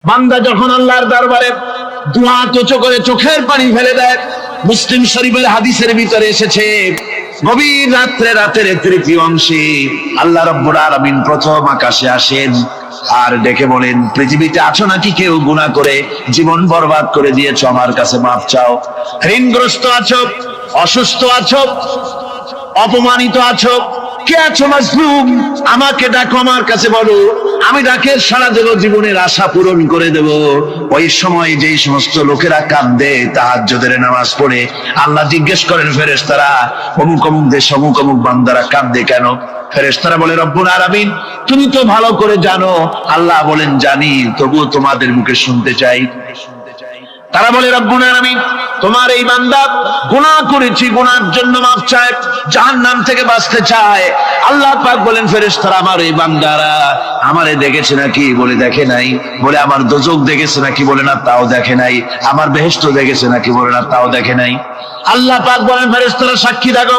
বান্দা যখন আল্লাহর দরবারে দুয়া উঁচু করে চোখের পানি ফেলে দেয়, মুসলিম শরীফের হাদিসের ভিতরে এসেছে, গভীর রাত্রে রাতের তৃতীয় অংশে আল্লাহ রাব্বুল আলামিন প্রথম আকাশে আসেন আর ডেকে বলেন, পৃথিবীতে আছো নাকি কেউ গুনাহ করে জীবন বরবাদ করে দিয়েছো, আমার কাছে মাফ চাও। ঋণগ্রস্ত আছো, অসুস্থ আছো, অপমানিত আছো, কে আছো মাজলুম, আমাকে ডাকো, আমার কাছে বলো, আমি ডাকে সারা দেব, জীবনের আশা পূরণ করে দেব। ওই সময় যেই সমস্ত লোকেরা কাঁদে তাহাজ্জুদের নামাজ পড়ে, আল্লাহ জিজ্ঞেস করেন ফেরেশতারা, অমুক অমুক দেশ অমুক অমুক বান্দারা কাঁদে কেন? ফেরেশতারা বলে, রব্বুল আলামিন তুমি তো ভালো করে জানো। আল্লাহ বলেন, জানি, তবুও তোমাদের মুখে শুনতে চাই। তারা বলে, রব্বুল আলামিন তোমার এই বান্দা গুনাহ করেছি, গুনার জন্য মাফ চায়, জাহান্নাম থেকে বাঁচতে চায়। আল্লাহ পাক বলেন, ফেরেশতারা আমার এই বান্দারা আমারে দেখেছে নাকি? বলে দেখে নাই। বলে আমার দোজখ দেখেছে নাকি? বলে না, তাও দেখে নাই। আমার বেহেশত দেখেছে নাকি? বলে না, তাও দেখে নাই। আল্লাহ পাক বলেন, ফেরেশতারা সাক্ষী থাকো,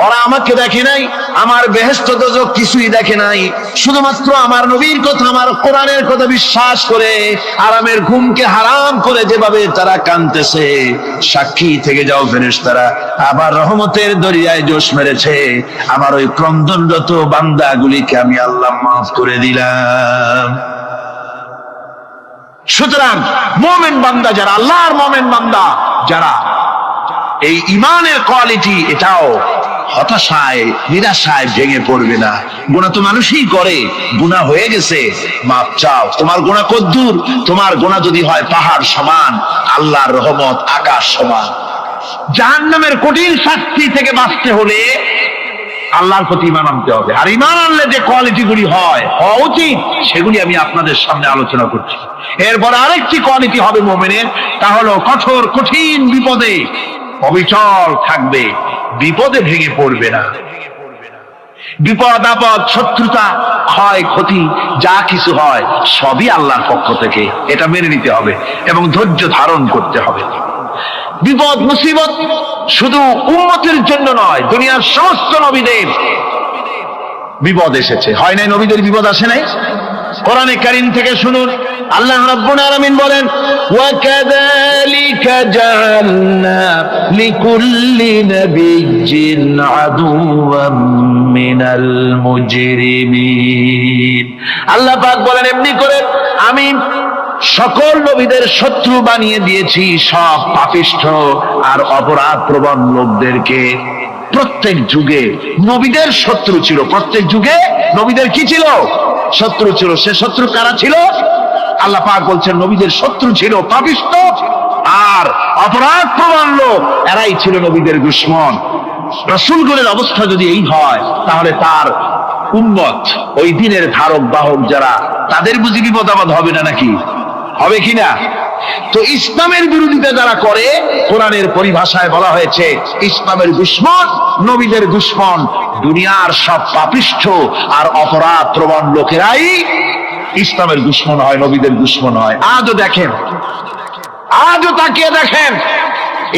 ওরা আমাকে দেখে নাই, আমার বেহেশত দোজখ কিছুই দেখে নাই, শুধুমাত্র আমার নবীর কথা, আমার কোরআনের কথা বিশ্বাস করে আরামের ঘুমকে হারাম করে যেভাবে তারা কাঁদতেছে, সাক্ষী থেকে যাও ফেরেশতারা, আবার রহমতের দরিয়ায় জোশ মেরেছে আমার ওই ক্রন্দনরত বান্দাগুলিকে আমি আল্লাহ মাফ করে দিলাম। সুতরাং মুমিন বান্দা যারা, আল্লাহর মুমিন বান্দা যারা, এই ইমানের কোয়ালিটি, এটাও হতাশায় নিরাশায় ভেঙে পড়বে না। গুনাহ তো মানুষই করে, গুনাহ হয়ে গেছে, মাফ চাও। তোমার গুনাহ কদ্দুর? তোমার গুনাহ যদি হয় পাহাড় সমান, আল্লাহর রহমত আকাশ সমান। জাহান্নামের কঠিন শাস্তি থেকে বাঁচতে হলে আল্লাহর প্রতি ঈমান আনতে হবে। আর ঈমান আনলে যে কোয়ালিটি গুলি হওয়া উচিত, সেগুলি আমি আপনাদের সামনে আলোচনা করছি। এরপর আরেকটি কোয়ালিটি হবে মুমিনের, তা হলো কঠোর কঠিন বিপদে অবিচল থাকবে, বিপদে ভেঙে পড়বে না। বিপদ আপদ, শত্রুতা, ক্ষয় ক্ষতি যা কিছু হয় সবই আল্লাহর পক্ষ থেকে, এটা মেনে নিতে হবে এবং ধৈর্য ধারণ করতে হবে। বিপদ মুসিবত শুধু উম্মতের জন্য নয়, দুনিয়ার সমস্ত নবীদের বিপদ এসেছে, হয় নাই? নবীদের বিপদ আসে নাই? কোরআনে কারীম থেকে শুনুন, আল্লাহ রাব্বুল আলামিন বলেন, ওয়া কাযালিকা জাআলনা লিকুল্লি নাবিয়্যিন আদুওয়াম মিনাল মুজরিমিন। আল্লাহ পাক বলেন, এমনি করে আমি সকল নবীদের শত্রু বানিয়ে দিয়েছি, সব পাপিষ্ঠ আর অপরাধ প্রবণ লোকদেরকে। প্রত্যেক যুগে নবীদের শত্রু ছিল, প্রত্যেক যুগে নবীদের কি ছিল? শত্রু ছিল। সে শত্রু কারা ছিল? আল্লাহ পাক বলছেন, নবীদের শত্রু ছিল পাপিষ্ঠ আর অপরাধ প্রবণ লোক, এরাই ছিল নবীদের দুশমন। রাসূলগণের অবস্থা যদি এই হয়, তাহলে তার উম্মত, ওই দিনের ধারক বাহক যারা, তাদের বুঝি বিপদ আপদ হবে না নাকি? হবে কিনা? তো ইসলামের বিরোধিতা যারা করে, কোরআনের পরিভাষায় বলা হয়েছে ইসলামের দুশমন, নবীদের দুশমন। দুনিয়ার সব পাপিষ্ঠ আর অপরাধ প্রবণ লোকেরাই ইসলামের দুশমন হয়, নবীদের দুশমন হয়। আজও দেখেন, আজও তাকিয়ে দেখেন,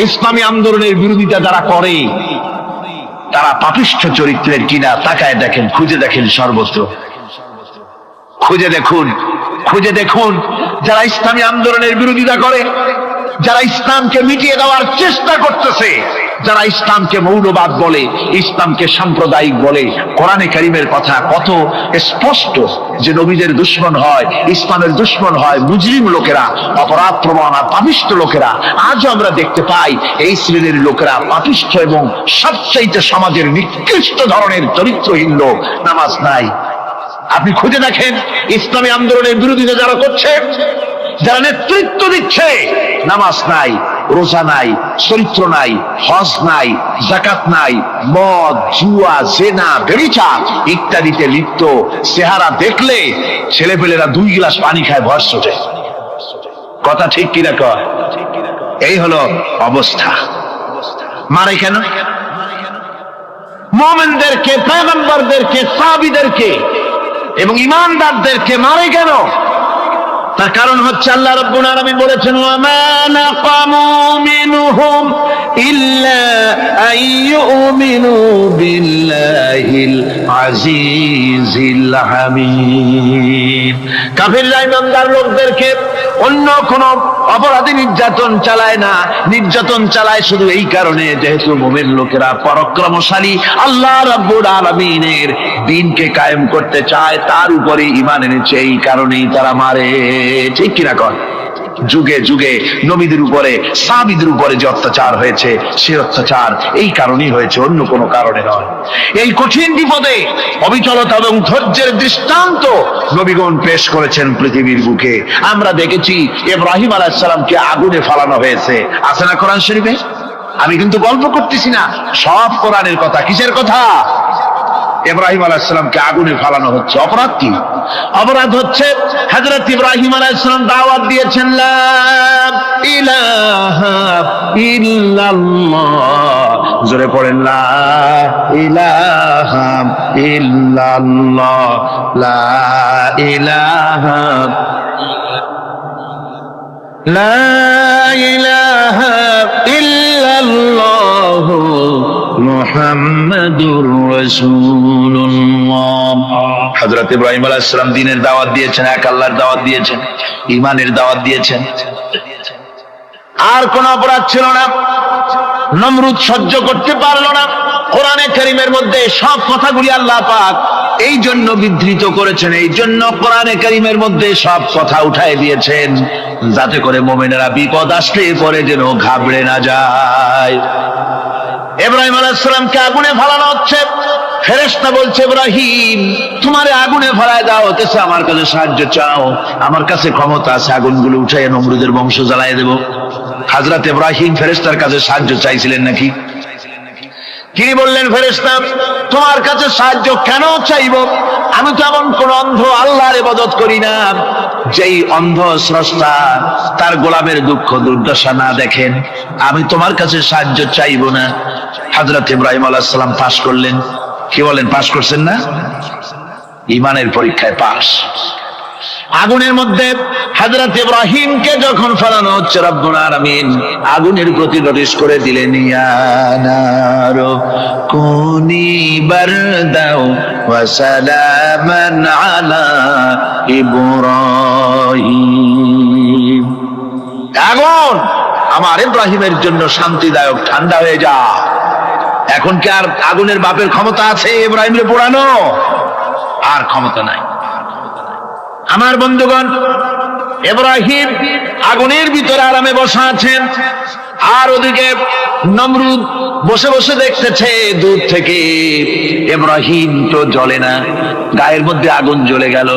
ইসলামী আন্দোলনের বিরোধিতা যারা করে তারা পাপিষ্ঠ চরিত্রের কিনা, তাকায় দেখেন, খুঁজে দেখেন, সর্বত্র খুঁজে দেখুন, খুঁজে দেখুন। যারা ইসলামী আন্দোলনের বিরোধিতা করে, যারা ইসলামকে মিটিয়ে দেওয়ার চেষ্টা করতেছে, যারা ইসলামকে মৌলবাদ বলে, ইসলামকে সাম্প্রদায়িক বলে, কোরআনে কারীমের কথা কত স্পষ্ট যে নবীদের দুশমন হয়, ইসলামের দুশমন হয় মুজরিম লোকেরা, অপরাধ প্রবণ আর পাপিষ্ঠ লোকেরা। আজও আমরা দেখতে পাই এই শ্রেণীর লোকেরা পাপিষ্ঠ এবং সবচাইতে সমাজের নিকৃষ্ট ধরনের চরিত্রহীন লোক। নামাজ নাই। আপনি খুঁজে দেখেন, ইসলামী আন্দোলনের বিরোধিতা যারা করছে, যারা নেতৃত্ব দিচ্ছে, নামাজ নাই, রোজা নাই, চরিত্র নাই, হজ নাই, যাকাত নাই, মদ, জুয়া, জেনা, ব্যভিচার ইত্যাদিতে লিপ্ত। চেহারা দেখলে ছেলেপেলেরা 2 গ্লাস পানি খায়, ভয় সোজে। কথা ঠিক কিনা কয়? এই হলো অবস্থা। মারে কেন? মুমিনদেরকে, পয়গম্বরদেরকে, সাহাবীদেরকে এবং ঈমানদারদেরকে মারে কেন? তার কারণ হচ্ছে আল্লাহ রাব্বুল আলামিন বলেছেন, ওয়া মা নাকামু মিনহুম ইল্লা আইয়ুমিনু বিল্লাহিল আজিজিল হামিদ। কাফিররা ইমানদার লোকদেরকে অন্য কোন অপরাধী নির্যাতন চালায় না, নির্যাতন চালায় শুধু এই কারণে যেহেতু মুমিন লোকেরা পরাক্রমশালী, আল্লাহ রাব্বুল আলামিনের দ্বীনকে কায়েম করতে চায়, তার উপরে ঈমান এনেছে, এই কারণেই তারা মারে। ঠিক কিনা কর? যুগে যুগে নবীদের উপরে, সাহাবীদের উপরে যে অত্যাচার হয়েছে, সে অত্যাচার এই কারণেই হয়েছে, অন্য কোনো কারণে নয়। এই কঠিন বিপদে অবিচলতা এবং ধৈর্যের দৃষ্টান্ত নবীগণ পেশ করেছেন পৃথিবীর বুকে। আমরা দেখেছি ইব্রাহিম আলাইহিস সালামকে আগুনে ফালানো হয়েছে, আছে না কোরআন শরীফে? আমি কিন্তু গল্প করতেছি না, সব কোরআনের কথা। কিসের কথা? ইব্রাহিম আলাইহিস সালামকে আগুনে ফালানো হচ্ছে। অপরাধ কি? অপরাধ হচ্ছে হযরত ইব্রাহিম আলাইহিস সালাম দাওয়াত দিয়েছেন, লা ইলাহা ইল্লাল্লাহ। জোরে পড়েন, লা ইলাহা ইল্লাল্লাহ, লা ইলাহা লা ইলাহা ইল্লাল্লাহ মুহাম্মাদুর রাসূলুল্লাহ। হযরত ইব্রাহিম আলাইহিস সালাম দ্বীনের দাওয়াত দিয়েছেন, এক আল্লাহর দাওয়াত দিয়েছেন, ঈমানের দাওয়াত দিয়েছেন। আর কোন অপরাধ ছিল না। নমরুদ সহ্য করতে পারলো না। কোরআনে কারীমের মধ্যে সব কথাগুলি আল্লাহ পাক এই জন্য বিধৃত করেছেন, এই জন্য কোরআনে কারীমের মধ্যে সব কথা উঠায় দিয়েছেন, যাতে করে মুমিনেরা বিপদ আসলে পরে যেন ঘাবড়ে না যায়। ইব্রাহিম আলাইহিস সালামকে আগুনে ফালানো হচ্ছে। ফেরেশতা বলছে, ইব্রাহিম তোমারে আগুনে ফালায় দাও, হতেছে আমার কাছে সাহায্য চাও, আমার কাছে ক্ষমতা আছে, আগুনগুলো উঠাইয়া নমরুদের বংশ জ্বালায় দেব। হযরত ইব্রাহিম ফেরেশতার কাছে সাহায্য চাইছিলেন নাকি? তিনি বললেন, ফেরেশতা তোমার কাছে সাহায্য কেন চাইব? আমি তো এমন কোন অন্ধ আল্লাহর ইবাদত করি না যেই অন্ধ স্রষ্টা তার গোলামের দুঃখ দুর্দশা না দেখেন। আমি তোমার কাছে সাহায্য চাইব না। হযরত ইব্রাহিম আলাইহিস সালাম পাশ করলেন। কি বলেন, পাশ করছেন না? ঈমানের পরীক্ষায় পাশ। আগুনের মধ্যে হযরত ইব্রাহিমকে যখন ফেলানো হচ্ছে, রব্বুল আলামিন আগুনের প্রতি নোটিশ করে দিলেন, ইয়া নারু কুনি বারদাও ওয়া সালামান আলা ইব্রাহিম। আগুন আমার ইব্রাহিমের জন্য শান্তিদায়ক, ঠান্ডা হয়ে যা। এখন কি আর আগুনের বাপের ক্ষমতা আছে ইব্রাহিমের পোড়ানো? আর ক্ষমতা নাই। আমার বন্ধুগণ, ইব্রাহিম আগুনের ভিতরে আরামে বসা আছেন, আর ওদিকে নমরুদ বসে বসে দেখতেছে দূর থেকে। ইব্রাহিম তো জ্বলে না, গায়ের মধ্যে আগুন জ্বলে গেল।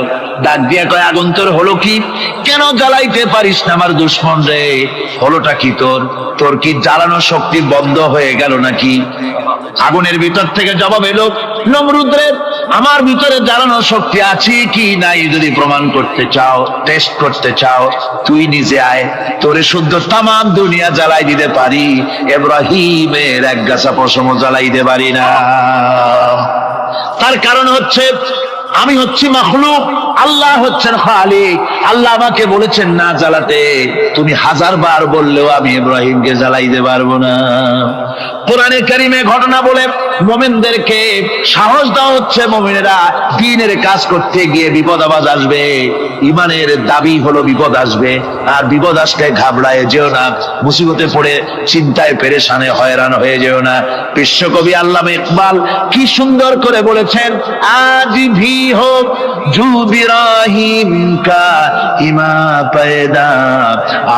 ডাক দিয়া কয়, আগুন তোর হলো কি? কেন জ্বালাইতে পারিস না আমার দুশমন রে? হলোটা কি তোর? তোর কি জ্বালানো শক্তি বন্ধ হয়ে গেল নাকি? আগুনের ভিতর থেকে জবাব এলো, নমরুদ রে, আমার ভিতরে জ্বালানো শক্তি আছে কি নাই যদি প্রমাণ করতে চাও, টেস্ট করতে চাও, তুই নিজে আয়, তোরে শুদ্ধ তামাম দুনিয়া জ্বালাই দিতে পারি, ইব্রাহিমের এক গাছা পশমও জ্বালাই দিতে পারি না। তার কারণ হচ্ছে আমি হচ্ছি মাখলুক, আল্লাহ হচ্ছেন খালিক। আল্লাহ আমাকে বলেছেন না জ্বালাতে, তুমি 1000 বার বললেও আমি ইব্রাহিমকে জ্বালাইতে পারবো না। কোরআনে কারীমে ঘটনা বলে মুমিনদেরকে সাহস দেওয়া হচ্ছে, মুমিনেরা দ্বীনের কাজ করতে গিয়ে বিপদ আবাজ আসবে, ঈমানের দাবি হলো বিপদ আসবে, আর বিপদ আসলে ঘাবড়ায় যেও না, মুসিবতে পড়ে চিন্তায় পেরেশানে হয়রান হয়ে যেও না। বিশ্বকবি আল্লামা ইকবাল কি সুন্দর করে বলেছেন, আজ ভি हो जो इब्राहिम का इमा पैदा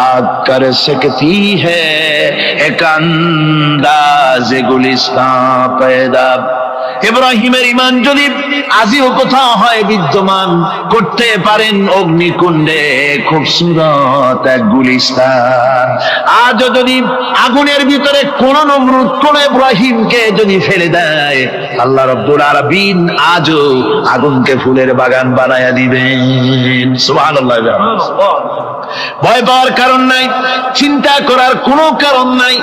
आग कर सकती है एक अंदाज गुलिस्तां पैदा। ইব্রাহিমের ঈমান যদি আজিও কোথাও হয় বিদ্যমান, করতে পারেন অগ্নিকুণ্ডে খুবসুরত এক গুলিস্তান। আজও যদি আগুনের ভিতরে কোন নমরুদ কোন ইব্রাহিমকে যদি ফেলে দেয়, আল্লাহ রাব্বুল আলামিন আজও আগুনকে ফুলের বাগান বানায়া দিবেন। সুবহানাল্লাহ। ভয় পাওয়ার কারণ নাই, চিন্তা করার কোনো কারণ নাই।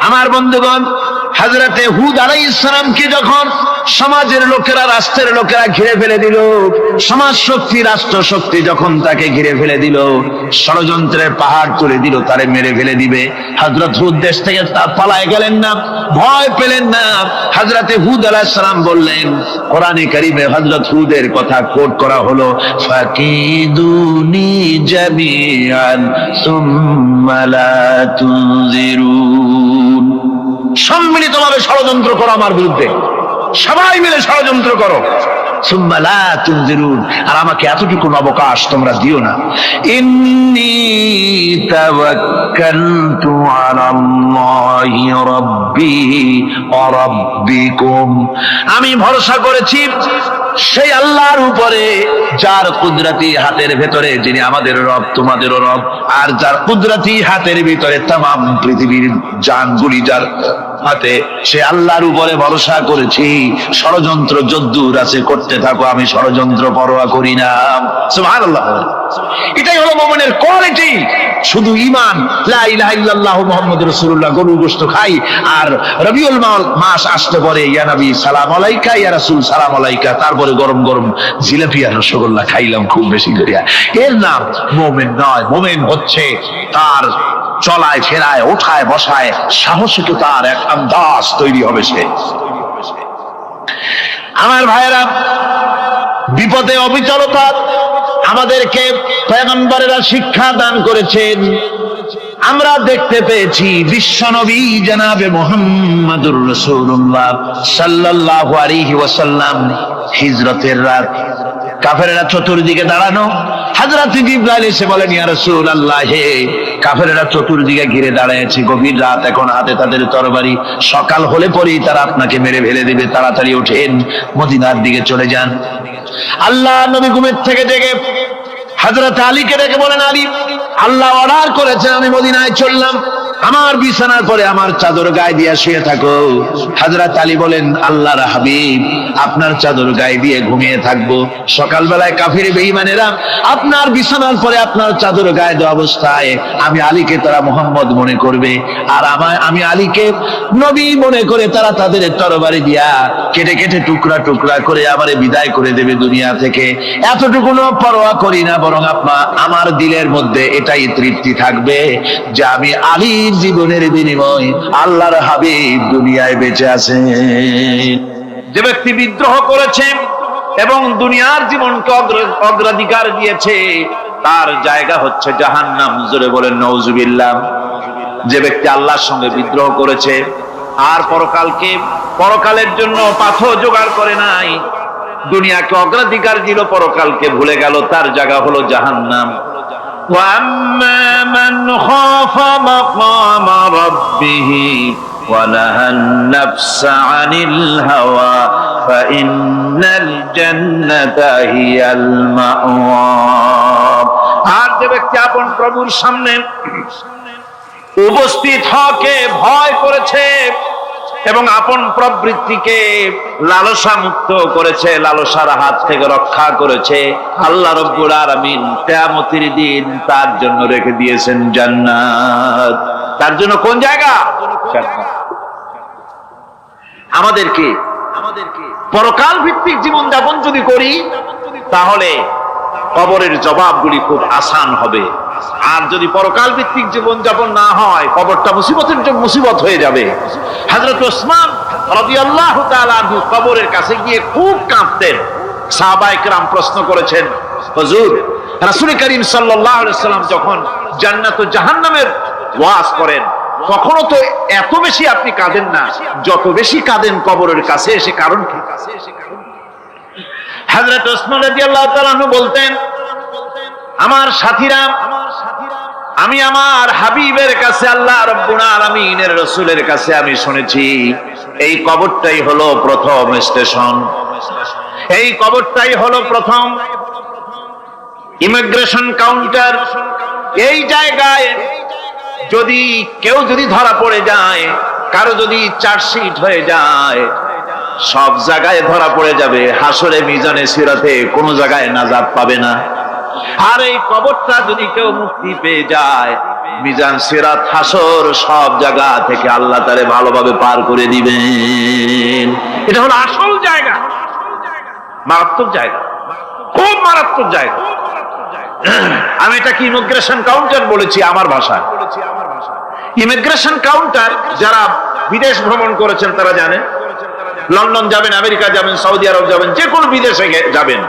আমার বন্ধুগণ, হযরতে হুদ আলাইহিস সালামকে যখন সমাজের লোকেরা, রাষ্ট্রের লোকেরা ঘিরে ফেলে দিল, সমাজ শক্তি, রাষ্ট্র শক্তি যখন তাকে ঘিরে ফেলে দিল, ষড়যন্ত্রের পাহাড় তুলে দিল, তারে মেরে ফেলে দিবে, হযরত হুদ দেশ থেকে পালায় গেলেন না, ভয় পেলেন না। হযরতে হুদ আলাইহিস সালাম বললেন, কোরআনে কারীমে হযরত হুদের কথা কোট করা হলো, ফাকিদুনি জামিআন সুম্মা লা তুনজিরুন, সম্মিলিতভাবে ষড়যন্ত্র করো আমার বিরুদ্ধে, সবাই মিলে ষড়যন্ত্র করো, সুম্মা লা তুনজিরুন, আর আমাকে এতটুকু অবকাশ তোমরা দিও না। ইন্নী তাওয়াক্কালতু আলাল্লাহি রাব্বি ওয়া রাব্বিকুম, আমি ভরসা করেছি সেই আল্লাহর উপরে যার কুদরতি হাতের ভেতরে, যিনি আমাদের রব তোমাদেরও রব, আর যার কুদরতি হাতের ভিতরে তামাম পৃথিবীর জানগুলি যার হাতে, সে আল্লাহর উপরে ভরসা করেছি। ষড়যন্ত্র যদ্দূর আছে করতে থাকো, আমি ষড়যন্ত্র পরোয়া করি না। সুবহানাল্লাহ। এটাই হলো মুমিনের কোয়ালিটি। শুধু ঈমান, লা ইলাহা ইল্লাল্লাহু মুহাম্মাদুর রাসূলুল্লাহ, গরুর গোশত খাই, আর রবিউল মাস আসতে পরে ইয়া নবী সালাম আলাইকা, ইয়া রাসূল সালাম আলাইকা, তারপরে গরম গরম জিলাপি আর রসগোল্লা খাইলাম খুব বেশি করিয়া, এর নাম মুমিন নয়। মুমিন হচ্ছে তার চলায় ফেরায়, ওঠায় বসায় সাহসিকতার এক আন্দাজ তৈরি হবে সে। আমার ভাইয়েরা, বিপদে অবিচলতা আমাদেরকে পয়গম্বরেরা শিক্ষা দান করেছেন। আমরা দেখতে পেয়েছি বিশ্বনবী জনাবে মুহাম্মদুর রাসূলুল্লাহ সাল্লাল্লাহু আলাইহি ওয়াসাল্লাম হিজরতের রাত, কাফেররা চতুর্দিকে দাঁড়ানো, হযরত জিবরাইল এসে বলেন, ইয়া রাসূলুল্লাহ, হে কাফেররা চতুর্দিকে ঘিরে দাঁড়িয়েছে, গভীর রাত, এখন হাতে তাদের তরবারি, সকাল হলে পরেই তারা আপনাকে মেরে ফেলে দেবে, তাড়াতাড়ি ওঠেন, মদিনার দিকে চলে যান। আল্লাহ নবী ঘুমের থেকে জেগে হযরত আলীকে ডেকে বলেন, আলী, আল্লাহ অর্ডার করেছেন, আমি মদিনায় চললাম, আমার বিছানার পরে আমার চাদর গায়ে দিয়ে শুয়ে থাকো। হযরত আলী বলেন, আল্লাহর হাবিব, আপনার চাদর গায়ে দিয়ে ঘুমিয়ে থাকবো, সকালবেলায় কাফির বেঈমানেরা আপনার বিছানার পরে আপনার চাদর গায়ে দেওয়া অবস্থায় আমি আলীকে তারা মুহাম্মদ মনে করবে, আর আমি আলীকে নবী মনে করে তারা তাদের তরবারি দিয়া কেটে কেটে টুকরা টুকরা করে আমারে বিদায় করে দেবে দুনিয়া থেকে। এতটুকুনো পরোয়া করি না, বরং আমার দিলের মধ্যে এটাই তৃপ্তি থাকবে যে আমি আলী জীবনের বিনিময় আল্লাহর হাবিব দুনিয়ায় বেঁচে আছেন। যে ব্যক্তি বিদ্রোহ করেছে এবং দুনিয়ার জীবনকে অগ্রাধিকার দিয়েছে, তার জায়গা হচ্ছে জাহান্নাম। জোরে বলেন নাউজুবিল্লাহ। যে ব্যক্তি আল্লাহর সঙ্গে বিদ্রোহ করেছে আর পরকালের জন্য পাথর জোগাড় করে নাই, দুনিয়াকে অগ্রাধিকার দিল, পরকালকে ভুলে গেল, তার জায়গা হলো জাহান্নাম। وَأَمَّا مَنْ خَافَ مَقَامَ رَبِّهِ وَنَهَى النَّفْسَ عَنِ الْهَوَى فَإِنَّ الْجَنَّةَ هِيَ الْمَأْوَى। আর যে ব্যক্তি আপন প্রভুর সামনে উপস্থিত হওয়াকে ভয় করেছে এবং আপন প্রবৃত্তিকে লালসা মুক্ত করেছে, লালসার হাত থেকে রক্ষা করেছে, আল্লাহ রাব্বুল আলামিন কিয়ামতের দিন তার জন্য রেখে দিয়েছেন জান্নাত। তার জন্য কোন জায়গা? জান্নাত। আমাদেরকে পরকাল ভিত্তিক জীবন যাপন যদি করি, তাহলে কবরের জবাবগুলি খুব আসান হবে। আর যদি পরকাল ভিত্তিক জীবন যাপন না হয়, কবরটা মুসিবত হয়ে যাবে। হযরত ওসমান রাদিয়াল্লাহু তাআলা আনহু কবরের কাছে গিয়ে খুব কাঁদতেন। সাহাবায়ে কেরাম প্রশ্ন করেছেন, হুজুর, রাসূল করিম সাল্লাল্লাহু আলাইহি ওয়াসাল্লাম যখন জান্নাত ও জাহান্নামের ওয়াজ করেন, কখনো তো এত বেশি আপনি কাঁদেন না যত বেশি কাঁদেন কবরের কাছে এসে, কারণ কি? হযরত ওসমান রাদিয়াল্লাহু তাআলা আনহু বলতেন, আমার সাথীরা, আমি আমার হাবিবের কাছে, আল্লাহ রাব্বুল আলামিনের রাসূলের কাছে আমি শুনেছি এই কবরটাই হলো প্রথম স্টেশন, এই কবরটাই হলো প্রথম ইমিগ্রেশন কাউন্টার। এই জায়গায় যদি কেউ ধরা পড়ে যায়, কারো যদি চার্জশিট হয়ে যায়, সব জায়গায় ধরা পড়ে যাবে, হাসরে মিজানে সিরাতে কোনো জায়গায় নাজাত পাবে না। আর এই কবরটা যদি কেউ মুক্তি পেয়ে যায়, মিজান, সিরাত, হাসর সব জায়গা থেকে আল্লাহ তারে ভালোভাবে পার করে দিবেন। এটা হলো আসল জায়গা, মারাত্মক জায়গা, খুব মারাত্মক জায়গা। আমি এটাকে ইমিগ্রেশন কাউন্টার বলেছি আমার ভাষায়। ইমিগ্রেশন কাউন্টার যারা বিদেশ ভ্রমণ করেছেন তারা জানেন। লন্ডন যাবেন, আমেরিকা যাবেন, সৌদি আরব যাবেন, যে কোনো বিদেশে যাবেন,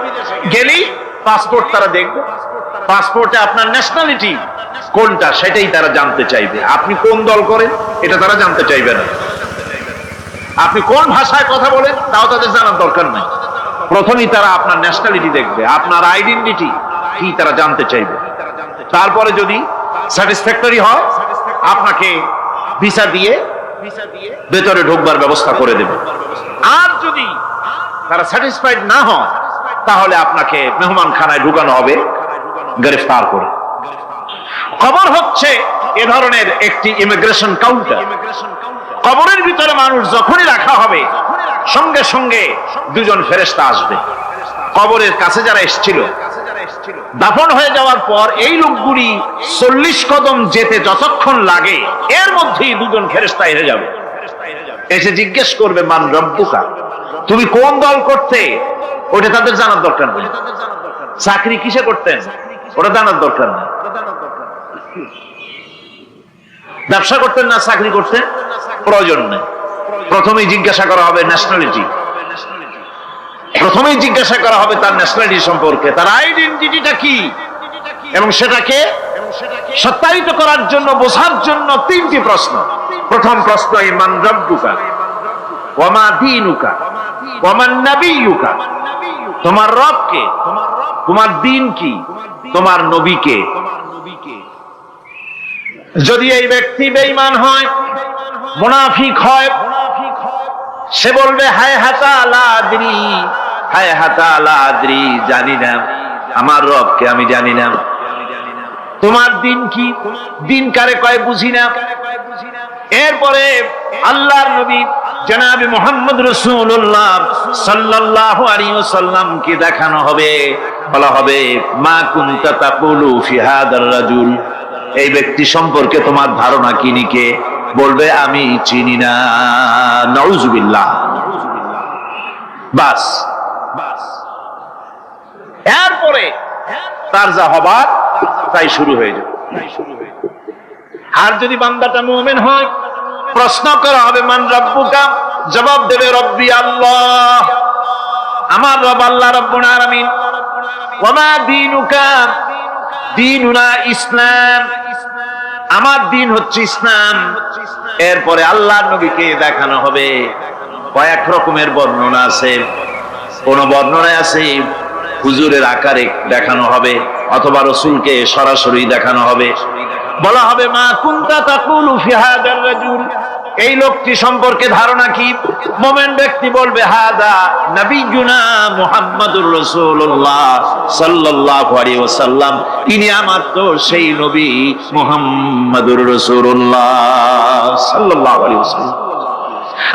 গেলেই পাসপোর্ট তারা দেখবে। পাসপোর্টে আপনার ন্যাশনালিটি কোনটা সেটাই তারা জানতে চাইবে। আপনি কোন দল করেন এটা তারা জানতে চাইবে না। আপনি কোন ভাষায় কথা বলেন তাও তাদের জানার দরকার নেই। প্রথমেই তারা আপনার ন্যাশনালিটি দেখবে, আপনার আইডেন্টিটি কি তারা জানতে চাইবে। তারপরে যদি স্যাটিসফ্যাক্টরি হয় আপনাকে ভিসা দিয়ে ভেতরে ঢোকবার ব্যবস্থা করে দেবে। আর যদি তারা স্যাটিসফাইড না হয় তাহলে আপনাকে মেহমানখানায় ঢুকানো হবে গ্রেফতার করে। কবর হচ্ছে এ ধরনের একটি ইমিগ্রেশন কাউন্টার। কবরের ভিতরে মানুষ যখনই রাখা হবে সঙ্গে সঙ্গে দুজন ফেরেশতা আসবে। কবরের কাছে যারা এসেছিল দাফন হয়ে যাওয়ার পর এই লোকগুলি 40 কদম যেতে যতক্ষণ লাগে এর মধ্যেই দুজন ফেরেশতা এসে যাবে। এসে জিজ্ঞেস করবে, মান রব্বুকা, তুমি কোন দল করতে, ওটা তাদের জানার দরকার নেই। চাকরি কিসে করতেন ওটা জানার দরকার নেই। ব্যবসা করতেন না চাকরি করতেন প্রয়োজন নেই। প্রথমেই জিজ্ঞাসা করা হবে ন্যাশনালিটি, প্রথমেই জিজ্ঞাসা করা হবে তার ন্যাশনালিটি সম্পর্কে, তার আইডেন্টিটিটা কি, এবং সেটাকে সত্যায়িত করার জন্য, বোঝার জন্য 3টি প্রশ্ন। প্রথম প্রশ্ন, মান রব্বুকা ওয়া মা দীনুকা ওয়া মান নাবিয়ুকা, তোমার রব কে, তোমার দ্বীন কি, তোমার নবী কে। যদি এই ব্যক্তি বেঈমান হয়, মুনাফিক হয়, সে বলবে হায় হাতা লা আদরি, হায় হাতা লা আদরি, জানি না আমার রবকে, আমি জানি না। তোমার দিন কি, দিন কারে কয় বুঝি না। এরপরে আল্লাহর নবী জনাবে মুহাম্মদ রাসূলুল্লাহ সাল্লাল্লাহু আলাইহি ওয়াসাল্লাম কে দেখানো হবে, বলা হবে মা কুনতা তাকুলু ফি হাদার রাজুল, এই ব্যক্তি সম্পর্কে তোমার ধারণা কি নিকে, বলবে আমি চিনি না। নাউযুবিল্লাহ। বাস, এরপরে তার যা হবার তাই শুরু হয়ে যাবে। আর যদি বান্দাটা মুমিন হয়, প্রশ্ন করা হবে মান রব্বুকা, জবাব দেবে রব্বি আল্লাহ, আমার রব আল্লাহ রাব্বুল আলামিন। ওয়া মা দীনুকা, দীনুনা ইসলাম, আমার দিন হচ্ছে ইসলাম। এরপরে আল্লাহর নবীকে দেখানো হবে। কয়েক রকমের বর্ণনা আছে, কোন বর্ণনায় আছে হুজুরের আকারে দেখানো হবে, অথবা রাসূলকে সরাসরি দেখানো হবে। বলা হবে মা কুনতা তাকুলু ফি হাদার রাজুল, এই লোকটি সম্পর্কে ধারণা কি। মুমিন ব্যক্তি বলবে হাদা নবিয়ুনা মুহাম্মাদুর রাসূলুল্লাহ সাল্লাল্লাহু আলাইহি ওয়াসাল্লাম, ইনি আমার তো সেই নবী মুহাম্মাদুর রাসূলুল্লাহ সাল্লাল্লাহু আলাইহি ওয়াসাল্লাম।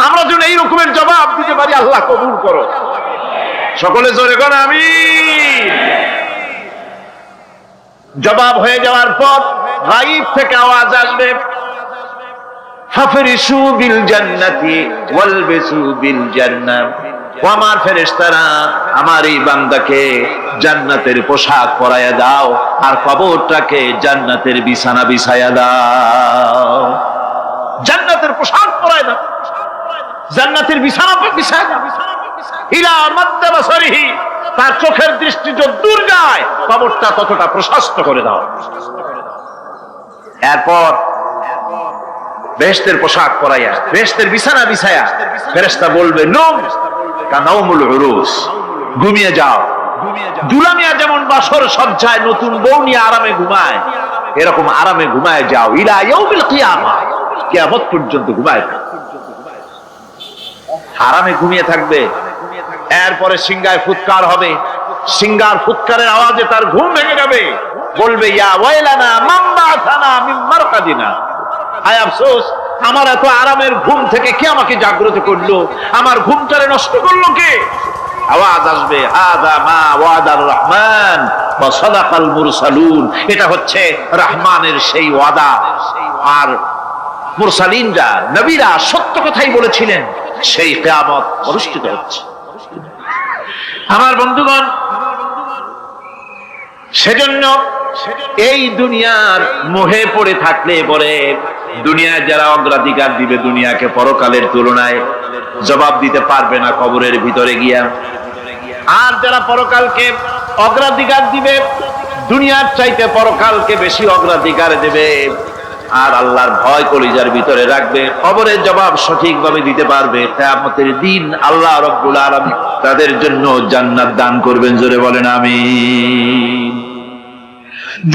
আমরা যদি এই রকমের জবাব দিতে পারি, আল্লাহ কবুল করো। সকলে জোরে কোন আমিন। জবাব হয়ে যাওয়ার পর গায়ব থেকে আওয়াজ আসবে, ফাফরিশু বিল জান্নাতি ওয়ালবিসু বিল জান্নাহ, ও আমার ফেরেশতারা আমার এই বান্দাকে জান্নাতের পোশাক পরাইয়া দাও আর কবরটাকে জান্নাতের বিছানা বিছাইয়া দাও। জান্নাতের পোশাক পরাইয়া দাও, জান্নাতের বিছানা বিছাইয়া দাও। ইলা মাদ্দা বাসারিহি, তার চোখের দৃষ্টি যত দূর যায় কবরটা ততটা প্রশস্ত করে দাও। এরপর বেহেশতের পোশাক পরাইয়া, বেহেশতের বিছানা বিছায়া ফেরেশতা বলবে নূম কানাউমুল উরুস, ঘুমিয়ে যাও। দুলামিয়া যেমন বাসর সজ্জায় নতুন বউ নিয়ে আরামে ঘুমায়, এরকম আরামে ঘুমায় যাও। ইলা ইয়াউমিল কিয়ামা, কিয়ামত পর্যন্ত ঘুমায় আরামে ঘুমিয়ে থাকবে। এরপরে সিংহায় ফুৎকার হবে, সিংহার ফুৎকারের আওয়াজে তার ঘুম ভেঙে যাবে। বলবে ইয়া ওয়াইলানা মান বা'থানা মিন মারকাদিনা, হায় আফসোস, আমার এত আরামের ঘুম থেকে কে আমাকে জাগ্রত করলো, আমার ঘুমটারে নষ্ট করলো কে। আওয়াজ আসবে হাযা মা ওয়াদার রহমান ওয়া সাদাকাল মুরসালুন। এটা হচ্ছে রহমানের সেই ওয়াদা। আর মুরসালিনরা, নবীরা সত্য কথাই বলেছিলেন, সেই কিয়ামত অনুষ্ঠিত হচ্ছে। আমার বন্ধুগণ, সেজন্য এই দুনিয়ার মোহে পড়ে থাকলে পরে দুনিয়ায় যারা অগ্রাধিকার দিবে দুনিয়াকে পরকালের তুলনায়, জবাব দিতে পারবে না কবরের ভিতরে গিয়া। আর যারা পরকালকে অগ্রাধিকার দিবে, দুনিয়ার চাইতে পরকালকে বেশি অগ্রাধিকার দেবে, আর আল্লাহর ভয় কলিজার ভিতরে রাখবে, কবরের জবাব সঠিকভাবে দিতে পারবে, কিয়ামতের দিন আল্লাহ রাব্বুল আলামিন তাদের জন্য জান্নাত দান করবেন। জোরে বলেন আমিন।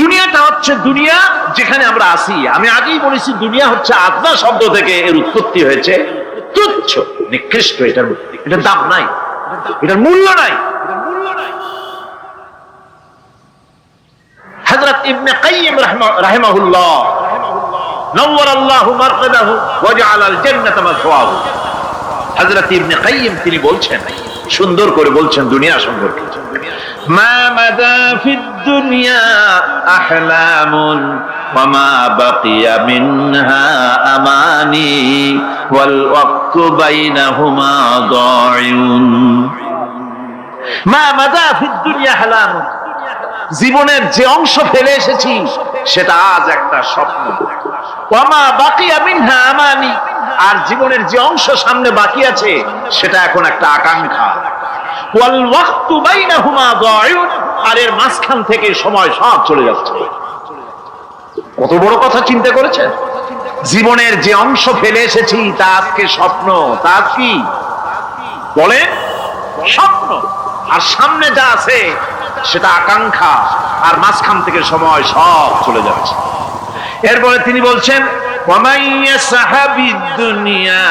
দুনিয়াটা হচ্ছে দুনিয়া যেখানে আমরা আছি। আমি আগেই বলেছি, দুনিয়া হচ্ছে আদনা শব্দ থেকে এর উৎপত্তি হয়েছে। তুচ্ছ, নিকৃষ্ট, এটার দাম নাই, এটার মূল্য নাই। হযরত ইবনে কাইয়িম রাহিমাহুল্লাহ নওয়ারাল্লাহু মারকাদাহু ওয়া জাআলাল জান্নাতা মাসওয়াহু, হযরত ইবনে কাইয়িম তিনি বলছেন, সুন্দর করে বলছেন দুনিয়া সম্পর্কে, মা মাদা ফিদ দুনিয়া আহলামুন ওয়া মা বাকিয়া মিনহা আমানি ওয়াল ওয়াক্তু বাইনাহুমা দাইউন। মা মাদা ফিদ দুনিয়া আহলামুন, জীবনের যে অংশ ফেলে এসেছি সেটা আজ একটা স্বপ্ন। ওয়া মা বাকিয়া মিনহা আমানি, আর জীবনের যে অংশ সামনে বাকি আছে সেটা এখন একটা আকাঙ্ক্ষা। ওয়াল ওয়াক্তু বাইনাহুমা দাইউন, আর এর মাঝখান থেকে সময় সব চলে যাচ্ছে। কত বড় কথা চিন্তা করেছেন? জীবনের যে অংশ ফেলে এসেছি তা আজকে স্বপ্ন, তা কি বলে স্বপ্ন, আর সামনে যা আছে সেটা আকাঙ্ক্ষা, আর মাঝখান থেকে সময় সব চলে যাচ্ছে। এরপরে তিনি বলছেন, وَمَنْ يَسْحَبِ الدُّنْيَا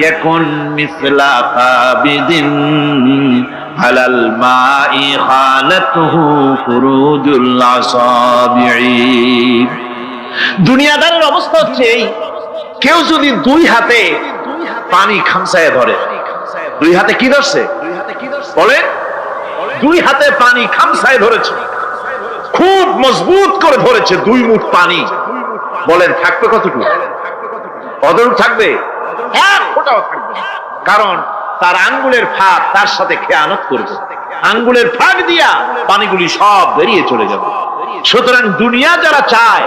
يَكُنْ مِثْلَ قَابِضٍ عَلَى الْمَاءِ خَانَتْهُ فُرُوجُ الْأَصَابِعِ। দুনিয়াদারের অবস্থা হচ্ছে এই, কেউ যদি দুই হাতে পানি খামসায় ধরে, দুই হাতে কি ধরছে বলে? দুই হাতে পানি খামসায় ধরেছে, খুব মজবুত করে ধরেছে, দুই মুঠ পানি। বলেন থাকবে কতটুকু? কতটুকু থাকবে? এক ফোঁটাও থাকবে না। কারণ তার আঙ্গুলের ফাঁক তার সাথে খেয়ানত করবে, আঙ্গুলের ফাঁক দিয়া পানিগুলি সব বেরিয়ে চলে যাবে। সুতরাং দুনিয়া যারা চায়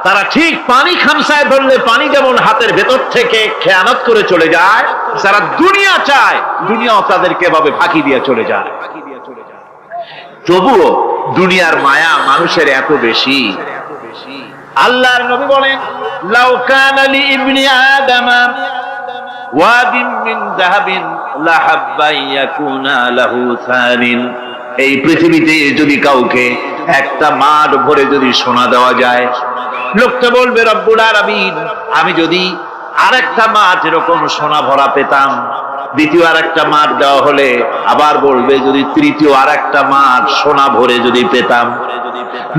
তারা ঠিক পানি খামসায় ধরলে পানি যেমন হাতের ভেতর থেকে খেয়ানত করে চলে যায়, যারা দুনিয়া চায় দুনিয়াও তাদেরকে এভাবে ফাঁকি দিয়ে চলে যায়। তবুও দুনিয়ার মায়া মানুষের এত বেশি। আল্লাহর নবী বলেন, লাউ কানা লি ইবনি আদামা ওয়াদিন মিন যাহাবিন লাহাব্বা ইয়াকুনা লাহু সানিন। এই পৃথিবীতে যদি কাউকে একটা মাঠ ভরে যদি সোনা দেওয়া যায়, লোকটা বলবে রব্বুল আলামিন, আমি যদি আরেকটা মাঠ এরকম সোনা ভরা পেতাম। দ্বিতীয় আরেকটা মাঠ দেওয়া হলে আবার বলবে, যদি তৃতীয় আরেকটা মাঠ সোনা ভরে যদি পেতাম।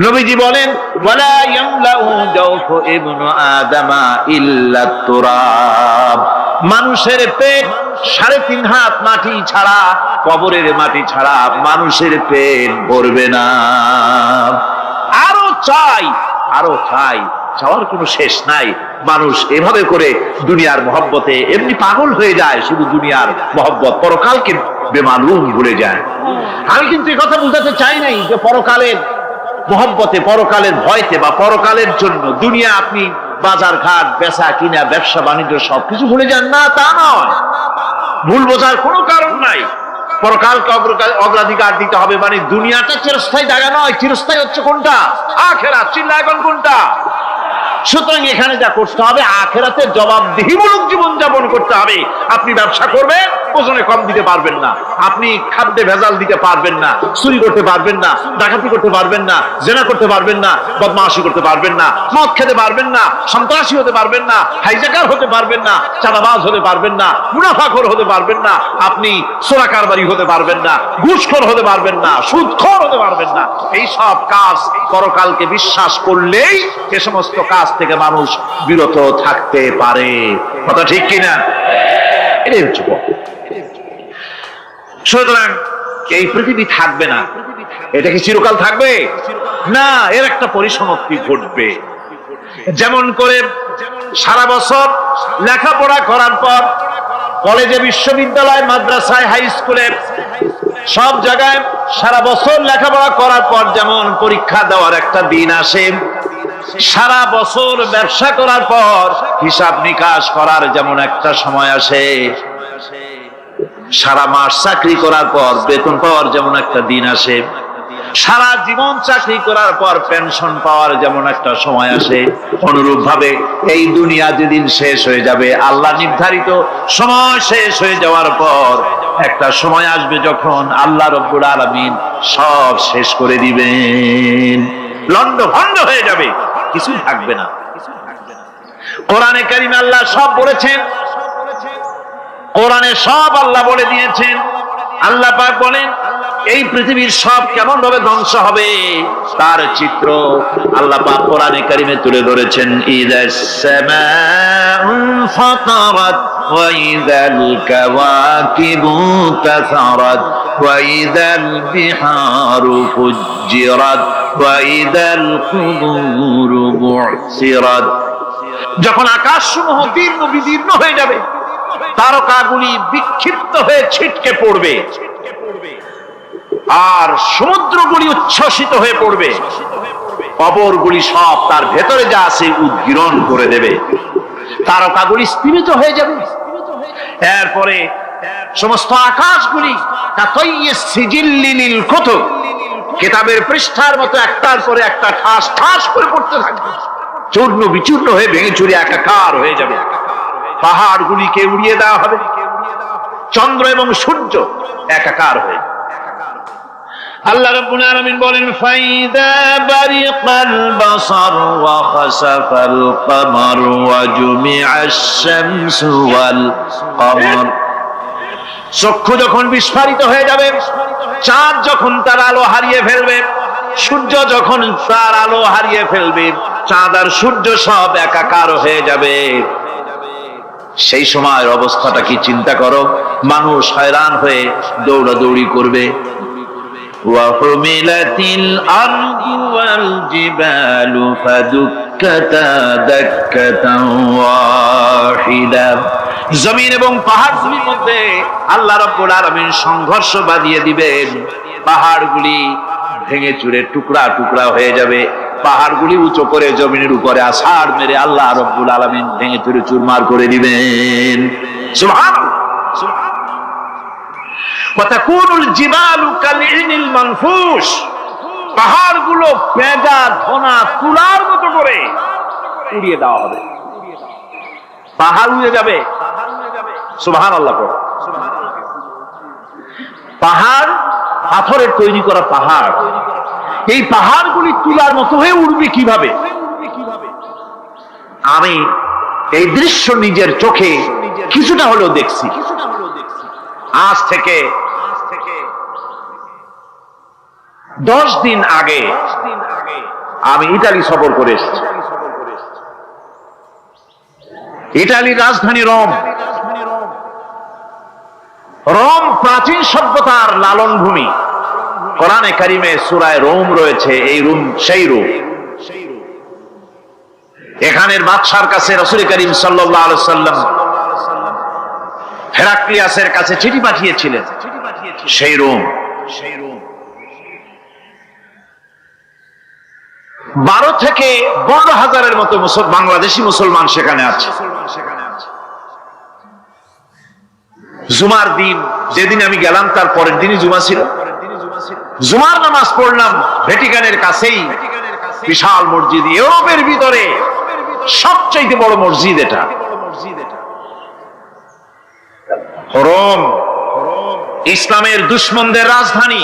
নবীজি বলেন, ওয়ালা ইয়ামলাউ জাওফু ইবনু আদামা ইল্লা তুরাব। মানুষের পেট 3.5 হাত মাটি ছাড়া, কবরের মাটি ছাড়া মানুষের পেট ভরবে না। আরো চাই, আরো চাই, চাওয়ার কোনো শেষ নাই। মানুষ এভাবে করে দুনিয়ার মহব্বতে এমনি পাগল হয়ে যায়, শুধু দুনিয়ার মহব্বত, পরকালকে বেমালুম ভুলে যায়। আমি কিন্তু এই কথা বুঝাতে চাই নাই যে পরকালের মহব্বতে, পরকালের ভয়তে বা পরকালের জন্য দুনিয়া আপনি বাজার ঘাট, বেচা কিনা, ব্যবসা বাণিজ্য সবকিছু ভুলে যান না, তা নয়। ভুল বোঝার কোনো কারণ নাই। পরকালকে অগ্রাধিকার দিতে হবে, মানে দুনিয়াটা চিরস্থায়ী জায়গা নয়। চিরস্থায়ী হচ্ছে কোনটা? আখিরাত। চিন্তা এখন কোনটা? সুতরাং এখানে যা করতে হবে, আখিরাতের জবাবদিহিমূলক জীবনযাপন করতে হবে। আপনি ব্যবসা করবেন, ওজনে কম দিতে পারবেন না, আপনি খাদ্যে ভেজাল দিতে পারবেন না, চুরি করতে পারবেন না, ডাকাতি করতে পারবেন না, জেনা করতে পারবেন না, বদমাশি করতে পারবেন না, মদ খেতে পারবেন না, সন্ত্রাসী হতে পারবেন না, হাইজ্যাকার হতে পারবেন না, চাঁদাবাজ হতে পারবেন না, মুনাফাখোর হতে পারবেন না, আপনি চোরা কারবারি হতে পারবেন না, ঘুষখোর হতে পারবেন না, সুদখোর হতে পারবেন না। এই সব কাজ পরকালকে বিশ্বাস করলেই এ সমস্ত কাজ থেকে মানুষ বিরত থাকতে পারে। কথা ঠিক কিনা? এটাই হচ্ছে। সুতরাং এই পৃথিবী থাকবে না, এটা কি চিরকাল থাকবে? না, এর একটা পরিসমাপ্তি ঘটবে। যেমন করে সারা বছর লেখাপড়া করার পর কলেজে, বিশ্ববিদ্যালয়, মাদ্রাসায়, হাই স্কুলে, সব জায়গায় সারা বছর লেখাপড়া করার পর যেমন পরীক্ষা দেওয়ার একটা দিন আসে, সারা বছর ব্যবসা করার পর হিসাব নিকাশ করার যেমন একটা সময় আসে, সারা মাস চাকরি করার পর বেতন পাওয়ার যেমন একটা দিন আসে, সারা জীবন চাকরি করার পর পেনশন পাওয়ার যেমন একটা সময় আসে, অনুরূপ ভাবে এই দুনিয়া যেদিন শেষ হয়ে যাবে, আল্লাহ নির্ধারিত সময় শেষ হয়ে যাওয়ার পর একটা সময় আসবে যখন আল্লাহ রব্বুল আলামিন সব শেষ করে দিবেন, লন্ডভন্ড হয়ে যাবে, কিছু থাকবে না। কোরআনে কারিমে আল্লাহ সব বলেছেন, কোরআনে সব আল্লাহ বলে দিয়েছেন। আল্লাহ পাক বলেন এই পৃথিবীর সব কেমন ভাবে ধ্বংস হবে তার চিত্র আল্লাহ পাক কোরআনে কারিমে তুলে ধরেছেন। ইযাস সামাউ ফাতারাত ওয়া ইযাল কাওয়াকিবু তাসারাত ওয়া ইযাল বিহারু ফুজ্জিরাত ওয়া ইযাল কুবুরু বু'সিরাত। যখন আকাশসমূহ দীর্ঘ বিদীর্ণ হয়ে যাবে, তারকাগুলি বিক্ষিপ্ত হয়ে ছিটকে পড়বে, আর সমুদ্রগুলি উচ্ছ্বসিত হয়ে পড়বে, কবরগুলি সব তার ভেতরে যা আছে উদ্গীরণ করে দেবে, তারকাগুলি স্থিমিত হয়ে যাবে। এরপরে সমস্ত আকাশগুলি কিতাবের পৃষ্ঠার মতো একটার পরে একটা ঠাস ঠাস করে পড়তে থাকবে, চূর্ণ বিচূর্ণ হয়ে ভেঙে চুরে একাকার হয়ে যাবে। পাহাড়গুলিকে উড়িয়ে দেওয়া হবে, চন্দ্র এবং সূর্য একাকার হয়ে। আল্লাহ রাব্বুল আলামিন বলেন ফাইদা বারিকাল বাসার ওয়া খাসাফাল কমার ওয়া জুমিআশ শামসু ওয়াল কমার। চক্ষু যখন বিস্ফারিত হয়ে যাবে, চাঁদ যখন তার আলো হারিয়ে ফেলবে, সূর্য যখন তার আলো হারিয়ে ফেলবে, চাঁদ আর সূর্য সব একাকার হয়ে যাবে, সেই সময়ের অবস্থাটা কি চিন্তা করো। মানুষ হয়রান হয়ে দৌড়াদৌড়ি করবে। ওয়াহুমিলাতিল আরদু ওয়াল জিবালু ফাদুক্কাতা দাক্কাতান ওয়াহিদা। জমিন এবং পাহাড়গুলির মধ্যে আল্লাহ রাব্বুল আলামিন সংঘর্ষ বাঁধিয়ে দিবেন, পাহাড়গুলি ভেঙে চুরে টুকরা টুকরা হয়ে যাবে, পাহাড়গুলি উঁচু করে জমিনের উপরে আছাড় মেরে আল্লাহ রাব্বুল আলামিন ভেঙে চুরে চুরমার করে দিবেন। সুবহানাল্লাহ। ওয়া তাকুনুল জিবালু কালইনিল মানফুশ। পাহাড়গুলো পেঁজা ধোনা তুলার মতো করে উড়িয়ে দেওয়া হবে, পাহাড় উড়ে যাবে। সুবহানাল্লাহ। পাহাড় পাথরের তৈরি করা পাহাড়, এই পাহাড়গুলি তুলার মতো হয়ে উড়বে কিভাবে? আমি এই দৃশ্য নিজের চোখে কিছুটা হলেও দেখছি। আজ থেকে 10 দিন আগে আমি ইতালি সফর করে এসেছি। ইতালির রাজধানী রোম। রোম প্রাচীন সভ্যতার লালন ভূমি। কোরআনে কারিমে সূরা রোম রয়েছে, এই রোম সেই রোম। এখানের বাদশার কাছে রাসূল করিম সাল্লাল্লাহু আলাইহি ওয়াসাল্লাম হেরাক্লিয়াসের কাছে চিঠি পাঠিয়েছিলেন, সেই রোম। 12 থেকে 15 হাজারের মতো বাংলাদেশি মুসলমান সেখানে আছে। জুমার দিন, যেদিন আমি গেলাম তার পরের দিনই জুমা ছিল। জুমার নামাজ পড়লাম ভ্যাটিকানের কাছেই বিশাল মসজিদ, ইউরোপের ভিতরে সবচেয়ে বড় মসজিদ এটা। রোম ইসলামের দুশমনদের রাজধানী।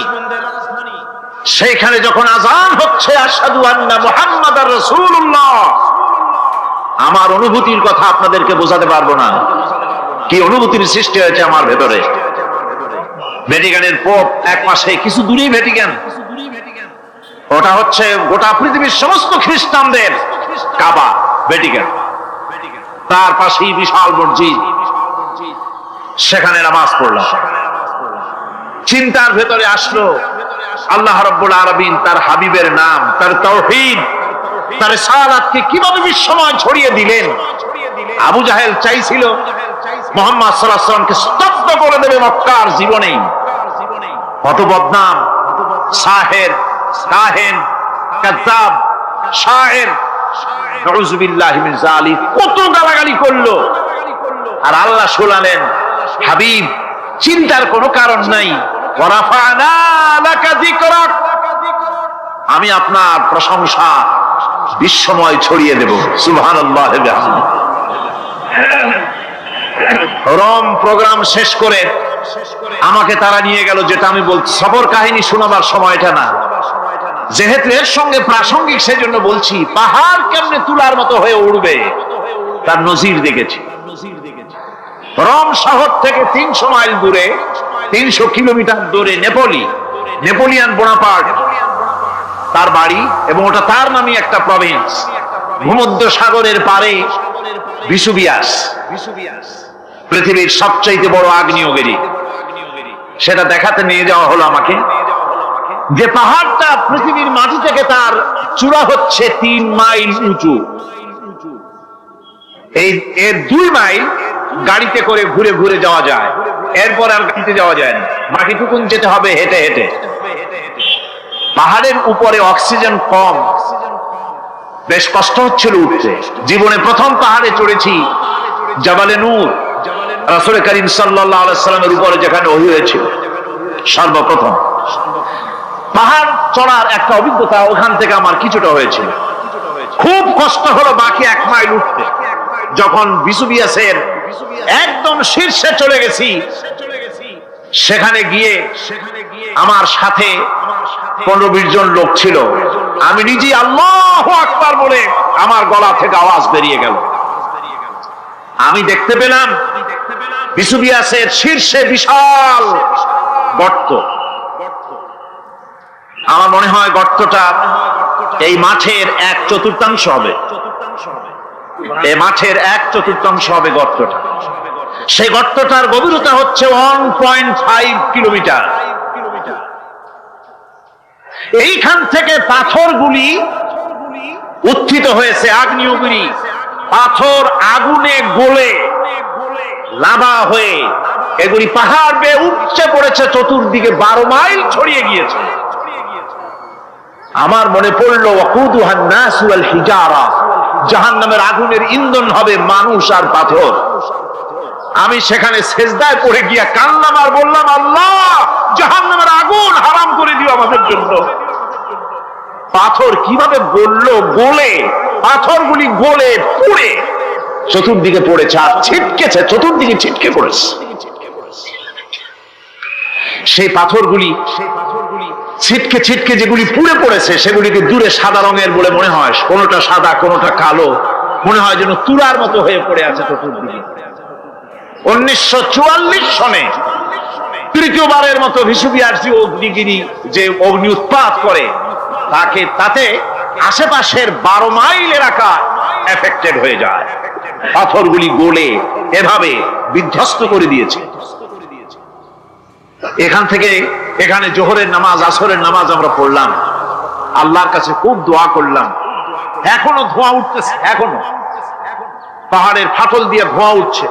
সেইখানে যখন আযান হচ্ছে আশহাদু আন্না মুহাম্মাদার রাসূলুল্লাহ, আমার অনুভূতির কথা আপনাদেরকে বোঝাতে পারবো না, কি অনুভূতির সৃষ্টি হয়েছে আমার ভেতরে। ভ্যাটিকানের পোপ এক মাসে কিছু দূরেই ভ্যাটিকান, ওটা হচ্ছে গোটা পৃথিবীর সমস্ত খ্রিস্টানদের কাবা, ভ্যাটিকান। তার পাশেই বিশাল মসজিদ, সেখানে নামাজ পড়লাম। চিন্তার ভেতরে আসলো আল্লাহ রাব্বুল আলামিন তার হাবিবের নাম, তার তাওহীদ, তার রিসালাতকে কিভাবে বিশ্বময় ছড়িয়ে দিলেন। আবু জাহেল চাইছিল মুহাম্মদ সাল্লাল্লাহু আলাইহি ওয়াসাল্লামকে স্তব্ধ করে দেবে মক্কার জীবনেই। কত বদনাম, সাহের, কাহেন, কাযযাব, শায়ের, নাউযুবিল্লাহি মিন যালিক, কত গালাগালি করলো। আর আল্লাহ শোনালেন, হাবিব চিন্তার কোনো কারণ নাই, ওয়া রাফা'না লাকা যিকরাক, আমি আপনার প্রশংসা বিশ্বময় ছড়িয়ে দেব। সুবহানাল্লাহি ওয়া বিহামদিহি। রম প্রোগ্রাম শেষ করে আমাকে তারা নিয়ে গেল, যেটা আমি বলছি সফর কাহিনী শোনাবার সময়টা না, যেহেতু এর সঙ্গে প্রাসঙ্গিক সেজন্য বলছি। পাহাড় কেমনে তুলার মতো হয়ে উঠবে তার নজির দেখেছি। রোম শহর থেকে 300 মাইল দূরে, 300 কিলোমিটার দূরে নেপোলিয়ান বোনাপার্ট তার বাড়ি, এবং ওটা তার নামই একটা প্রভিন্স। ভূমধ্য সাগরের পারে ভিসুভিয়াস, পৃথিবীর সবচাইতে বড় আগ্নেয়গিরি। সেটা দেখাতে নিয়ে যাওয়া হলো আমাকে। যে পাহাড়টা পৃথিবীর মাটি থেকে তার চূড়া হচ্ছে 3 মাইল উঁচু, এর 2 মাইল গাড়িতে করে ঘুরে ঘুরে যাওয়া যায়, এরপর আর গাড়িতে যাওয়া যায় না, বাকিটুকুন যেতে হবে হেঁটে হেঁটে। পাহাড়ের উপরে অক্সিজেন কম, বেশ কষ্ট হচ্ছিল উঠতে। জীবনে প্রথম পাহাড়ে চড়েছি জাবালে নূর, রাসূল করিম সাল্লাল্লাহু আলাইহি সাল্লামের উপরে যেখানে ওহী হয়েছিল সর্বপ্রথম। পাহাড় চড়ার একটা অভিজ্ঞতা ওখান থেকে আমার কিছুটা হয়েছিল। খুব কষ্ট হলো বাকি 1 মাইল উঠতে। যখন ভিসুভিয়াসের একদম শীর্ষে চলে গেছি, সেখানে গিয়ে আমার সাথে 15-20 জন লোক ছিল। আমি নিজে আল্লাহু আকবার বলে আমার গলা থেকে আওয়াজ বেরিয়ে গেল। আমি দেখতে পেলাম ভিসুভিয়াসের শীর্ষে বিশাল গর্ত। আমার মনে হয় গর্তটা এই মাঠের 1/4 হবে। এই মাঠের 1/4 হবে গর্তটা। সেই গর্তটার গভীরতা হচ্ছে 1.5 কিলোমিটার। এইখান থেকে পাথরগুলি উত্থিত হয়েছে, আগ্নেয়গিরি পাথর আগুনে গলে লাভা হয়ে এগুলি পাহাড় বেয়ে উপচে পড়েছে, চতুর্দিকে 12 মাইল ছড়িয়ে গিয়েছে। আমার মনে পড়লো ওয়াকুদুহান নাস ওয়াল হিজারা, জাহান্নামের আগুনের ইন্ধন হবে মানুষ আর পাথর। আমি সেখানে সেজদায় পড়ে গিয়া কান্নাম আর বললাম, আল্লাহ জাহান্নামের আগুন হারাম করে দিও আমাদের জন্য। পাথর কিভাবে গললো, গলে পাথরগুলি গলে পুড়ে চতুর্দিকে পড়েছে, আর ছিটকেছে, চতুর্দিকে ছিটকে পড়েছে। সেই পাথরগুলি ছিটকে ছিটকে যেগুলি পুড়ে পড়েছে, সেগুলিকে দূরে সাদা রঙের বলে মনে হয়। কোনোটা সাদা, কোনোটা কালো, মনে হয় যেন তুলার মতো হয়ে পড়ে আছে চতুর্দিকে। 1944 সনে তৃতীয়বারের মতো ভিসুভিয়াস অগ্নিগিরি যে অগ্নি উৎপাত করে, তাতে আশেপাশের 12 মাইল এলাকা এফেক্টেড হয়ে যায়। পাথরগুলি গলে এভাবে বিধ্বস্ত করে দিয়েছে। এখান থেকে এখানে জোহরের নামাজ, আসরের নামাজ আমরা পড়লাম, আল্লাহর কাছে খুব দোয়া করলাম। এখনো ধোঁয়া উঠতেছে, এখনো পাহাড়ের ফাটল দিয়ে ধোঁয়া উঠছে।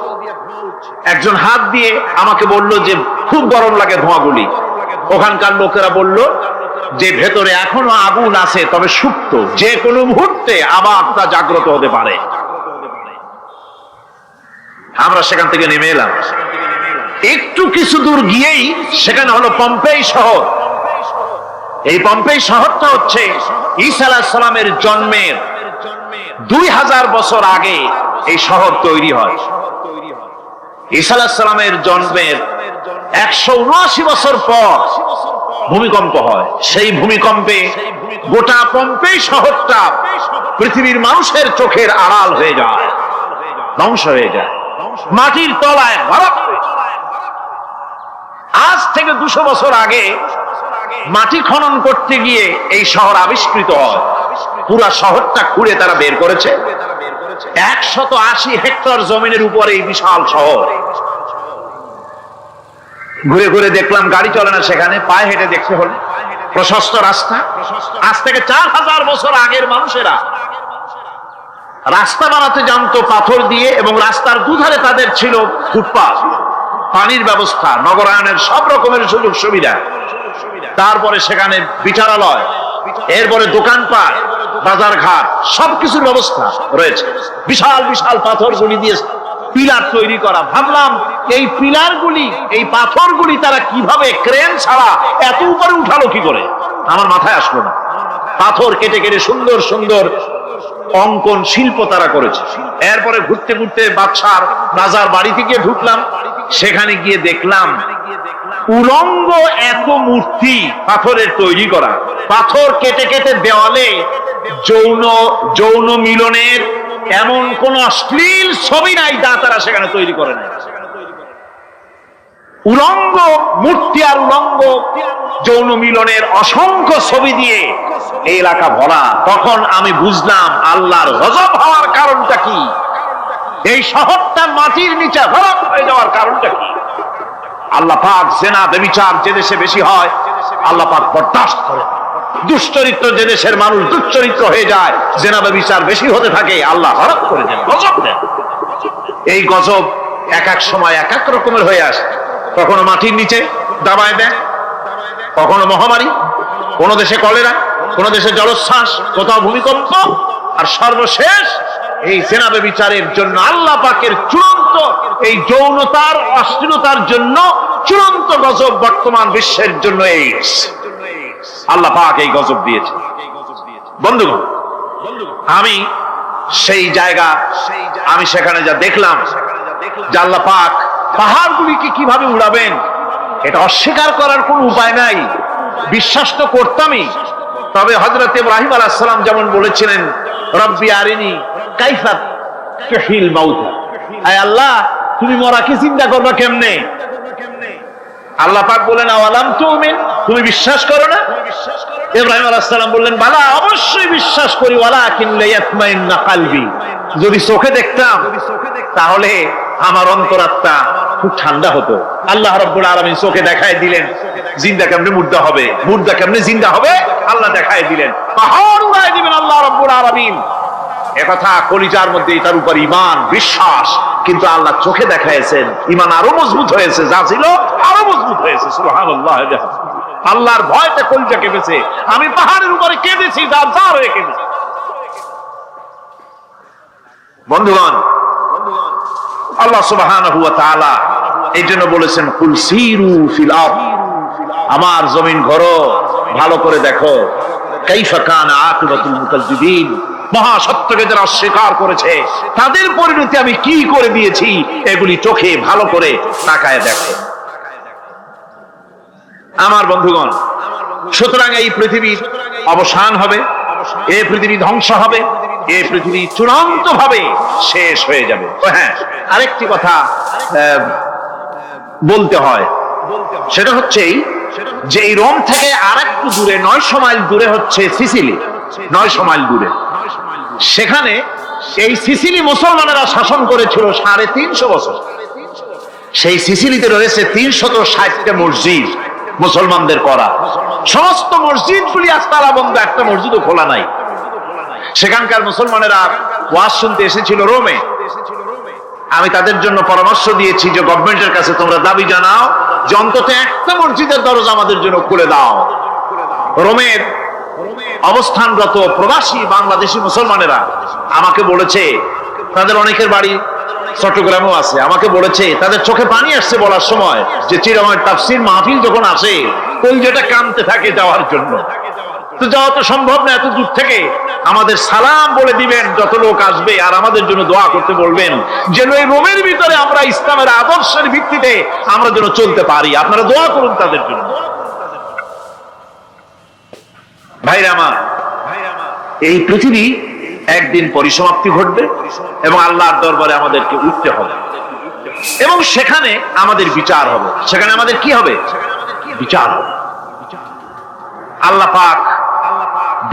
একজন হাত দিয়ে আমাকে বলল যে খুব গরম লাগে ধোঁয়াগুলি। ওখানকার লোকেরা বলল যে ভেতরে এখনো আগুন আছে, তবে সুপ্ত, যে কোনো মুহূর্তে আবার তা জাগ্রত হতে পারে। আমরা সেখান থেকে নেমে এলাম। একটু কিছু দূর গিয়েই সেখানে হলো পম্পেই শহর। এই পম্পেই শহরটা হচ্ছে ঈসা আলাইহিস সালামের জন্মের 2000 বছর আগে এই শহর তৈরি হয়। ঈসা আলাইহিস সালামের জন্মের 179 বছর পর ভূমিকম্প হয়। সেই ভূমিকম্পে গোটা পম্পেই শহরটা পৃথিবীর মানুষের চোখের আড়াল হয়ে যায়, ধ্বংস হয়ে যায়, মাটির তলায় ভরা। আজ থেকে 200 বছর আগে মাটি খনন করতে গিয়ে এই শহর আবিষ্কৃত হয়। পুরা শহরটা খুঁড়ে তারা বের করেছে। 180 হেক্টর জমিনের উপরে এই বিশাল শহর। ঘুরে ঘুরে দেখলাম, গাড়ি চলে না সেখানে, পায়ে হেঁটে দেখতে হলো। প্রশস্ত রাস্তা। আজ থেকে 4000 বছর আগের মানুষেরা রাস্তা বানাতে জানতো পাথর দিয়ে, এবং রাস্তার দুধারে তাদের ছিল ফুটপাথ, পানির ব্যবস্থা, নগরায়নের সব রকমের সুযোগ সুবিধা। তারপরে সেখানে বিচারালয়, এরপরে দোকানপাট, বাজার ঘাট, সবকিছুর ব্যবস্থা রয়েছে। বিশাল বিশাল পাথরগুলি দিয়ে পিলার তৈরি করা। ভাবলাম এই পিলারগুলি, এই পাথরগুলি তারা কিভাবে ক্রেন ছাড়া এত উপরে উঠালো কি করে, আমার মাথায় আসলো না। পাথর কেটে কেটে সুন্দর সুন্দর অঙ্কন শিল্প তারা করেছে। এরপরে ঘুরতে ঘুরতে বাদশার রাজার বাড়িতে গিয়ে ঢুকলাম। সেখানে গিয়ে দেখলাম উলঙ্গ এত মূর্তি পাথরের তৈরি করা। পাথর কেটে কেটে দেওয়ালে যৌন মিলনের এমন কোন অশ্লীল ছবি নাই যা তারা সেখানে তৈরি করে নাই। উলঙ্গ মূর্তি আর উলঙ্গ যৌন মিলনের অসংখ্য ছবি দিয়ে এই এলাকা ভরা। তখন আমি বুঝলাম আল্লাহর গজব হওয়ার কারণটা কি, এই শহরটা মাটির নিচে হরপ হয়ে যাওয়ার কারণটা কি। আল্লাহ পাক জেনা ব্যভিচার যে দেশে বেশি হয় আল্লাহ পাক বরদাস্ত করে। দুশ্চরিত্র যে দেশের মানুষ দুশ্চরিত্র হয়ে যায়, জেনা ব্যভিচার বেশি হতে থাকে, আল্লাহ হরপ করে দেন, গজব দেন। এই গজব এক এক সময় এক এক রকমের হয়ে আসে। কখনো মাটির নিচে দাবায় দেয়, কখনো মহামারী, কোন দেশে কলেরা, কোন দেশে জলোচ্ছ্বাস, কোথাও ভূমিকম্প, আর সর্বশেষ এই জেনা ব্যভিচারের জন্য আল্লাহ পাকের চূড়ান্ত, এই যৌনতার অশ্লীলতার জন্য চূড়ান্ত গজব বর্তমান বিশ্বের জন্য এইডস। আল্লাহ পাক এই গজব দিয়েছে। বন্ধুগণ, আমি সেই জায়গা, আমি সেখানে যা দেখলাম যে আল্লাহ পাক পাহাড়গুলিকে কিভাবে উড়াবেন, এটা অস্বীকার করার কোন উপায় নাই। বিশ্বাস তো করতামই, তবে হযরত ইব্রাহিম আলাইহিস সালাম যেমন বলেছিলেন, রব্বি আরিনি কাইফা তুহিল মাউতা, আয় আল্লাহ তুমি মরাকে চিন্তা করবা কেমনে। আল্লাহ পাক বলেন আওয়ালাম তুমিন, তুমি বিশ্বাস করো না? ইব্রাহিম আলাইহিস সালাম বললেন বালা, অবশ্যই বিশ্বাস করি, ওয়ালাকিন লিয়াতমাইন্না কলবি, যদি চোখে দেখতাম তাহলে আমার অন্তরাত্মা খুব ঠান্ডা হতো। আল্লাহ রাব্বুল আলামিন চোখে দেখায় দিলেন জিন্দা কেমনে মুর্দা হবে, মুর্দা কেমনে জিন্দা হবে, আল্লাহ দেখায় দিলেন। পাহাড় উড়ায় দিবেন আল্লাহ রাব্বুল আলামিন। একথা কলিজার মধ্যে তার উপর ঈমান বিশ্বাস, কিন্তু আল্লাহ চোখে দেখাইছেন, ঈমান আরো মজবুত হয়েছে, যা ছিল আরো মজবুত হয়েছে। সুবহানাল্লাহ। আল্লাহর ভয়তে কলিজা কেঁপেছে। আমি পাহাড়ের উপরে কেঁদেছি, জার হয়ে কেঁদেছি। বন্ধুগণ, আল্লাহ সুবহানাহু ওয়া তাআলা এই জন্য বলেছেন কুল সিরু ফিল আরদ, আমার জমিন ঘোরো, ভালো করে দেখো, কাইফা কানা আকিবাতুল মুকাজ্জিবিন, মহাসত্যকে যারা অস্বীকার করেছে তাদের পরিণতি আমি কি করে দিয়েছি, এগুলি চোখে ভালো করে তাকায় দেখো। আমার বন্ধুগণ, সুতরাং এই পৃথিবীর অবসান হবে, এই পৃথিবী ধ্বংস হবে, এই পৃথিবী চূড়ান্ত ভাবে শেষ হয়ে যাবে। হ্যাঁ, আরেকটি কথা বলতে হয়, সেটা হচ্ছে যে এই রোম থেকে আরেকটু দূরে 900 মাইল দূরে হচ্ছে সিসিলি। 900 মাইল দূরে, সেখানে এই সিসিলি মুসলমানেরা শাসন করেছিল 350 বছর। সেই সিসিলিতে রয়েছে 360টা মসজিদ মুসলমানদের করা। সমস্ত মসজিদগুলি আজ তালা বন্ধ, একটা মসজিদও খোলা নাই। সেখানকার মুসলমানেরা ওয়াজ শুনতে এসেছিল রোমে। আমি তাদের জন্য পরামর্শ দিয়েছি যে গভর্নমেন্টের কাছে তোমরা দাবি জানাও যে অন্তত একটা মসজিদের দরজা আমাদের জন্য খুলে দাও। রোমের অবস্থানরত প্রবাসী বাংলাদেশি মুসলমানেরা আমাকে বলেছে, তাদের অনেকের বাড়ি চট্টগ্রামেও আছে, আমাকে বলেছে তাদের চোখে পানি আসছে বলার সময় যে চিরময় তাফসীর মাহফিল যখন আসে কলিজাটা কাঁদতে থাকে যাওয়ার জন্য। তো যাওয়া তো সম্ভব না, এত দূর থেকে আমাদের সালাম বলে দিবেন যত লোক আসবে, আর আমাদের জন্য দোয়া করতে বলবেন যেন এই রোমের ভিতরে আমরা ইসলামের আদর্শের ভিত্তিতে আমরা যেন চলতে পারি। আপনারা দোয়া করুন তাদের জন্য। ভাইরা আমার, এই পৃথিবী একদিন পরিসমাপ্তি ঘটবে এবং আল্লাহর দরবারে আমাদেরকে উঠতে হবে এবং সেখানে আমাদের বিচার হবে। সেখানে আমাদের কি হবে? বিচার হবে। আল্লাহ পাক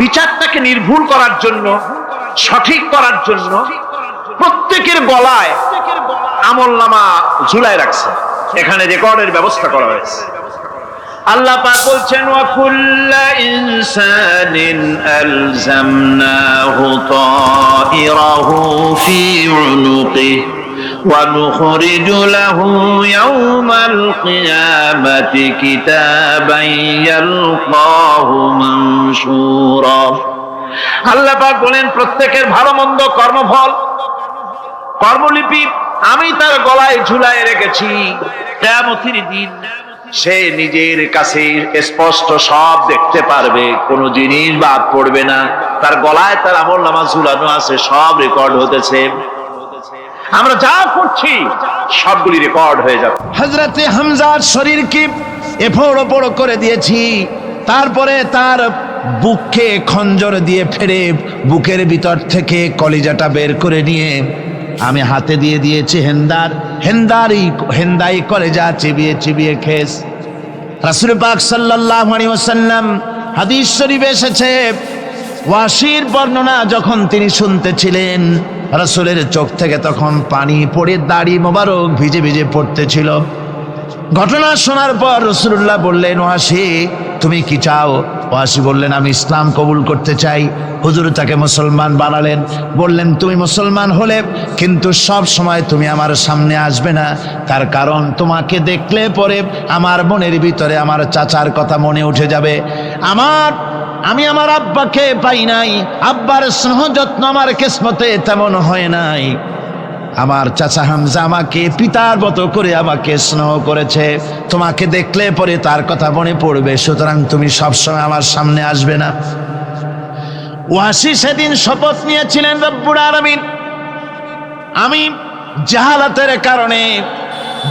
বিচারটাকে নির্ভুল করার জন্য, সঠিক করার জন্য প্রত্যেকের গলায় আমলনামা ঝুলায় রাখছে। এখানে রেকর্ডের ব্যবস্থা করা হয়েছে। আল্লাহ পাক বলছেন ওয়া কুল্লা ইনসানিন আলজামনাহু তাইরাহু ফি উনুকিহি ওয়া নুখরিজু লাহু ইয়াওমাল কিয়ামাতি কিতাবান ইয়ালকাহু মানশুরা। আল্লাহ পাক বলেন প্রত্যেকের ভালো মন্দ কর্মফল কর্মলিপি আমি তার গলায় ঝুলায় রেখেছি। কিয়ামতের দিন সে নিজের কাছে স্পষ্ট সব দেখতে পারবে, কোনো জিনিস বাদ পড়বে না। তার গলায় তার আমলনামা ঝুলানো আছে, সব রেকর্ড হতেছে। আমরা যা করছি সবগুলি রেকর্ড হয়ে যাবে। হযরতে হামজার শরীরকে এফোড় ওপড় করে দিয়েছি, তারপরে তার বুককে খঞ্জর দিয়ে ফেরে বুকের ভিতর থেকে কলিজাটা বের করে নিয়ে আমি হাতে দিয়ে দিয়েছি হেন্দাই কলেজা চিবিয়ে চিবিয়ে খেস। রাসূল পাক সাল্লাল্লাহু আলাইহি ওয়াসাল্লাম হাদিস শরীফে এসেছে, ওয়াসির বর্ণনা যখন তিনি শুনতেছিলেন রাসূলের চোখ থেকে তখন পানি পড়ে দাড়ি মোবারক ভিজে ভিজে পড়তেছিল। ঘটনা শোনার পর রাসূলুল্লাহ বললেন, ওয়াসি তুমি কি চাও? ওয়াসি বললেন, আমি ইসলাম কবুল করতে চাই। হুজুর তাকে মুসলমান বানালেন, বললেন তুমি মুসলমান হলে কিন্তু সব সময় তুমি আমার সামনে আসবে না, তার কারণ তোমাকে দেখলে পরে আমার মনের ভিতরে আমার চাচার কথা মনে উঠে যাবে। আমি আমার আব্বাকে পাই নাই, আব্বার স্নেহ যত্ন আমার কিসমতে তেমন হয় নাই। আমার চাচা হামজা আমাকে পিতার মতো করে আমাকে স্নেহ করেছে, তোমাকে দেখলে পরে তার কথা মনে পড়বে, সুতরাং তুমি সবসময় আমার সামনে আসবে না। ওয়াসি সেদিন শপথ নিয়েছিলেন, রব্বুল আলামিন আমি জাহালাতের কারণে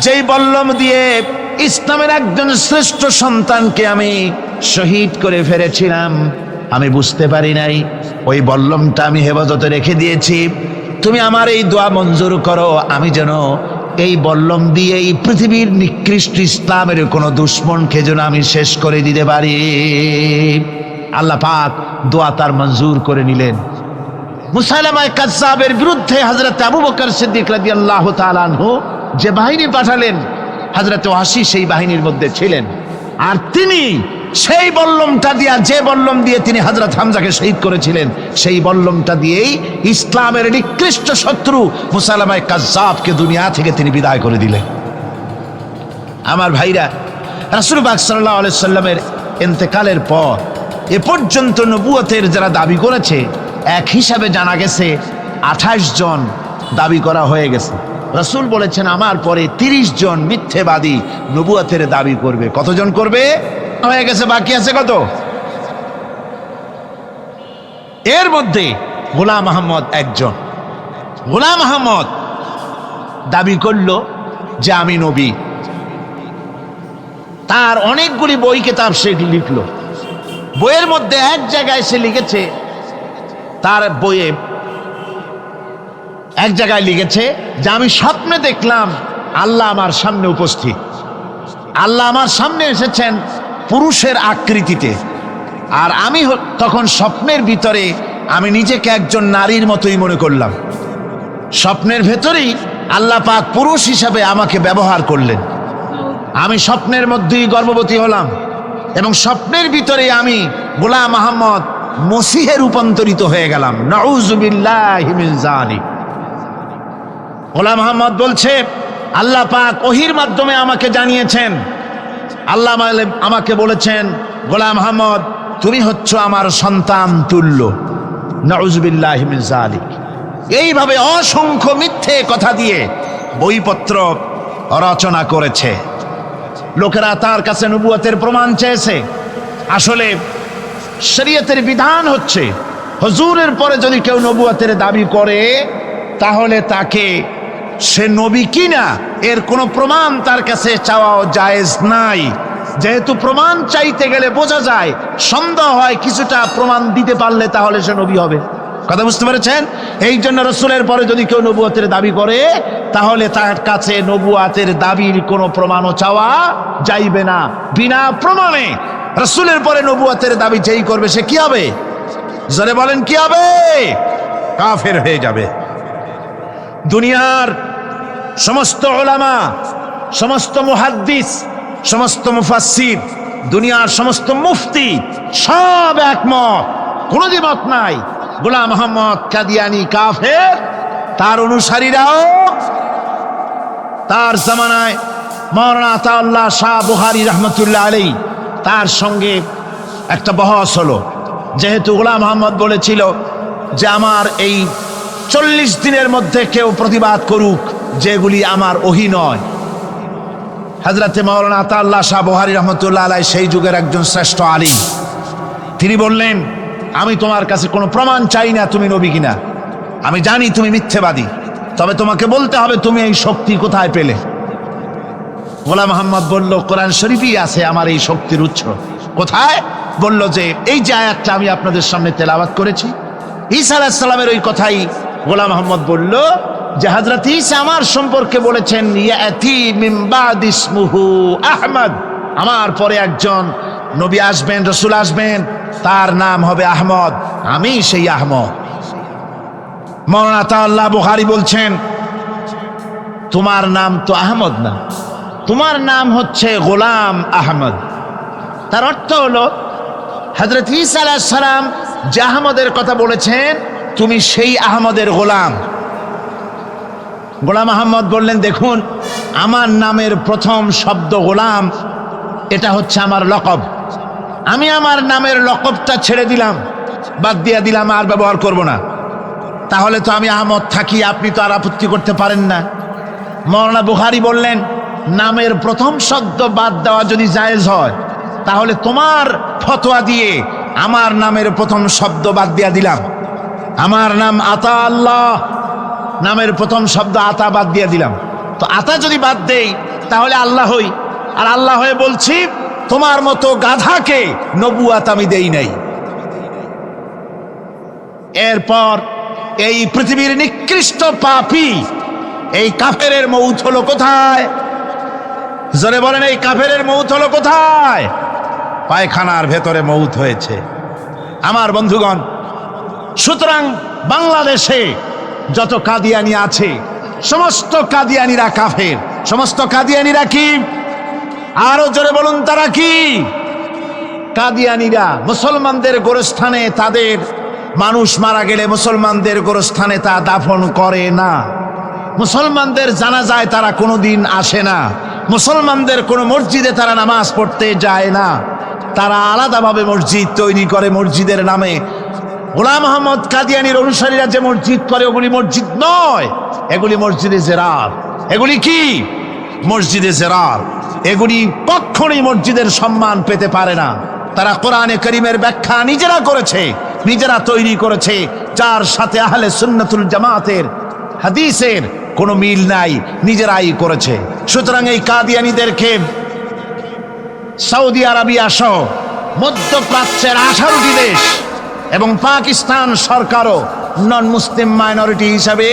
যেই বল্লম দিয়ে ইসলামের একজন শ্রেষ্ঠ সন্তানকে আমি শহীদ করে ফেলেছিলাম, আমি বুঝতে পারি নাই, ওই বল্লমটা আমি হেফাজতে রেখে দিয়েছি। তুমি আমার এই দোয়া মঞ্জুর করো, আমি যেন এই বল্লম দিয়ে এই পৃথিবীর নিকৃষ্ট ইসলামের কোনো দুশ্মনকে যেন আমি শেষ করে দিতে পারি। আল্লাহ পাক দোয়া তার মঞ্জুর করে নিলেন। মুসাইলামা কাযযাবের বিরুদ্ধে হযরত আবু বকর সিদ্দিক রাদিয়াল্লাহু তাআলা আনহু যে বাহিনী পাঠালেন, হযরত ওয়াসি সেই বাহিনীর মধ্যে ছিলেন। আর তিনি সেই বল্লমটা দিয়া, যে বল্লম দিয়ে তিনি হযরত হামজাকে শহীদ করেছিলেন, সেই বল্লমটা দিয়েই ইসলামের নিকৃষ্ট শত্রু মুসাইলামা কাযযাবকে দুনিয়া থেকে তিনি বিদায় করে দিলেন। আমার ভাইরা, রাসূল পাক সাল্লাল্লাহু আলাইহি সাল্লামের ইন্তেকালের পর এ পর্যন্ত নবুয়তের যারা দাবি করেছে, এক হিসাবে জানা গেছে 28 জন দাবি করা হয়ে গেছে। রাসূল বলেছেন আমার পরে 30 জন মিথ্যেবাদী নবুয়তের দাবি করবে। কতজন করবে? হয়ে গেছে, বাকি আছে কত? এর মধ্যে গোলাম আহমদ একজন। গোলাম আহমদ দাবি করলো যে আমি নবী। তার অনেকগুলি বই কিতাব সে লিখলো। বইয়ের মধ্যে এক জায়গায় সে লিখেছে, তার বইয়ে এক জায়গায় লিখেছে যে আমি স্বপ্নে দেখলাম আল্লাহ আমার সামনে উপস্থিত। আল্লাহ আমার সামনে এসেছেন পুরুষের আকৃতিতে, আর আমি তখন স্বপ্নের ভিতরে আমি নিজেকে একজন নারীর মতোই মনে করলাম। স্বপ্নের ভেতরেই আল্লাহ পাক পুরুষ হিসাবে আমাকে ব্যবহার করলেন। আমি স্বপ্নের মধ্যেই গর্ভবতী হলাম এবং স্বপ্নের ভিতরে আমি গোলাম আহমদ মসিহে রূপান্তরিত হয়ে গেলাম। নাউযুবিল্লাহি মিন যালিক। গোলাম আহমদ বলছে আল্লাহ পাক ওহির মাধ্যমে আমাকে জানিয়েছেন, আল্লাহ আমাকে বলেছেন, গোলাম আহমদ তুমি হচ্ছ আমার সন্তান তুল্য। নাউযুবিল্লাহি মিন যালিক। এইভাবে অসংখ্য মিথ্যে কথা দিয়ে বইপত্র রচনা করেছে। লোকেরা তার কাছে নবুয়তের প্রমাণ চেয়েছে। আসলে শরীয়তের বিধান হচ্ছে হুজুরের পরে যদি কেউ নবুয়তের দাবি করে তাহলে তাকে সে নবী কিনা এর কোনো প্রমাণ তার কাছে চাওয়াও জায়েজ নাই। যেহেতু প্রমাণ চাইতে গেলে বোঝা যায়, সন্দেহ হয় কিছুটা, প্রমাণ দিতে পারলে তাহলে সে নবী হবে। কথা বুঝতে পেরেছেন? এই জন্য রাসূলের পরে যদি কেউ নবুয়তের দাবি করে তাহলে তার কাছে নবুয়তের দাবির কোনো প্রমাণও চাওয়া যাইবে না। বিনা প্রমাণে রাসূলের পরে নবুয়তের দাবি যেই করবে সে কি হবে? জোরে বলেন কি হবে? কাফের হয়ে যাবে। দুনিয়ার সমস্ত উলামা, সমস্ত মুহাদ্দিস, সমস্ত মুফাসসির দুনিয়ার সমস্ত মুফতি সব একমত, কোনো দ্বিমত নাই, গোলাম মোহাম্মদ কাদিয়ানী কাফের। তার অনুসারীরাও তার জামানায় মাওলানা আতাউল্লাহ শাহ বুখারী রহমতুল্লাহ আলাইহি তার সঙ্গে একটা বহস হলো। যেহেতু গোলাম মোহাম্মদ বলেছিল যে আমার এই 40 দিনের মধ্যে কেউ প্রতিবাদ করুক যেগুলি আমার ওহী নয়। হযরতে মাওলানা আতাউল্লাহ শাহ বুখারী রহমতুল্লাহ আলাইহি সেই যুগের একজন শ্রেষ্ঠ আলিম, তিনি বললেন, আমি তোমার কাছে কোনো প্রমাণ চাই না তুমি নবী কিনা, আমি জানি তুমি মিথ্যেবাদী, তবে তোমাকে বলতে হবে তুমি এই শক্তি কোথায় পেলে। গোলাম মোহাম্মদ বলল, কোরআন শরীফই আছে আমার এই শক্তির উৎস। কোথায়? বলল যে এই যে আয়াতটা আমি আপনাদের সামনে তেলাওয়াত করেছি, ঈসা আলাইহিস সালামের ওই কথাই। গোলাম মোহাম্মদ বলল যে হযরত ঈসা আমার সম্পর্কে বলেছেন, ইয়াতি মিন বাদি ইসমুহু আহমদ, আমার পরে একজন নবী আসবেন, রাসূল আসবেন, তার নাম হবে আহমদ, আমি সেই আহমদ। মাওলানা আতাউল্লাহ বুখারী বলছেন, তোমার নাম তো আহমদ না, তোমার নাম হচ্ছে গোলাম আহমদ। তার অর্থ হলো হযরত ঈসা আলাইহিস সালাম যে আহমদের কথা বলেছেন, তুমি সেই আহমদের গোলাম। গোলাম আহমদ বললেন, দেখুন আমার নামের প্রথম শব্দ গোলাম, এটা হচ্ছে আমার লকব, আমি আমার নামের লকবটা ছেড়ে দিলাম, বাদ দিয়ে দিলাম, আর ব্যবহার করব না। তাহলে তো আমি আহমদ থাকি, আপনি তো আর আপত্তি করতে পারেন না। মাওলানা বুখারী বললেন, নামের প্রথম শব্দ বাদ দেওয়া যদি জায়েজ হয়, তাহলে তোমার ফতোয়া দিয়ে আমার নামের প্রথম শব্দ বাদ দিয়া দিলাম। আমার নাম আতা আল্লাহ, নামের প্রথম শব্দ আতা বাদ দিয়া দিলাম। তো আতা যদি বাদ দেই তাহলে আল্লাহ হই, আর আল্লাহ হয়ে বলছি তোমার মতো গাধাকে নবুয়াত আমি দেই নাই। এরপর এই পৃথিবীর নিকৃষ্ট পাপী এই কাফেরের মৌত হলো কোথায়? জোরে বলেন, এই কাফেরের মৌত হলো কোথায়? পায়খানার ভেতরে মৌত হয়েছে। আমার বন্ধুগণ, সুতরাং বাংলাদেশে যত কাদিয়ানি আছে, সমস্ত কাদিয়ানিরা কাফের। সমস্ত কাদিয়ানিরা কি? আরো জোরে বলুন, তারা কি? কাদিয়ানিরা মুসলমানদের গোরস্থানে, তাদের মানুষ মারা গেলে মুসলমানদের গোরস্থানে তা দাফন করে না, মুসলমানদের জানাজায় তারা কোনোদিন আসে না, মুসলমানদের কোনো মসজিদে তারা নামাজ পড়তে যায় না, তারা আলাদাভাবে মসজিদ তৈরি করে মসজিদের নামে। গোলাম মোহাম্মদ কাদিয়ানীর অনুসারীরা যে মসজিদ করে, ওগুলি মসজিদ নয়, এগুলি মসজিদে জেরার। এগুলি কি? মসজিদে জেরার। এগুলি কখনোই মসজিদের সম্মান পেতে পারে না। তারা কোরআনে কারীমের ব্যাখ্যা নিজেরা করেছে, নিজেরা তৈরি করেছে, যার সাথে আহলে সুন্নাতুল জামাতের হাদিসের কোনো মিল নাই, নিজেরাই করেছে। সুতরাং এই কাদিয়ানীদেরকে সৌদি আরবিয়া সহ মধ্যপ্রাচ্যের 18টি দেশ এবং পাকিস্তান সরকারও নন মুসলিম মাইনরিটি হিসাবে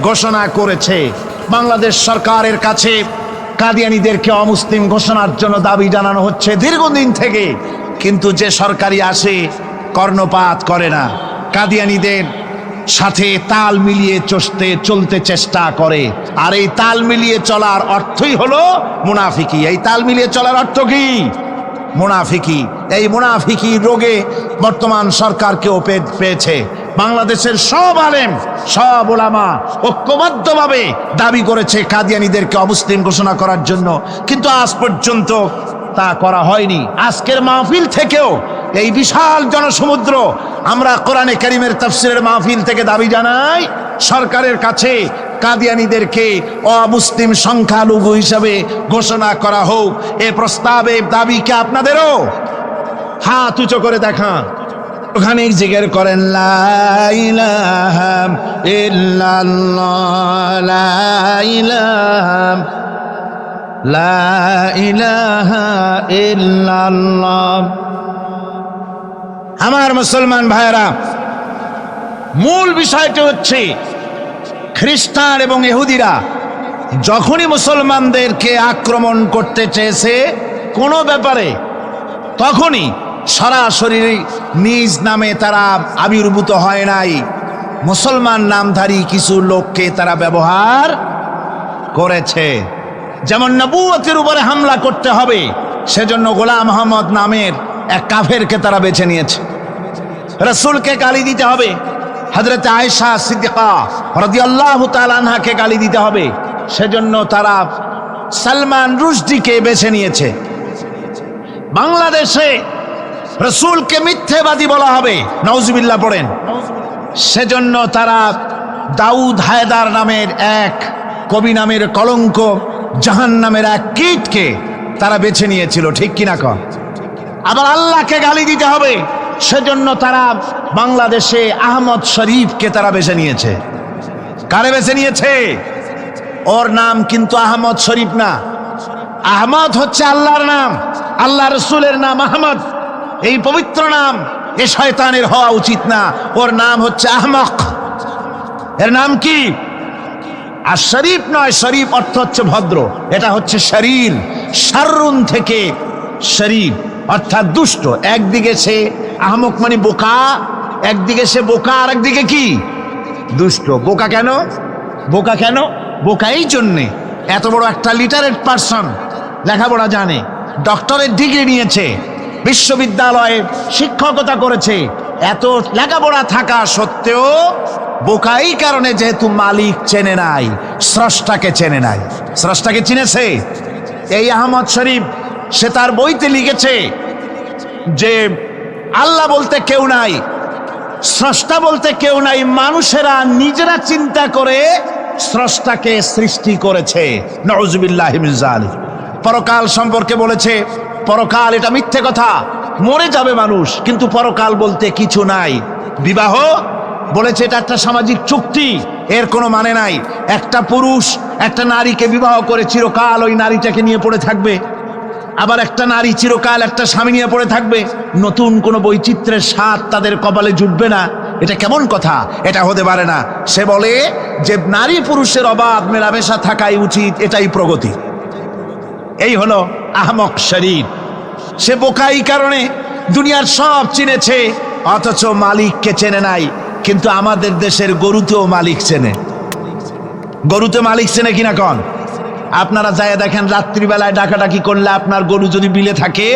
ঘোষণা করেছে। বাংলাদেশ সরকারের কাছে কাদিয়ানীদেরকে অমুসলিম ঘোষণার জন্য দাবি জানানো হচ্ছে দীর্ঘদিন থেকে, কিন্তু যে সরকারি আসে কর্ণপাত করে না, কাদিয়ানীদের সাথে তাল মিলিয়ে চলতে চেষ্টা করে। আর এই তাল মিলিয়ে চলার অর্থই হলো মুনাফিকি। এই তাল মিলিয়ে চলার অর্থ কি? মুনাফিকি। এই মুনাফিকি রোগে বর্তমান সরকারকেও পেয়েছে। বাংলাদেশের সব আলেম, সব ওলামা ঐক্যবদ্ধভাবে দাবি করেছে কাদিয়ানীদেরকে অমুসলিম ঘোষণা করার জন্য, কিন্তু আজ পর্যন্ত তা করা হয়নি। আজকের মাহফিল থেকেও, এই বিশাল জনসমুদ্র, আমরা কোরআনে কারীমের তাফসীরের মাহফিল থেকে দাবি জানাই সরকারের কাছে কাদিয়ানীদেরকে অমুসলিম সংখ্যালঘু হিসাবে ঘোষণা করা হোক। এ প্রস্তাবে দাবি কি আপনাদেরও? হাত উঁচু করে দেখান, ওখানে জিকির করেন, লা ইলাহা ইল্লাল্লাহ, লা ইলাহা, লা ইলাহা ইল্লাল্লাহ। আমার মুসলমান ভাইরা, মূল বিষয়টি হচ্ছে খ্রিস্টান এবং ইহুদিরা যখনই মুসলমানদেরকে আক্রমণ করতে চেয়েছে কোনো ব্যাপারে, তখনই সরাসরি নিজ নামে তারা আবির্ভূত হয় নাই, মুসলমান নামধারী কিছু লোককে তারা ব্যবহার করেছে। যেমন নবুয়তের উপরে হামলা করতে হবে, সেজন্য গোলাম আহমদ নামের এক কাফেরকে তারা বেছে নিয়েছে। রাসূলকে গালি দিতে হবে, হযরত আয়েশা সিদ্দিকা রাদিয়াল্লাহু তাআলা আনহাকে গালি দিতে হবে, সেজন্য তারা সালমান রুশদিকে বেছে নিয়েছে। বাংলাদেশে রাসূলকে মিথ্যেবাদী বলা হবে, নাউজুবিল্লাহ পড়েন, সেজন্য তারা দাউদ হায়দার নামের এক কবি নামের কলঙ্ক, জাহান্নামের এক কীটকে তারা বেছে নিয়েছিল, ঠিক কিনা কন? আবার আল্লাহকে গালি দিতে হবে, সেজন্য তারা বাংলাদেশে আহমদ শরীফকে তারা বেছে নিয়েছে। কারে বেছে নিয়েছে? ওর নাম কিন্তু আহমদ শরীফ না। আহমদ হচ্ছে আল্লাহর নাম, আল্লাহ রসুলের নাম আহমদ। এই পবিত্র নাম এ শয়তানের হওয়া উচিত না। ওর নাম হচ্ছে আহমক। এর নাম কি? আর শরীফ নয়, শরীফ অর্থ হচ্ছে ভদ্র। এটা হচ্ছে শরীর, শাররুন থেকে শরীর অর্থাৎ দুষ্ট। একদিকে সে আহমক মানে বোকা, একদিকে সে বোকা, আর একদিকে কি? দুষ্ট। বোকা কেন? বোকা কেন? বোকা এই জন্যে, এত বড় একটা লিটারেট পারসন, লেখাপড়া জানে, ডক্টরেট ডিগ্রি নিয়েছে, বিশ্ববিদ্যালয়ে শিক্ষকতা করেছে, এত লেখাপড়া থাকা সত্ত্বেও বোকা এই কারণে যেহেতু মালিক চেনে নাই, স্রষ্টাকে চেনে নাই। স্রষ্টাকে চিনেছে এই আহমদ শরীফ। সে তার বইতে লিখেছে যে আল্লাহ বলতে কেউ নাই, স্রষ্টা বলতে কেউ নাই, মানুষেরা নিজেরা চিন্তা করে স্রষ্টাকে সৃষ্টি করেছে। নাউজুবিল্লাহি মিন যালিক। পরকাল সম্পর্কে বলেছে পরকাল এটা মিথ্যে কথা, মরে যাবে মানুষ, কিন্তু পরকাল বলতে কিছু নাই। বিবাহ বলেছে এটা একটা সামাজিক চুক্তি, এর কোনো মানে নাই। একটা পুরুষ একটা নারীকে বিবাহ করে চিরকাল ওই নারীটাকে নিয়ে পড়ে থাকবে, আবার একটা নারী চিরকাল একটা স্বামী নিয়ে পড়ে থাকবে, নতুন কোনো বৈচিত্র্যের স্বাদ তাদের কপালে জুটবে না। এটা কেমন কথা? এটা হতে পারে না। সে বলে যে নারী পুরুষের অবাধ মেলামেশা থাকাই উচিত, এটাই প্রগতি। এই হলো আহমক শরীর। সে বোকা এই কারণে দুনিয়ার সব চিনেছে, অথচ মালিককে চেনে নাই। কিন্তু আমাদের দেশের গরুতেও মালিক চেনে। গরুতে মালিক চেনে কিনা কন? আপনারা যায় দেখেন, রাত্রিবেলায় ডাকাডাকি করলে আপনার গরু যদি বিলে থাকে,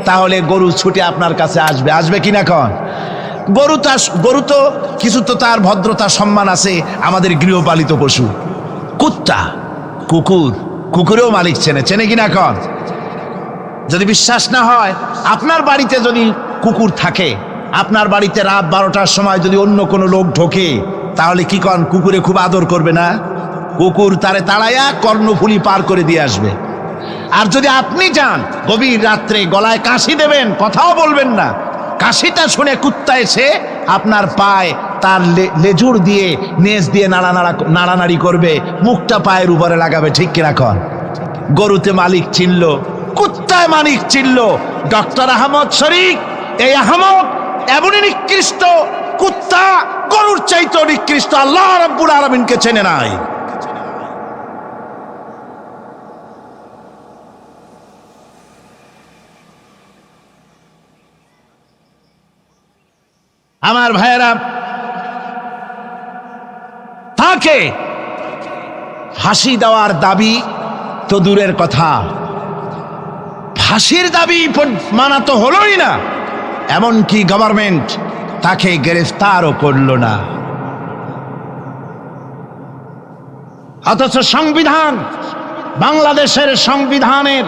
তাহলে গরু ছুটে আপনার কাছে আসবে। আসবে কিনা কন? গরু তো কিছু তো তার ভদ্রতা সম্মান আছে। আমাদের গৃহপালিত পশু কুত্তা, কুকুর, কুকুরেও মালিক চেনে। চেনে কিনা কন? যদি বিশ্বাস না হয়, আপনার বাড়িতে যদি কুকুর থাকে, আপনার বাড়িতে রাত 12টার সময় যদি অন্য কোনো লোক ঢোকে, তাহলে কি কন? কুকুরে খুব আদর করবে না? কুকুর তারে তাড়াইয়া কর্ণফুলি পার করে দিয়ে আসবে। আর যদি আপনি যান গভীর রাত্রে, গলায় কাশি দেবেন, কথাও বলবেন না, কাশিটা শুনে কুত্তা এসে আপনার পায়ে তার লেজুর দিয়ে নেজ দিয়ে নাড়ানাড়ি করবে, মুখটা পায়ের উপরে লাগাবে, ঠিক কিনা কন? গরুতে মালিক চিনল, কুত্তায় মালিক চিনল। ডক্টর আহমদ শরীফ, এই আহমদ এমনই নিকৃষ্ট, কুত্তা গরুর চাইতে নিকৃষ্ট। আল্লাহ রাব্বুল আলামিনকে চেনে নাই। আমার ভাইয়েরা, তাকে ফাঁসি দেওয়ার দাবি তো দূরের কথা, ফাঁসির দাবি মানা তো হলোই না, এমনকি গভর্নমেন্ট তাকে গ্রেফতারও করল না। অথচ সংবিধান, বাংলাদেশের সংবিধানের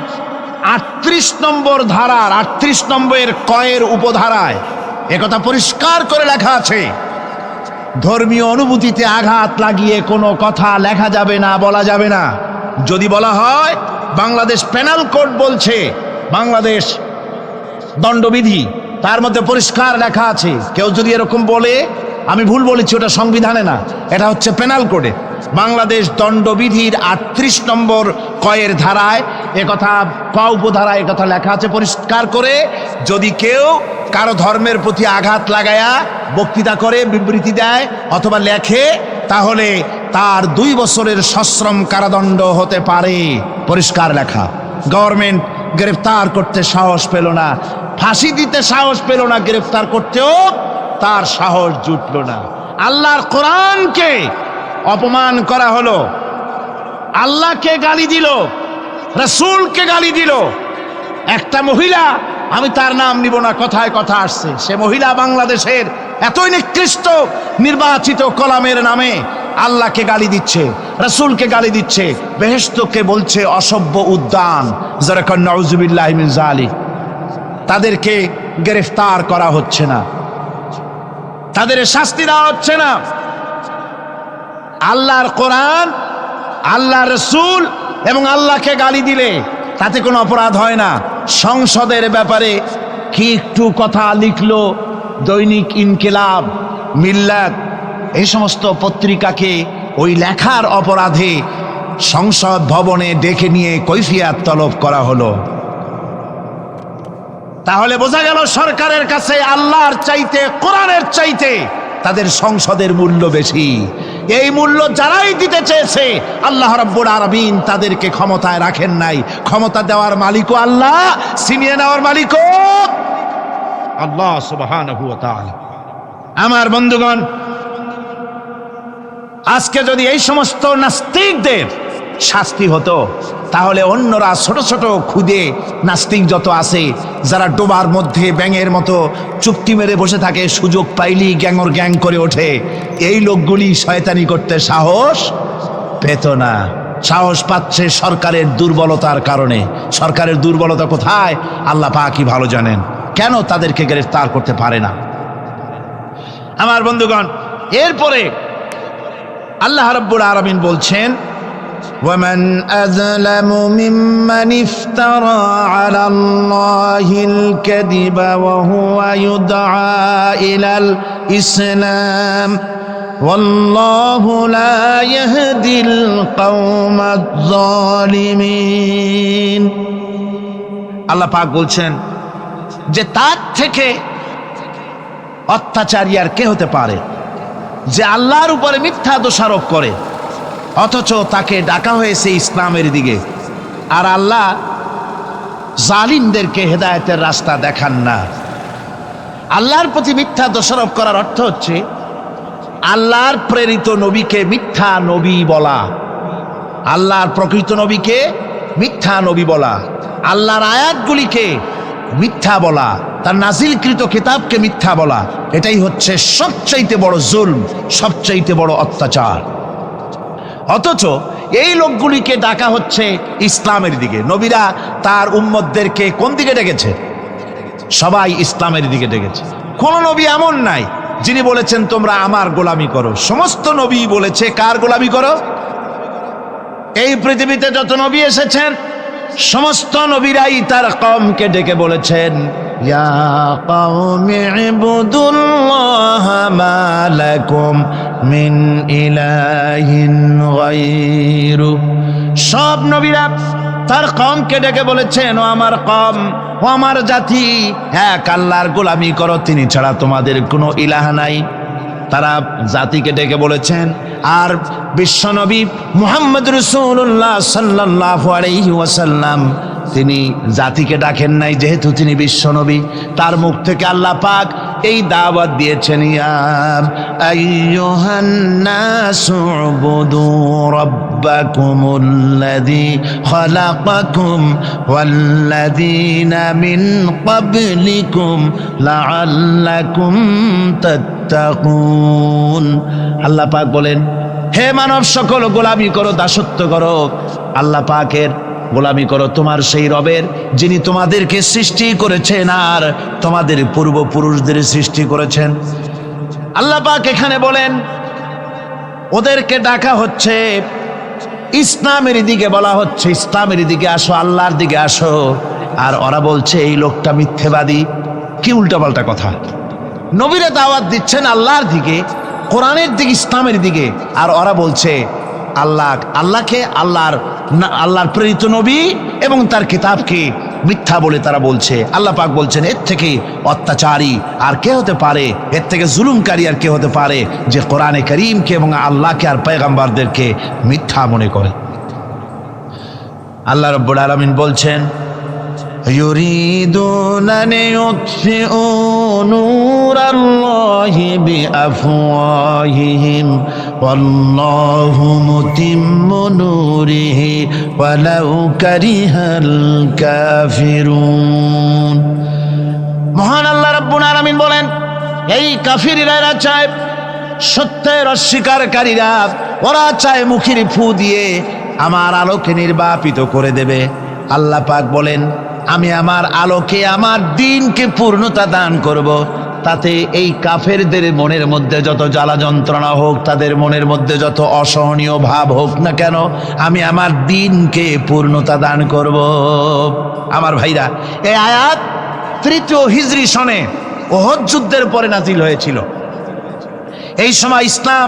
38 নম্বর ধারার 38 নম্বরের কয়ের উপধারায় একথা পরিষ্কার করে লেখা আছে, ধর্মীয় অনুভূতিতে আঘাত লাগিয়ে কোনো কথা লেখা যাবে না, বলা যাবে না। যদি বলা হয়, বাংলাদেশ পেনাল কোড বলছে, বাংলাদেশ দণ্ডবিধি, তার মধ্যে পরিষ্কার লেখা আছে, কেউ যদি এরকম বলে আমি ভুল বলেছি, ওটা সংবিধানে না, এটা হচ্ছে পেনাল কোডে। বাংলাদেশ দণ্ডবিধির 38 নম্বর কয়ের ধারায় একথা, ক উপধারায় একথা লেখা আছে পরিষ্কার করে, যদি কেউ কারো ধর্মের প্রতি আঘাত লাগায়া বক্তৃতা করে, বিবৃতি দেয় অথবা লেখে, তাহলে তার 2 বছরের সশ্রম কারাদণ্ড হতে পারে। পরিষ্কার লেখা। গভর্নমেন্ট গ্রেফতার করতে সাহস পেল না, ফাঁসি দিতে সাহস পেল না, গ্রেফতার করতেও তার সাহস জুটল না। আল্লাহর কোরআনকে অপমান করা হলো, আল্লাহকে গালি দিল, রাসূলকে গালি দিল, একটা মহিলা, আমি তার নাম নিব না, কথায় কথা আসছে, সে মহিলা বাংলাদেশের এতই নিকৃষ্ট নির্বাচিত কলামের নামে আল্লাহকে গালি দিচ্ছে, রাসূলকে গালি দিচ্ছে, বেহেশতকে বলছে অসভ্য উদ্যান। যারা কন্যা নাউযুবিল্লাহি মিন যালিক, তাদেরকে গ্রেফতার করা হচ্ছে না, তাদের শাস্তি দেওয়া হচ্ছে না। আল্লাহর কোরআন, আল্লাহর রাসূল এবং আল্লাহকে গালি দিলে তাতে কোনো অপরাধ হয় না। সংসদের ব্যাপারে কি একটু কথা লিখলো দৈনিক ইনকিলাব, মিল্লাত, এই সমস্ত পত্রিকাকে ওই লেখার অপরাধে সংসদ ভবনে ডেকে নিয়ে কৈফিয়াত তলব করা হলো। তাহলে বোঝা গেল সরকারের কাছে আল্লাহর চাইতে, কোরআনের চাইতে তাদের সংসদের মূল্য বেশি। এই মূল্য যারাই দিতে চেয়েছে আল্লাহ রাব্বুল আলামিন তাদেরকে ক্ষমতায় রাখেন নাই। ক্ষমতা দেওয়ার মালিকও আল্লাহ, ছিনিয়ে নেওয়ার মালিকও আল্লাহ সুবহানাহু ওয়া তাআলা। আমার বন্ধুগণ, আজকে যদি এই সমস্ত নাস্তিকদের শাস্তি হতো, তাহলে অন্যরা ছোট ছোট খুদে নাস্তিক যত আছে, যারা ডোবার মধ্যে ব্যাঙের মতো চুপটি মেরে বসে থাকে, সুযোগ পাইলেই গ্যাংর গ্যাং করে ওঠে, এই লোকগুলি শয়তানি করতে সাহস পেত না। সাহস পাচ্ছে সরকারের দুর্বলতার কারণে। সরকারের দুর্বলতা কোথায় আল্লাহ পাকই ভালো জানেন, কেন তাদেরকে গ্রেফতার করতে পারে না। আমার বন্ধুগণ, এরপরে আল্লাহ রাব্বুল আলামিন বলছেন, ومن أظلم ممن افترى على الله الكذب وهو يدعى إلى الإسلام والله لا يهدي القوم الظالمين। আল্লাহ পাক বলছেন যে তার থেকে অত্যাচারী আর কে হতে পারে, যে আল্লাহর উপরে মিথ্যা দোষারোপ করে, অথচ তাকে ডাকা হয়েছে ইসলামের দিকে, আর আল্লাহ জালিমদেরকে হেদায়েতের রাস্তা দেখান না। আল্লাহর প্রতি মিথ্যা দোষারোপ করার অর্থ হচ্ছে আল্লাহর প্রেরিত নবীকে মিথ্যা নবী বলা, আল্লাহর প্রকৃত নবীকে মিথ্যা নবী বলা, আল্লাহর আয়াতগুলিকে মিথ্যা বলা, তার নাজিলকৃত কিতাবকে মিথ্যা বলা, এটাই হচ্ছে সবচাইতে বড় জুলম, সবচাইতে বড় অত্যাচার। অথচ এই লোকগুলিকে ডাকা হচ্ছে ইসলামের দিকে। নবীরা তার উম্মতদেরকে কোন দিকে ডেকেছে? সবাই ইসলামের দিকে ডেকেছে। কোন নবী এমন নাই যিনি বলেছেন তোমরা আমার গোলামি করো। সমস্ত নবী বলেছে কার গোলামি করো? এই পৃথিবীতে যত নবী এসেছেন সমস্ত নবীরাই তার কওমকে ডেকে বলেছেন, ইয়া কওমি ইবুদুল্লাহ মা লাকুম মিন ইলাহিন গায়রু। সব নবীরা তার কওমকে ডেকে বলেছেন, ও আমার কওম, ও আমার জাতি, এক আল্লাহর গোলামি করো, তিনি ছাড়া তোমাদের কোনো ইলাহ নাই। তারা জাতিকে ডেকে বলেছেন। আর বিশ্বনবী মুহাম্মদ রাসূলুল্লাহ সাল্লাল্লাহু আলাইহি ওয়াসাল্লাম তিনি জাতিকে ডাকেন নাই, যেহেতু তিনি বিশ্বনবী। তার মুখ থেকে আল্লাহ পাক এই দাওয়াত দিয়েছেন, ইয়া আইয়ুহান নাসু উবুদু রাব্বাকুমুল্লাযী খালাকাকুম ওয়াল্লাযীনা মিন ক্বাবলিকুম লাআল্লাকুম তাত্তাকুন। আল্লাহ পাক বলেন, হে মানব সকল, গোলামি করো, দাসত্ব করো, আল্লাহ পাকের গোলামি করো, তোমার সেই রবের যিনি তোমাদেরকে সৃষ্টি করেছেন আর তোমাদের পূর্বপুরুষদের সৃষ্টি করেছেন। আল্লাহ পাক এখানে বলেন ওদেরকে ডাকা হচ্ছে ইসলামের দিকে, বলা হচ্ছে ইসলামের দিকে আসো, আল্লাহর দিকে আসো। আর ওরা বলছে এই লোকটা মিথ্যেবাদী। কি উল্টাপাল্টা কথা! নবীরা দাওয়াত দিচ্ছেন আল্লাহর দিকে, কোরআনের দিকে, ইসলামের দিকে, আর ওরা বলছে আল্লাহকে, আল্লাহর প্রেরিত নবী এবং তার কিতাবকে মিথ্যা বলে তারা বলছে। আল্লাহ পাক বলছেন এর থেকে অত্যাচারী আর কে হতে পারে, এর থেকে জুলুমকারী আর কে হতে পারে, যে কোরআনে কারীমকে এবং আল্লাহকে আর পয়গম্বরদেরকে মিথ্যা মনে করে। আল্লাহ রাব্বুল আলামিন বলছেন, ইউরিদুনা আন ইউতফিউ نور الله بأفواههم والله متم نوره ولو كره الكافرون মহান আল্লাহ রাব্বুল আলামিন বলেন, এই কাফিররা চায়, সত্যের অস্বীকারীরা ওরা চায় মুখের ফু দিয়ে আমার আলোকে নির্বাপিত করে দেবে। আল্লাহ পাক বলেন, আমি আমার আলোকে, আমার দ্বীনকে পূর্ণতা দান করব। তাতে এই কাফেরদের মনের মধ্যে যত জ্বালা যন্ত্রণা হোক, তাদের মনের মধ্যে যত অসহনীয় ভাব হোক না কেন, আমি আমার দ্বীনকে পূর্ণতা দান করব। আমার ভাইরা, এই আয়াত 3য় হিজরি সনে ওহদ যুদ্ধের পরে নাজিল হয়েছিল। এই সময় ইসলাম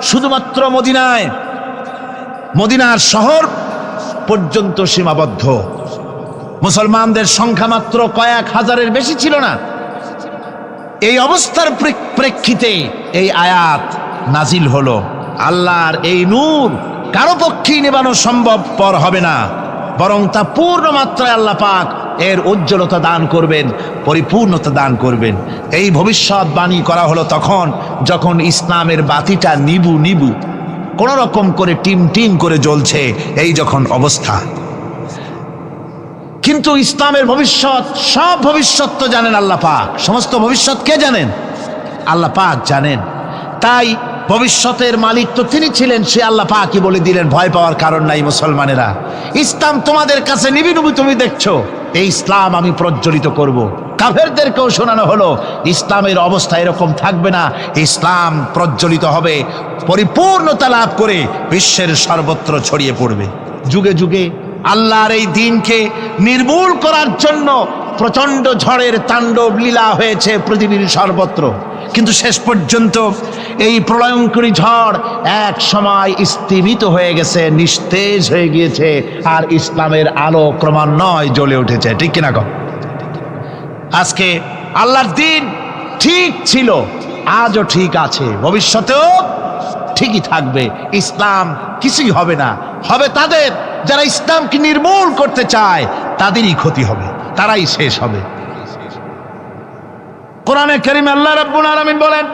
শুধুমাত্র মদিনার শহর পর্যন্ত সীমাবদ্ধ। মুসলমানদের সংখ্যা মাত্র কয়েক হাজারের বেশি ছিল না। এই অবস্থার প্রেক্ষিতে এই আয়াত নাজিল হলো। আল্লাহর এই নূর কারো পক্ষেই নেবানো সম্ভবপর হবে না, বরং তা পূর্ণ মাত্রায় আল্লাহ পাক এর উজ্জ্বলতা দান করবেন, পরিপূর্ণতা দান করবেন। এই ভবিষ্যৎবাণী করা হলো তখন যখন ইসলামের বাতিটা নিবু কোন রকম করে টিম করে জ্বলছে, এই যখন অবস্থা। কিন্তু ইসলামের ভবিষ্যৎ, সব ভবিষ্যৎ তো জানেন আল্লাহ পাক। সমস্ত ভবিষ্যৎ কে জানেন? আল্লাহ পাক জানেন। তাই ভবিষ্যতের মালিক তো তিনি ছিলেন, সে আল্লাহ পাকই বলে দিলেন, ভয় পাওয়ার কারণ নাই মুসলমানেরা। ইসলাম তোমাদের কাছে নিবিড়, তুমি দেখছো, এই ইসলাম আমি প্রজ্বলিত করব। কাফেরদেরকেও শোনানো হলো ইসলামের অবস্থা এরকম থাকবে না, ইসলাম প্রজ্বলিত হবে, পরিপূর্ণতা লাভ করে বিশ্বের সর্বত্র ছড়িয়ে পড়বে। যুগে যুগে আল্লাহর এই দ্বীনকে নির্মূল করার জন্য প্রচন্ড ঝড়ের তাণ্ডব লীলা হয়েছে পৃথিবীর সর্বত্র। কিন্তু শেষ পর্যন্ত এই প্রলয়ঙ্করী ঝড় এক সময় স্থিমিত হয়ে গেছে, নিস্তেজ হয়ে গিয়েছে, আর ইসলামের আলো ক্রমান্বয়ে জ্বলে উঠেছে। ঠিক কিনা কম? আজকে আল্লাহর দ্বীন ঠিক ছিল, আজও ঠিক আছে, ভবিষ্যতেও ঠিকই থাকবে। ইসলাম কিছুই হবে না, হবে তাদের যারা ইসলামকে নির্মূল করতে চায়, তাদেরই ক্ষতি হবে, তারাই শেষ হবে। কোরআনে কারীমে আল্লাহ রাব্বুল আলামিন বলেন,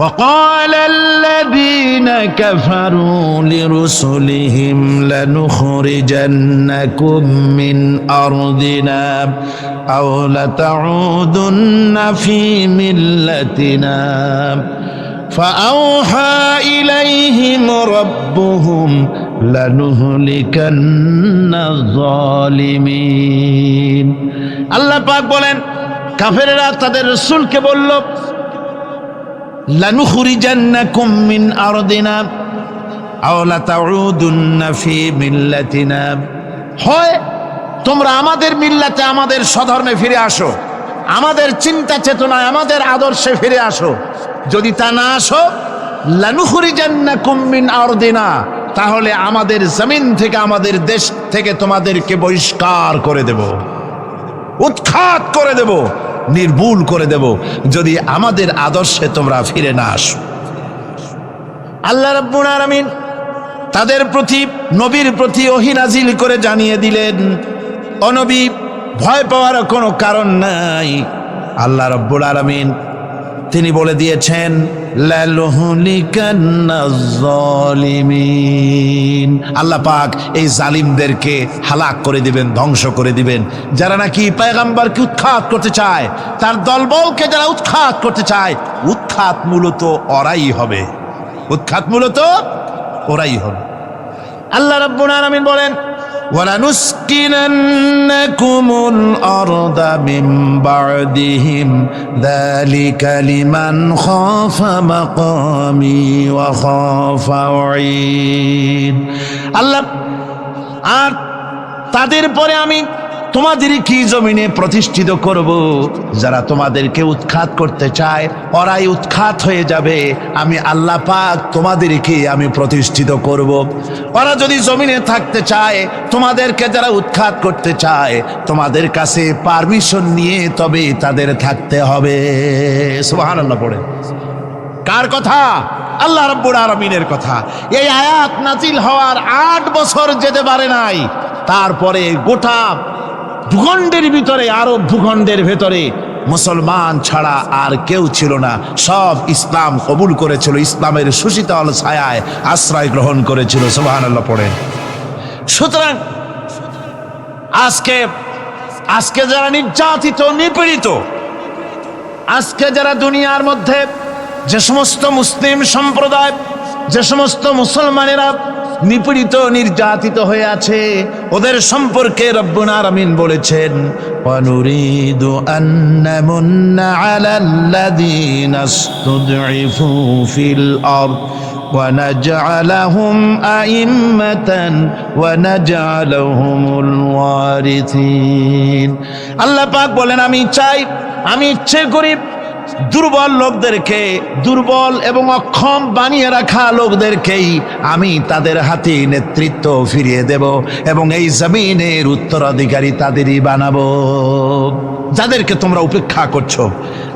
وقال الذين كفروا لرسلهم لنخرجنكم من أرضنا أو لتعودن في ملتنا فأوحى إليهم ربهم لنهلكن الظالمين। আল্লাহ পাক বলেন, কাফেররা তাদের রাসূলকে বলল, লানুখরিজান্নাকুম মিন আরদিনা আও লাতাউদুন্না ফি মিল্লাতিনা, হয় তোমরা আমাদের মিল্লাতে, আমাদের স্বধর্মে ফিরে আসো, আমাদের চিন্তা চেতনায়, আমাদের আদর্শে ফিরে আসো। যদি তা না আসো, লানুখরিজান্নাকুম মিন আরদিনা, তাহলে আমাদের জমিন থেকে, আমাদের দেশ থেকে তোমাদেরকে বহিষ্কার করে দেব, উৎখাত করে দেব, নির্মূল করে দেব, যদি আমাদের আদর্শে তোমরা ফিরে না আসো। আল্লাহ রাব্বুল আলামিন তাদের প্রতি, নবীর প্রতি ওহী নাজিল করে জানিয়ে দিলেন, ও নবী, ভয় পাওয়ার কোনো কারণ নাই। আল্লাহ রাব্বুল আলামিন তিনি বলে দিয়েছেন, লানুহলিকান্নাজ জালিমিন, আল্লাহ পাক এই জালিমদেরকে হালাক করে দিবেন, ধ্বংস করে দিবেন। যারা নাকি পয়গম্বরকে উৎখাত করতে চায়, তার দলবলকে যারা উৎখাত করতে চায়, উৎখাত মূলত ওরাই হবে, উৎখাত মূলত ওরাই হবে। আল্লাহ রাব্বুল আলামিন বলেন, وَلَنُسْكِنَنَّكُمُ الْأَرْضَ مِنْ بَعْدِهِمْ ذَلِكَ لِمَنْ خَافَ مَقَامِي وَخَافَ وَعِيدِ। আল্লাহ, আর তাদের পরে আমি তোমাদের কি জমিনে প্রতিষ্ঠিত করব, যারা তোমাদেরকে উৎখাত করতে চায় ওরাই উৎখাত হয়ে যাবে। আমি আল্লাহ পাক তোমাদেরকে আমি প্রতিষ্ঠিত করব। ওরা যদি জমিনে থাকতে চায়, তোমাদেরকে যারা উৎখাত করতে চায়, তোমাদের কাছে পারমিশন নিয়ে তবে তাদের থাকতে হবে। সুবহানাল্লাহ পড়ে। কার কথা? আল্লাহ রাব্বুল আলামিনের কথা। এই আয়াত নাজিল হওয়ার 8 বছর যেতে পারে নাই, তারপরে গোটা ভূখণ্ডের ভিতরে, আরব ভূখণ্ডের ভেতরে মুসলমান ছাড়া আর কেউ ছিল না, সব ইসলাম কবুল করেছিল, ইসলামের সুশীতল ছায়ায় আশ্রয় গ্রহণ করেছিল। সুবহানাল্লাহ পড়েন। সুতরাং আজকে যারা নির্যাতিত, নিপীড়িত, আজকে যারা দুনিয়ার মধ্যে যে সমস্ত মুসলিম সম্প্রদায়, যে সমস্ত মুসলমানেরা নিপীড়িত, নির্যাতিত হয়ে আছে, ওদের সম্পর্কে রব্বুল আলামিন বলেছেন, ওয়ানুরিদু আন নামুন্না আলাল্লাযীনা ইসতুদঈফু ফিল আরদ ওয়া নাজআলাহুম আইম্মাতান ওয়া নাজআলাহুমুল ওয়ারিসিন। আল্লাহ পাক বলেন, আমি ইচ্ছে করি দুর্বল লোকদেরকে, দুর্বল এবং অক্ষম বানিয়ে রাখা লোকদেরকেই আমি তাদের হাতে নেতৃত্ব ফিরিয়ে দেব এবং এই জমিনের উত্তরাধিকারী তাদেরই বানাবো। যাদেরকে তোমরা উপেক্ষা করছো,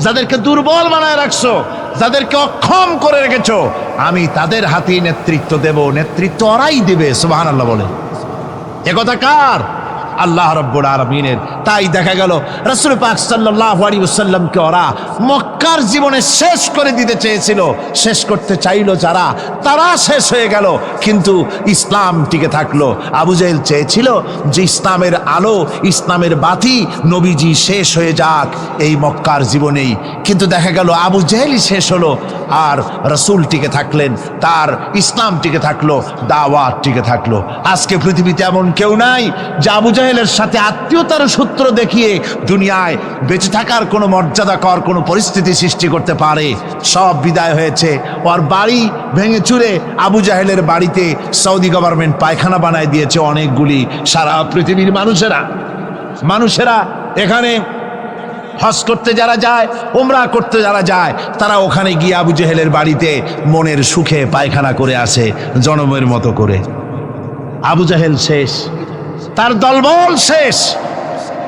যাদেরকে দুর্বল বানায় রাখছো, যাদেরকে অক্ষম করে রেখেছো, আমি তাদের হাতে নেতৃত্ব দেব, নেতৃত্ব ওরাই দিবে। সুবহানাল্লাহ বলে। একথা কার? আল্লাহ রাব্বুল আলামিনের। তাই দেখা গেল রাসূল পাক সাল্লাল্লাহু আলাইহি ওয়াসাল্লামকে ওরা মক্কার জীবনে শেষ করে দিতে চেয়েছিল, শেষ করতে চাইলো যারা, তারা শেষ হয়ে গেল, কিন্তু ইসলাম টিকে থাকলো। আবু জেহেল চেয়েছিল যে ইসলামের আলো, ইসলামের বাতি, নবীজি শেষ হয়ে যাক এই মক্কার জীবনেই, কিন্তু দেখা গেল আবু জেহেলই শেষ হলো, আর রাসূল টিকে থাকলেন, তার ইসলাম টিকে থাকলো, দাওয়াত টিকে থাকলো। আজকে পৃথিবীতে এমন কেউ নাই যে আবু জাহেলের সাথে আত্মীয়তার সূত্র দেখিয়ে দুনিয়ায় বেঁচে থাকার কোনো মর্যাদাকর কোনো পরিস্থিতি সৃষ্টি করতে পারে। সব বিদায় হয়েছে। ওর বাড়ি ভেঙে চুরে আবু জাহেলের বাড়িতে সৌদি গভর্নমেন্ট পায়খানা বানায় দিয়েছে অনেকগুলি। সারা পৃথিবীর মানুষেরা এখানে হজ করতে যারা যায়, উমরা করতে যারা যায়, তারা ওখানে গিয়ে আবু জেহেলের বাড়িতে মনের সুখে পায়খানা করে আসে জনমের মতো করে। আবু জাহেল শেষ, তার দলবল শেষ,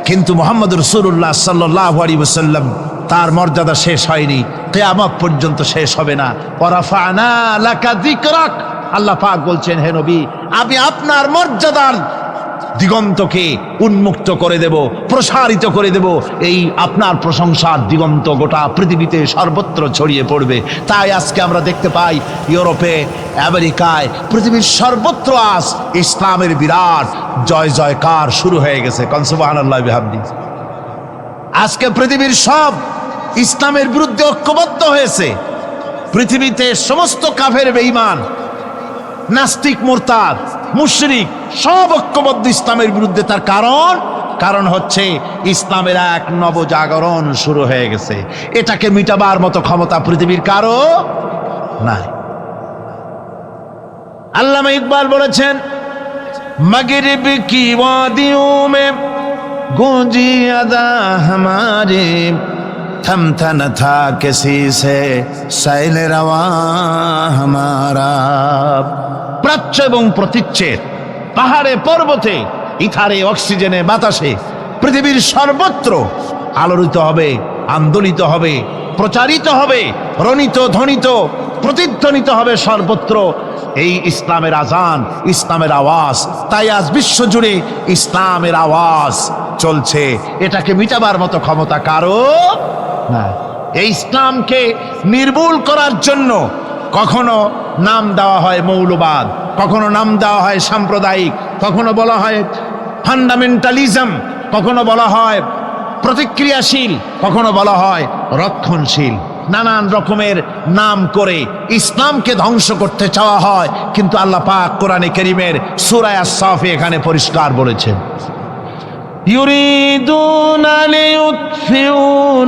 কিন্তু মুহাম্মদ রাসূলুল্লাহ সাল্লাল্লাহু আলাইহি ওয়াসাল্লাম তার মর্যাদা শেষ হয়নি, কিয়ামত পর্যন্ত শেষ হবে না। ওয়ারাফা'না লাকা যিকরাক, আল্লাহ পাক বলছেন, হে নবী, আমি আপনার মর্যাদার দিগন্তকে উন্মুক্ত করে দেব, প্রসারিত করে দেব। এই আপনার প্রশংসার দিগন্ত গোটা পৃথিবীতে সর্বত্র ছড়িয়ে পড়বে। তাই আজকে আমরা দেখতে পাই ইউরোপে, আমেরিকায়, পৃথিবীর সর্বত্র আজ ইসলামের বিরাট জয় জয়কার শুরু হয়ে গেছে। সুবহানাল্লাহ বিহামদি। আজকে পৃথিবীর সব ইসলামের বিরুদ্ধে ঐক্যবদ্ধ হয়েছে। পৃথিবীতে সমস্ত কাফের বেঈমান, নাস্তিক, মুরতাদ, মুশরিক সব ঐক্যবদ্ধ ইসলামের বিরুদ্ধে। তার কারণ হচ্ছে ইসলামের এক নবজাগরণ শুরু হয়ে গেছে। এটাকে মিটাবার মতো ক্ষমতা পৃথিবীর কারো নাই। আল্লামা ইকবাল বলেছেন, মগরিব কি ওয়াদিयों में गूंजी अदा हमारे थमता न था किसी से सैल रवा हमारा। প্রাচ্য এবং প্রতীচ্যের, পাহাড়ে পর্বতে, ইথারে অক্সিজেনে বাতাসে পৃথিবীর সর্বত্র আলোড়িত হবে, আন্দোলিত হবে, প্রচারিত হবে, রণিত ধ্বনিত প্রতিধ্বনিত হবে সর্বত্র এই ইসলামের আজান, ইসলামের আওয়াজ। তাই আজ বিশ্ব জুড়ে ইসলামের আওয়াজ চলছে। এটাকে মিটাবার মতো ক্ষমতা কারো না। এই ইসলামকে নির্মূল করার জন্য কখনো নাম দেওয়া হয় মৌলবাদ, কখনো নাম দেওয়া হয় সাম্প্রদায়িক, কখনো বলা হয় ফান্ডামেন্টালিজম, কখনো বলা হয় প্রতিক্রিয়াশীল, কখনো বলা হয় রক্ষণশীল। নানান রকমের নাম করে ইসলামকে ধ্বংস করতে চাওয়া হয়। কিন্তু আল্লাহ পাক কোরআনে কারীমের সূরা আস-সাফে এখানে পরিষ্কার বলেছেন, ইউরিদুনা লিইউতফিউ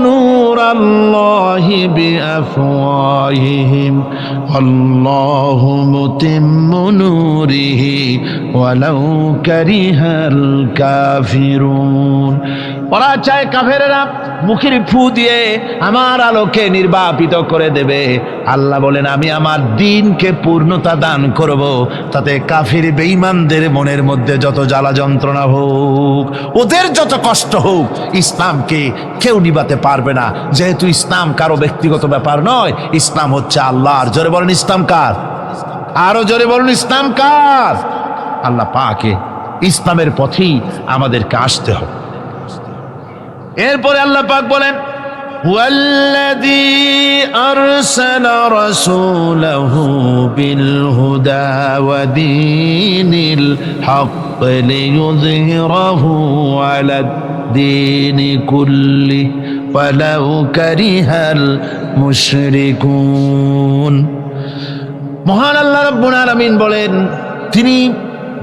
নূরাল্লাহি বিআফওয়াহিহিম আল্লাহু মুতিম্মু নূরিহি ওয়ালাউ কারিহাল কাফিরুন। ওরা চায় কাফেরেরা মুখের ফু দিয়ে আমার আলোকে নির্বাপিত করে দেবে। আল্লাহ বলেন, আমি আমার দ্বীনকে পূর্ণতা দান করব, তাতে কাফির বেঈমানদের মনের মধ্যে যত জ্বালা যন্ত্রণা হোক, ওদের যত কষ্ট হোক, ইসলামকে কেউ নিবাতে পারবে না। যেহেতু ইসলাম কারো ব্যক্তিগত ব্যাপার নয়, ইসলাম হচ্ছে আল্লাহর। জোরে বলেন ইসলাম কার? আরো জোরে বলুন ইসলাম কার? আল্লাহ পাকে। ইসলামের পথেই আমাদেরকে আসতে হবে। এরপরে আল্লাহ পাক বলেন, والذي أرسل رسوله بالهدى ودين الحق ليظهره على الدين كله ولو كره المشركون। মহান আল্লাহ রাব্বুল আলামিন বলেন,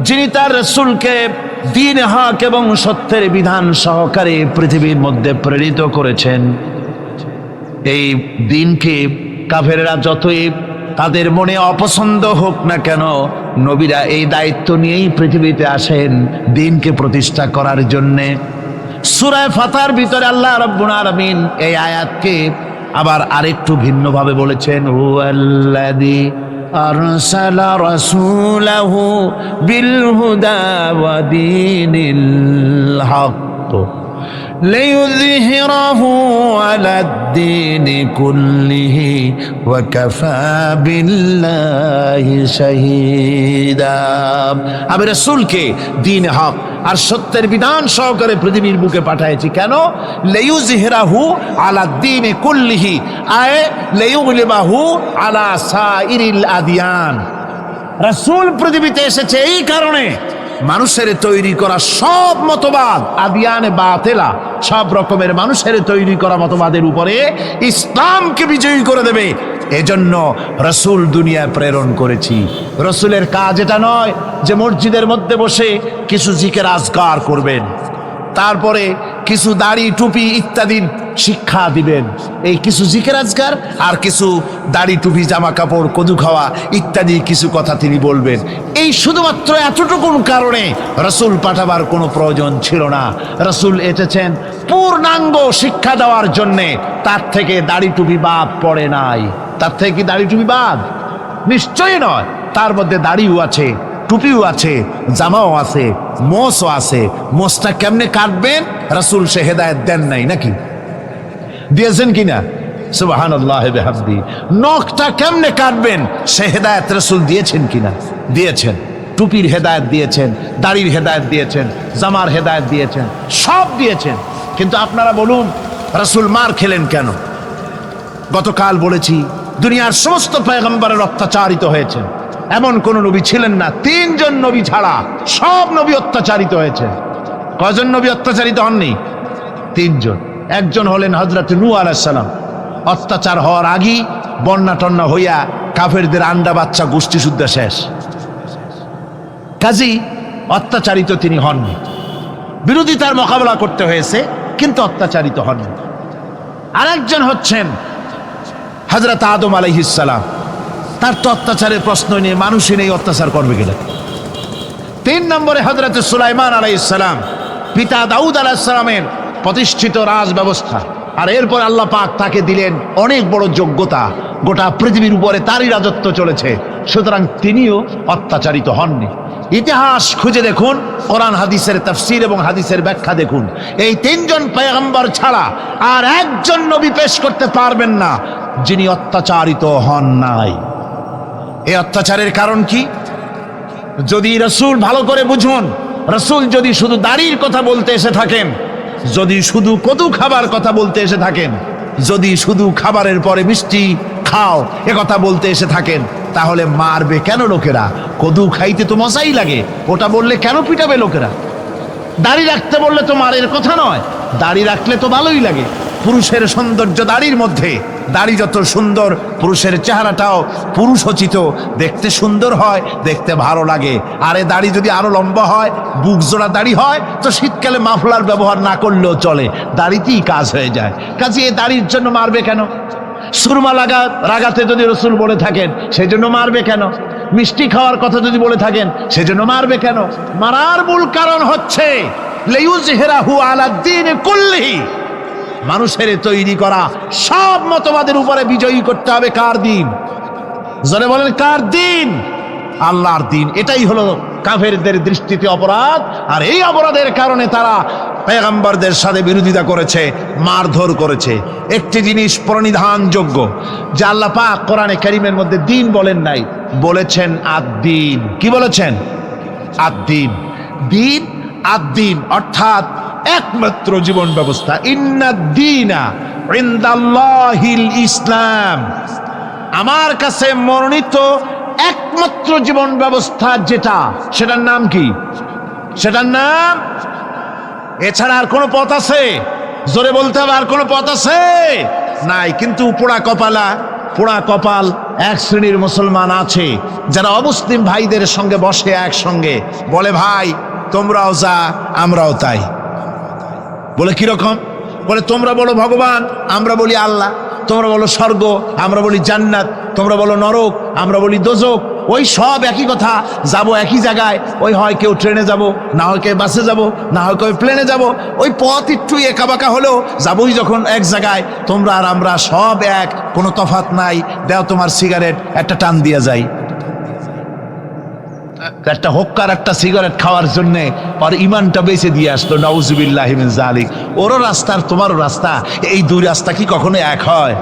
যিনি তার রাসূলকে দ্বীন হক এবং সত্যের বিধান সহকারে পৃথিবীর মধ্যে প্রেরিত করেছেন। এই দ্বীনকে কাফেররা যতই তাদের মনে অপছন্দ হোক না কেন, নবীরা এই দায়িত্ব নিয়েই পৃথিবীতে আসেন দ্বীনকে প্রতিষ্ঠা করার জন্যে। সূরা ফাতহার ভিতরে আল্লাহ রাব্বুল আলামিন এই আয়াতকে আবার আরেকটু ভিন্নভাবে বলেছেন, হুয়াল্লাযী আরসালা রাসূলাহু বিল হুদা ওয়া দীনিল হক লিইয়ুযহিরাহু আলাদ-দীনি কুল্লিহি ওয়া কাফা বিল্লাহি শাহীদা। আমি রাসূলকে দ্বীন হক আর সত্যের বিধান সহকারে পৃথিবীর বুকে পাঠাইছি। কেন? লিইয়ুযহিরাহু আলাদ-দীনি কুল্লিহি আয় লিইয়ুগলিবাহু আলা সাইরিল আদিয়ান। রাসূল পৃথিবীতে এসেছে এই কারণে মানুষের তৈরি করা সব মতবাদ, আদিয়ানে বাতেলা, সব রকমের মানুষের তৈরি করা মতবাদের উপরে ইসলামকে বিজয়ী করে দেবে। এজন্য রাসূল দুনিয়ায় প্রেরণ করেছি। রাসূলের কাজ এটা নয় যে মসজিদের মধ্যে বসে কিছু জিকির আজকার করবেন, তারপরে কিছু দাড়ি টুপি ইত্যাদির শিক্ষা দিবেন। এই কিছু জিকির আজকার আর কিছু দাড়ি টুপি জামা কাপড় কদু খাওয়া ইত্যাদি কিছু কথা তিনি বলবেন। এই শুধুমাত্র এতটুকুন কারণে রাসূল পাঠাবার কোনো প্রয়োজন ছিল না। রাসূল এসেছেন পূর্ণাঙ্গ শিক্ষা দেওয়ার জন্যে। তার থেকে দাড়ি টুপি বাদ পড়ে নাই। তার থেকে কি দাড়ি টুপি বাদ? নিশ্চয়ই নয়। তার মধ্যে দাড়িও আছে, টুপিও আছে, জামাও আছে, মোষও আছে। মোষটা কেমনে কাটবেন রাসূল সে হেদায়েত দেন নাই নাকি? দিয়েছেন কিনা? সুবহানাল্লাহ বিহামদি। নখটা কেমনে কাটবেন সে হেদায়েত রাসূল দিয়েছেন কিনা? দিয়েছেন। টুপির হেদায়েত দিয়েছেন, দাড়ির হেদায়েত দিয়েছেন, জামার হেদায়েত দিয়েছেন, সব দিয়েছেন। কিন্তু আপনারা বলুন রাসূল মার খেলেন কেন? গতকাল বলেছি দুনিয়ার সমস্ত পয়গম্বরের অত্যাচারিত হয়েছেন, এমন কোন নবী ছিলেন না। 3 জন নবী ছাড়া সব নবী অত্যাচারিত হয়েছে। কয়জন নবী অত্যাচারিত হননি? 3 জন। একজন হলেন হযরত নূহ আলাইহিস সালাম। অত্যাচার হওয়ার আগেই বন্যা টন্যা হইয়া কাফেরদের আন্ডা বাচ্চা গোষ্ঠী শুদ্ধ শেষ। কাজী অত্যাচারিত তিনি হননি। বিরোধিতার মোকাবেলা করতে হয়েছে কিন্তু অত্যাচারিত হননি। আরেকজন হচ্ছেন হযরত আদম আলাইহিস সালাম। তার তো অত্যাচারের প্রশ্ন নেই, মানুষই নেই, অত্যাচার করবে কিনা। 3 নম্বরে হযরত সুলাইমান আলাইহিস সালাম, পিতা দাউদ আলাইহিস সালামের প্রতিষ্ঠিত রাজ ব্যবস্থা। আর এরপর আল্লাহ পাক তাকে দিলেন অনেক বড় যোগ্যতা, গোটা পৃথিবীর উপরে তারই রাজত্ব চলেছে। সুতরাং তিনিও অত্যাচারিত হননি। ইতিহাস খুঁজে দেখুন, কোরআন হাদিসের তাফসীর এবং হাদিসের ব্যাখ্যা দেখুন। এই 3 জন পয়গম্বর ছাড়া আর একজন নবী পেশ করতে পারবেন না যিনি অত্যাচারিত হন নাই। এই অত্যাচারের কারণ কি? যদি রাসূল ভালো করে বুঝুন, রাসূল যদি শুধু দাড়ির কথা বলতে এসে থাকেন, যদি শুধু কদু খাবার কথা বলতে এসে থাকেন, যদি শুধু খাবারের পরে মিষ্টি খাও এ কথা বলতে এসে থাকেন, তাহলে মারবে কেন লোকেরা? কদু খাইতে তো মজাই লাগে, ওটা বললে কেন পিটাবে লোকেরা? দাড়ি রাখতে বললে তো মারের কথা নয়, দাড়ি রাখলে তো ভালোই লাগে। পুরুষের সৌন্দর্য দাড়ির মধ্যে। দাড়ি যত সুন্দর, পুরুষের চেহারাটাও পুরুষোচিত, দেখতে সুন্দর হয়, দেখতে ভালো লাগে। আর এই দাড়ি যদি আরো লম্বা হয়, বুক জোড়া দাড়ি হয়, তো শীতকালে মাফলার ব্যবহার না করলেও চলে, দাড়িতেই কাজ হয়ে যায়। কাজে এই দাড়ির জন্য মারবে কেন? সুরমা রাগাতে যদি রাসূল বলে থাকেন সেজন্য মারবে কেন? মিষ্টি খাওয়ার কথা যদি বলে থাকেন সেজন্য মারবে কেন? মারার মূল কারণ হচ্ছে লিইয়ুযহিরাহু আলাদ-দীনি কুল্লিহি। মানুষের তৈরি করা সব মতবাদের উপরে বিজয়ী করতে হবে কার দিন? জোরে বলেন কার দিন? আল্লাহর দিন। এটাই হলো কাফেরদের দৃষ্টিতে অপরাধ। আর এই অপরাধের কারণে তারা পয়গম্বরদের সাথে বিরোধিতা করেছে, মারধর করেছে। একটি জিনিস প্রণিধানযোগ্য যে আল্লাহ পাক কোরআনে কারীমের মধ্যে দিন বলেন নাই, বলেছেন আদ-দীন। কি বলেছেন? আদ-দীন। দিন আদ-দীন অর্থাৎ একমাত্র জীবন ব্যবস্থা। ইন্নাদ-দীনা ইনদাল্লাহিল ইসলাম, আমার কাছে মনোনীত একমাত্র জীবন ব্যবস্থা যেটা, সেটার নাম কি? সেটার নাম, এছাড়া আর কোনো পথ আছে? জোরে বলতে হবে, আর কোনো পথ আছে? নাই। কিন্তু পোড়া কপাল এক শ্রেণীর মুসলমান আছে যারা অমুসলিম ভাইদের সঙ্গে বসে একসঙ্গে বলে, ভাই তোমরাও যা আমরাও তাই। বলে কিরকম? বলে তোমরা বলো ভগবান, আমরা বলি আল্লাহ। তোমরা বলো স্বর্গ, আমরা বলি জান্নাত। তোমরা বলো নরক, আমরা বলি দোজক। ওই সব একই কথা, যাব একই জায়গায়। ওই হয় কেউ ট্রেনে যাব, না হয় কেউ বাসে যাব, না হয় কেউ প্লেনে যাব। ওই পথ একটু একাবাকা হলেও যাবই যখন এক জায়গায়। তোমরা আর আমরা সব এক, কোনো তফাৎ নাই। দাও তোমার সিগারেট, একটা টান দিয়া যাই। একটা হোক্কার একটা সিগারেট খাওয়ার জন্য আর ইমানটা বেঁচে দিয়ে আসলো, নাউজুবিল্লাহি মিন যালিক। ওরও রাস্তা আর তোমারও রাস্তা, এই দুই রাস্তা কি কখনো এক হয়?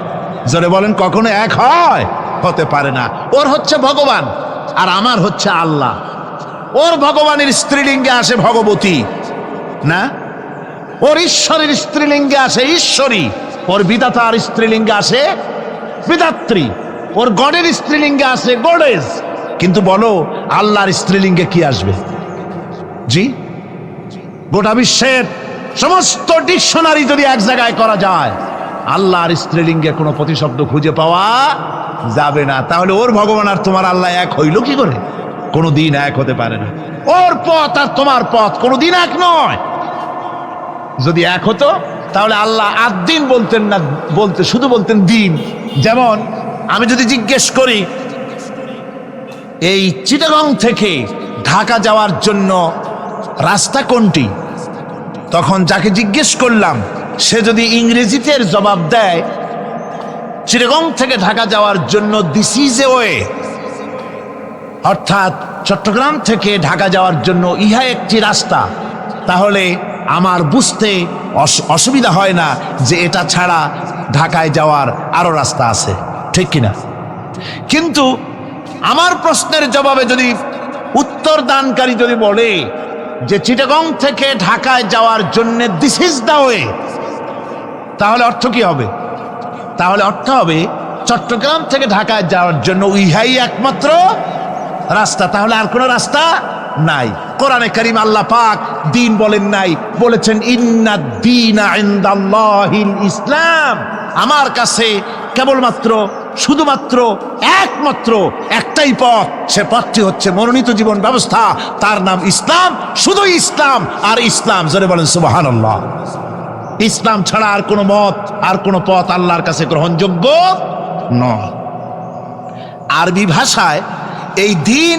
জোরে বলেন, কখনো এক হয়? হতে পারে না। ওর হচ্ছে ভগবান আর আমার হচ্ছে আল্লাহ। ওর ভগবানের স্ত্রীলিঙ্গে আসে ভগবতী না, ওর ঈশ্বরের স্ত্রীলিঙ্গে আসে ঈশ্বরী, ওর বিধাতার স্ত্রীলিঙ্গে আসে বিধাত্রী, ওর গডের স্ত্রীলিঙ্গে আসে গডেস। কিন্তু বলো আল্লাহর স্ত্রীলিঙ্গে কি আসবে? জি, গোটা বিশ্বের সমস্ত ডিকশনারি যদি এক জায়গায় করা যায়, আল্লাহর স্ত্রীলিঙ্গে কোনো প্রতিশব্দ খুঁজে পাওয়া যাবে না। তাহলে ওর ভগবান আর তোমার আল্লাহ এক হইল কি করে? কোনোদিন এক হতে পারে না। ওর পথ আর তোমার পথ কোনোদিন এক নয়। যদি এক হতো তাহলে আল্লাহ আদ-দিন বলতেন না, শুধু বলতেন দিন। যেমন আমি যদি জিজ্ঞেস করি এই চিটাগং থেকে ঢাকা যাওয়ার জন্য রাস্তা কোনটি, তখন যাকে জিজ্ঞেস করলাম সে যদি ইংরেজিতে জবাব দেয় চিটাগং থেকে ঢাকা যাওয়ার জন্য দিস ইজ এ ওয়ে, অর্থাৎ চট্টগ্রাম থেকে ঢাকা যাওয়ার জন্য ইহা একটি রাস্তা, তাহলে আমার বুঝতে অসুবিধা হয় না যে এটা ছাড়া ঢাকায় যাওয়ার আরো রাস্তা আছে, ঠিক কিনা? কিন্তু আমার প্রশ্নের জবাবে যদি উত্তর দানকারী যদি বলে যে চিটাগং থেকে ঢাকায় যাওয়ার জন্য দিস ইজ দ্য ওয়ে, তাহলে অর্থ কি হবে? তাহলে অর্থ হবে চট্টগ্রাম থেকে ঢাকায় যাওয়ার জন্য ইহাই একমাত্র রাস্তা, তাহলে আর কোনো রাস্তা নাই। কোরআনে কারীম আল্লাহ পাক দিন বলেন নাই, বলেছেন ইন্নাদ দীনা ইনদাল্লাহিল ইসলাম। আমার কাছে কেবলমাত্র শুধুমাত্র একমাত্র একটাই পথ, সে পথটি হচ্ছে মনোনীত জীবন ব্যবস্থা, তার নাম ইসলাম, শুধু ইসলাম আর ইসলাম। জোরে বলেন সুবহানাল্লাহ। ইসলাম ছাড়া আর কোনো মত আর কোনো পথ আল্লাহর কাছে গ্রহণযোগ্য নয়। আরবি ভাষায় এই দিন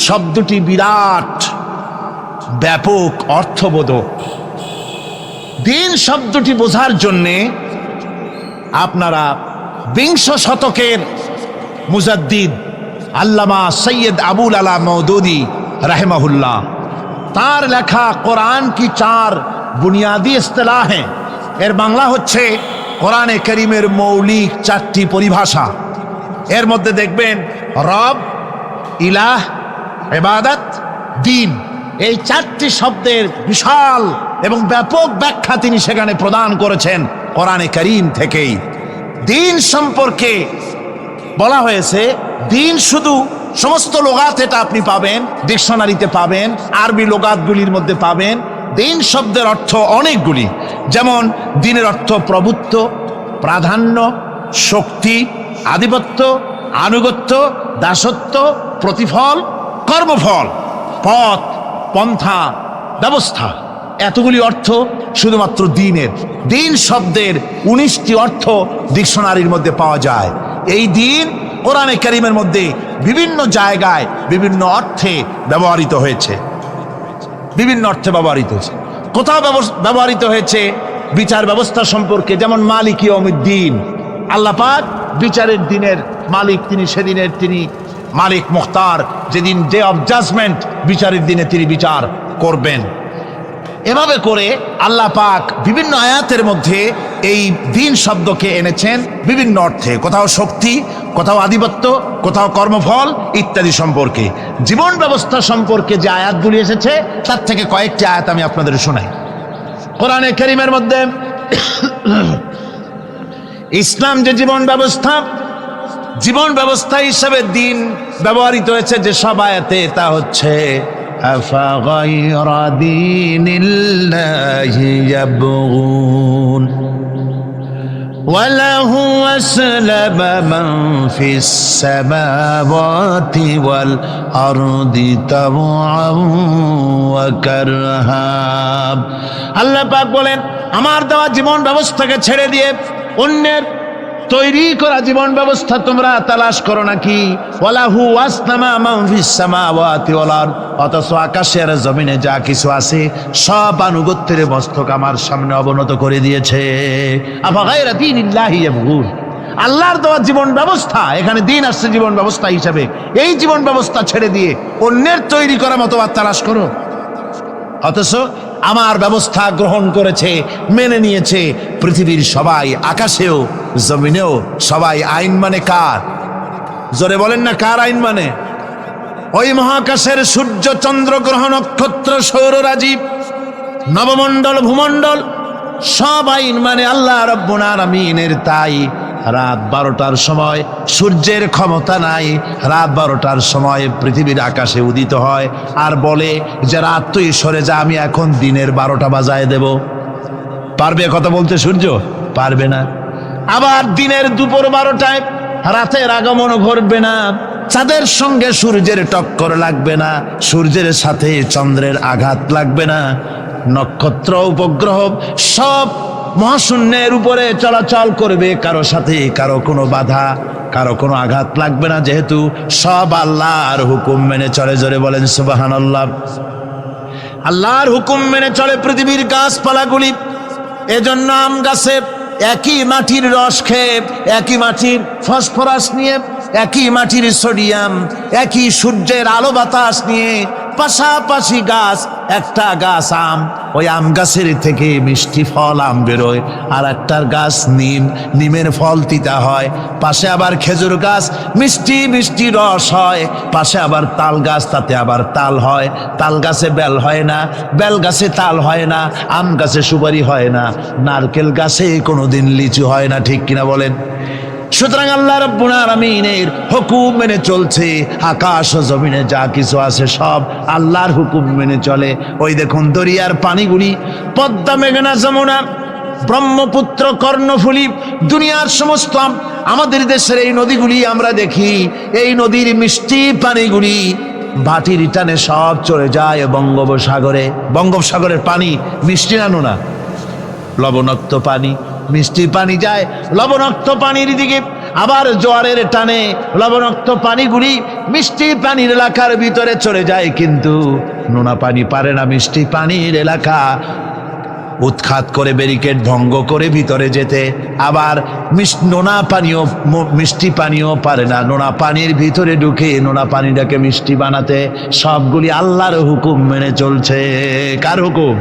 শব্দটি বিরাট ব্যাপক অর্থবোধক। দিন শব্দটি বোঝার জন্যে আপনারা বিংশ শতকের মুজাদ্দিদ আল্লামা সৈয়দ আবুল আলা মওদুদি রাহিমাহুল্লাহ, তার লেখা কোরআন কি চার বুনিয়াদি ইস্তিলাহ हैं, এর বাংলা হচ্ছে কোরআনে কারীমের মৌলিক চারটি পরিভাষা। এর মধ্যে দেখবেন রব, ইলাহ, ইবাদত, দ্বীন, এই চারটি শব্দের বিশাল এবং ব্যাপক ব্যাখ্যা তিনি সেখানে প্রদান করেছেন কোরআনে কারীম থেকেই। দ্বীন সম্পর্কে বলা হয়েছে, দ্বীন শুধু সমস্ত লোগাত এটা আপনি পাবেন, ডিকশনারিতে পাবেন, আরবি লোগাতগুলির মধ্যে পাবেন। দ্বীন শব্দের অর্থ অনেকগুলি, যেমন দ্বীনের অর্থ প্রভুত্ব, প্রাধান্য, শক্তি, আধিপত্য, আনুগত্য, দাসত্ব, প্রতিফল, কর্মফল, পথ, পন্থা, ব্যবস্থা। এতগুলি অর্থ শুধুমাত্র দ্বীনের। দ্বীন শব্দের 19টি অর্থ ডিকশনারির মধ্যে পাওয়া যায়। এই দ্বীন কোরআনে কারীমের মধ্যে বিভিন্ন জায়গায় বিভিন্ন অর্থে ব্যবহৃত হয়েছে, বিভিন্ন অর্থে ব্যবহৃত হয়েছে। কোথাও ব্যবহৃত হয়েছে বিচার ব্যবস্থা সম্পর্কে, যেমন মালিক ইয়াউমিদ্দিন, আল্লাহ পাক বিচারের দিনের মালিক, তিনি সেদিনের তিনি মালিক মুখতার, যেদিন ডে অফ জাজমেন্ট, বিচারের দিনে তিনি বিচার করবেন। এভাবে করে আল্লাহ পাক বিভিন্ন আয়াতের মধ্যে এই দ্বীন শব্দকে এনেছেন বিভিন্ন অর্থে, কোথাও শক্তি, কোথাও আধিপত্য, কোথাও কর্মফল ইত্যাদি সম্পর্কে। জীবন ব্যবস্থা সম্পর্কে যে আয়াতগুলি এসেছে তার থেকে কয়েকটি আয়াত আমি আপনাদের শোনাই। কোরআনে কারীমের মধ্যে ইসলাম যে জীবন ব্যবস্থা হিসাবে দিন ব্যবহৃত হয়েছে যে সব আয়াতে, তা হচ্ছে আফাগায়রা দীনিল্লাহি ইয়াবগুন ওয়ালাহু আসলামা মান ফিস সামাওয়াতি ওয়াল আরদি তাওআন ওয়া কারহা। আল্লাহ পাক বলেন, আমার দেওয়া জীবন ব্যবস্থাকে ছেড়ে দিয়ে অন্যের তৈরি করা জীবন ব্যবস্থা তোমরা তালাশ করো নাকি? ওয়ালাহু আসলামা মান ফিস সামাওয়াতি ওয়াল আরদ, অথচ আকাশের জমিনে যা কিছু আছে সব আনুগত্যের মস্তক আমার সামনে অবনত করে দিয়েছে। আফাগায়রা দীনিল্লাহি ইয়াবগুন, আল্লাহর দেওয়া জীবন ব্যবস্থা, এখানে দিন আসছে জীবন ব্যবস্থা হিসাবে, এই জীবন ব্যবস্থা ছেড়ে দিয়ে অন্যের তৈরি করা মতবাদ তালাশ করো। অথচ আমার ব্যবস্থা গ্রহণ করেছে, মেনে নিয়েছে পৃথিবীর সবাই, আকাশেও জমিনেও সবাই। আইন মানে কার? জোরে বলেন না, কার আইন মানে? ওই মহাকাশের সূর্য, চন্দ্র, গ্রহ, নক্ষত্র, সৌররাজি, নবমণ্ডল, ভূমণ্ডল, সব আইন মানে আল্লাহ রাব্বুল আলামিনের। তাই রাত 12টার সময় সূর্যের ক্ষমতা নাই, রাত 12টার সময় পৃথিবীর আকাশে উদিত হয় আর বলে যে রাত তুই সরে যা, আমি এখন দিনের 12টা বাজায় দেব। পারবে কথা বলতে সূর্য? পারবে না। আবার দিনের দুপুর 12টায় রাতের আগমন ঘটবে না, চাঁদের সঙ্গে সূর্যের টক্কর লাগবে না, সূর্যের সাথে চন্দ্রের আঘাত লাগবে না, নক্ষত্র উপগ্রহ সব মহাশূন্যের উপরে চলাচল করবে, কারো সাথে কারো কোনো বাধা, কারো কোনো আঘাত লাগবে না, যেহেতু সব আল্লাহর হুকুম মেনে চলে। জোরে বলেন সুবহানাল্লাহ। আল্লাহর হুকুম মেনে চলে পৃথিবীর গাছপালাগুলি। এজন্য আম গাছে একই মাটির রস খেয়ে, একই মাটির ফসফরাস নিয়ে, একই মাটির সোডিয়াম, একই সূর্যের আলো বাতাস নিয়ে পাশাপাশি গাছ, একটা গাছ আম, ওই আম গাছের থেকে মিষ্টি ফল আম বেরোয়, আর একটার গাছ নিম, নিমের ফল তিতা হয়, পাশে আবার খেজুর গাছ, মিষ্টি মিষ্টি রস হয়, পাশে আবার তাল গাছ, তাতে আবার তাল হয়, তাল গাছে বেল হয় না, বেল গাছে তাল হয় না, আম গাছে সুপারি হয় না, নারকেল গাছে কোনোদিন লিচু হয় না। ঠিক কিনা বলেন? সুতরাং আল্লাহ রাব্বুল আলামিনের হুকুম মেনে চলছে, আকাশ ও জমিনে যা কিছু আছে সব আল্লাহর হুকুম মেনে চলে। ওই দেখুন দরিয়ার পানিগুলি, পদ্মা, মেঘনা, যমুনা, ব্রহ্মপুত্র, কর্ণফুলী, দুনিয়ার সমস্ত আমাদের দেশের এই নদীগুলি আমরা দেখি, এই নদীর মিষ্টি পানিগুলি ভাটির টানে সব চলে যায় বঙ্গোপসাগরে। বঙ্গোপসাগরের পানি মিষ্টি না নোনা? লবণাক্ত পানি, মিষ্টি পানি যায় লবণাক্ত পানির দিকে, আবার জোয়ারের টানে লবণাক্ত পানিগুলি মিষ্টি পানির এলাকার ভিতরে চলে যায়, কিন্তু নোনা পানি পারে না মিষ্টি পানির এলাকা উৎখাত করে, ব্যারিকেড ভঙ্গ করে ভিতরে যেতে। আবার নোনা পানিও, মিষ্টি পানিও পারে না নোনা পানির ভিতরে ঢুকে নোনা পানিটাকে মিষ্টি বানাতে। সবগুলি আল্লাহর হুকুম মেনে চলছে। কার হুকুম?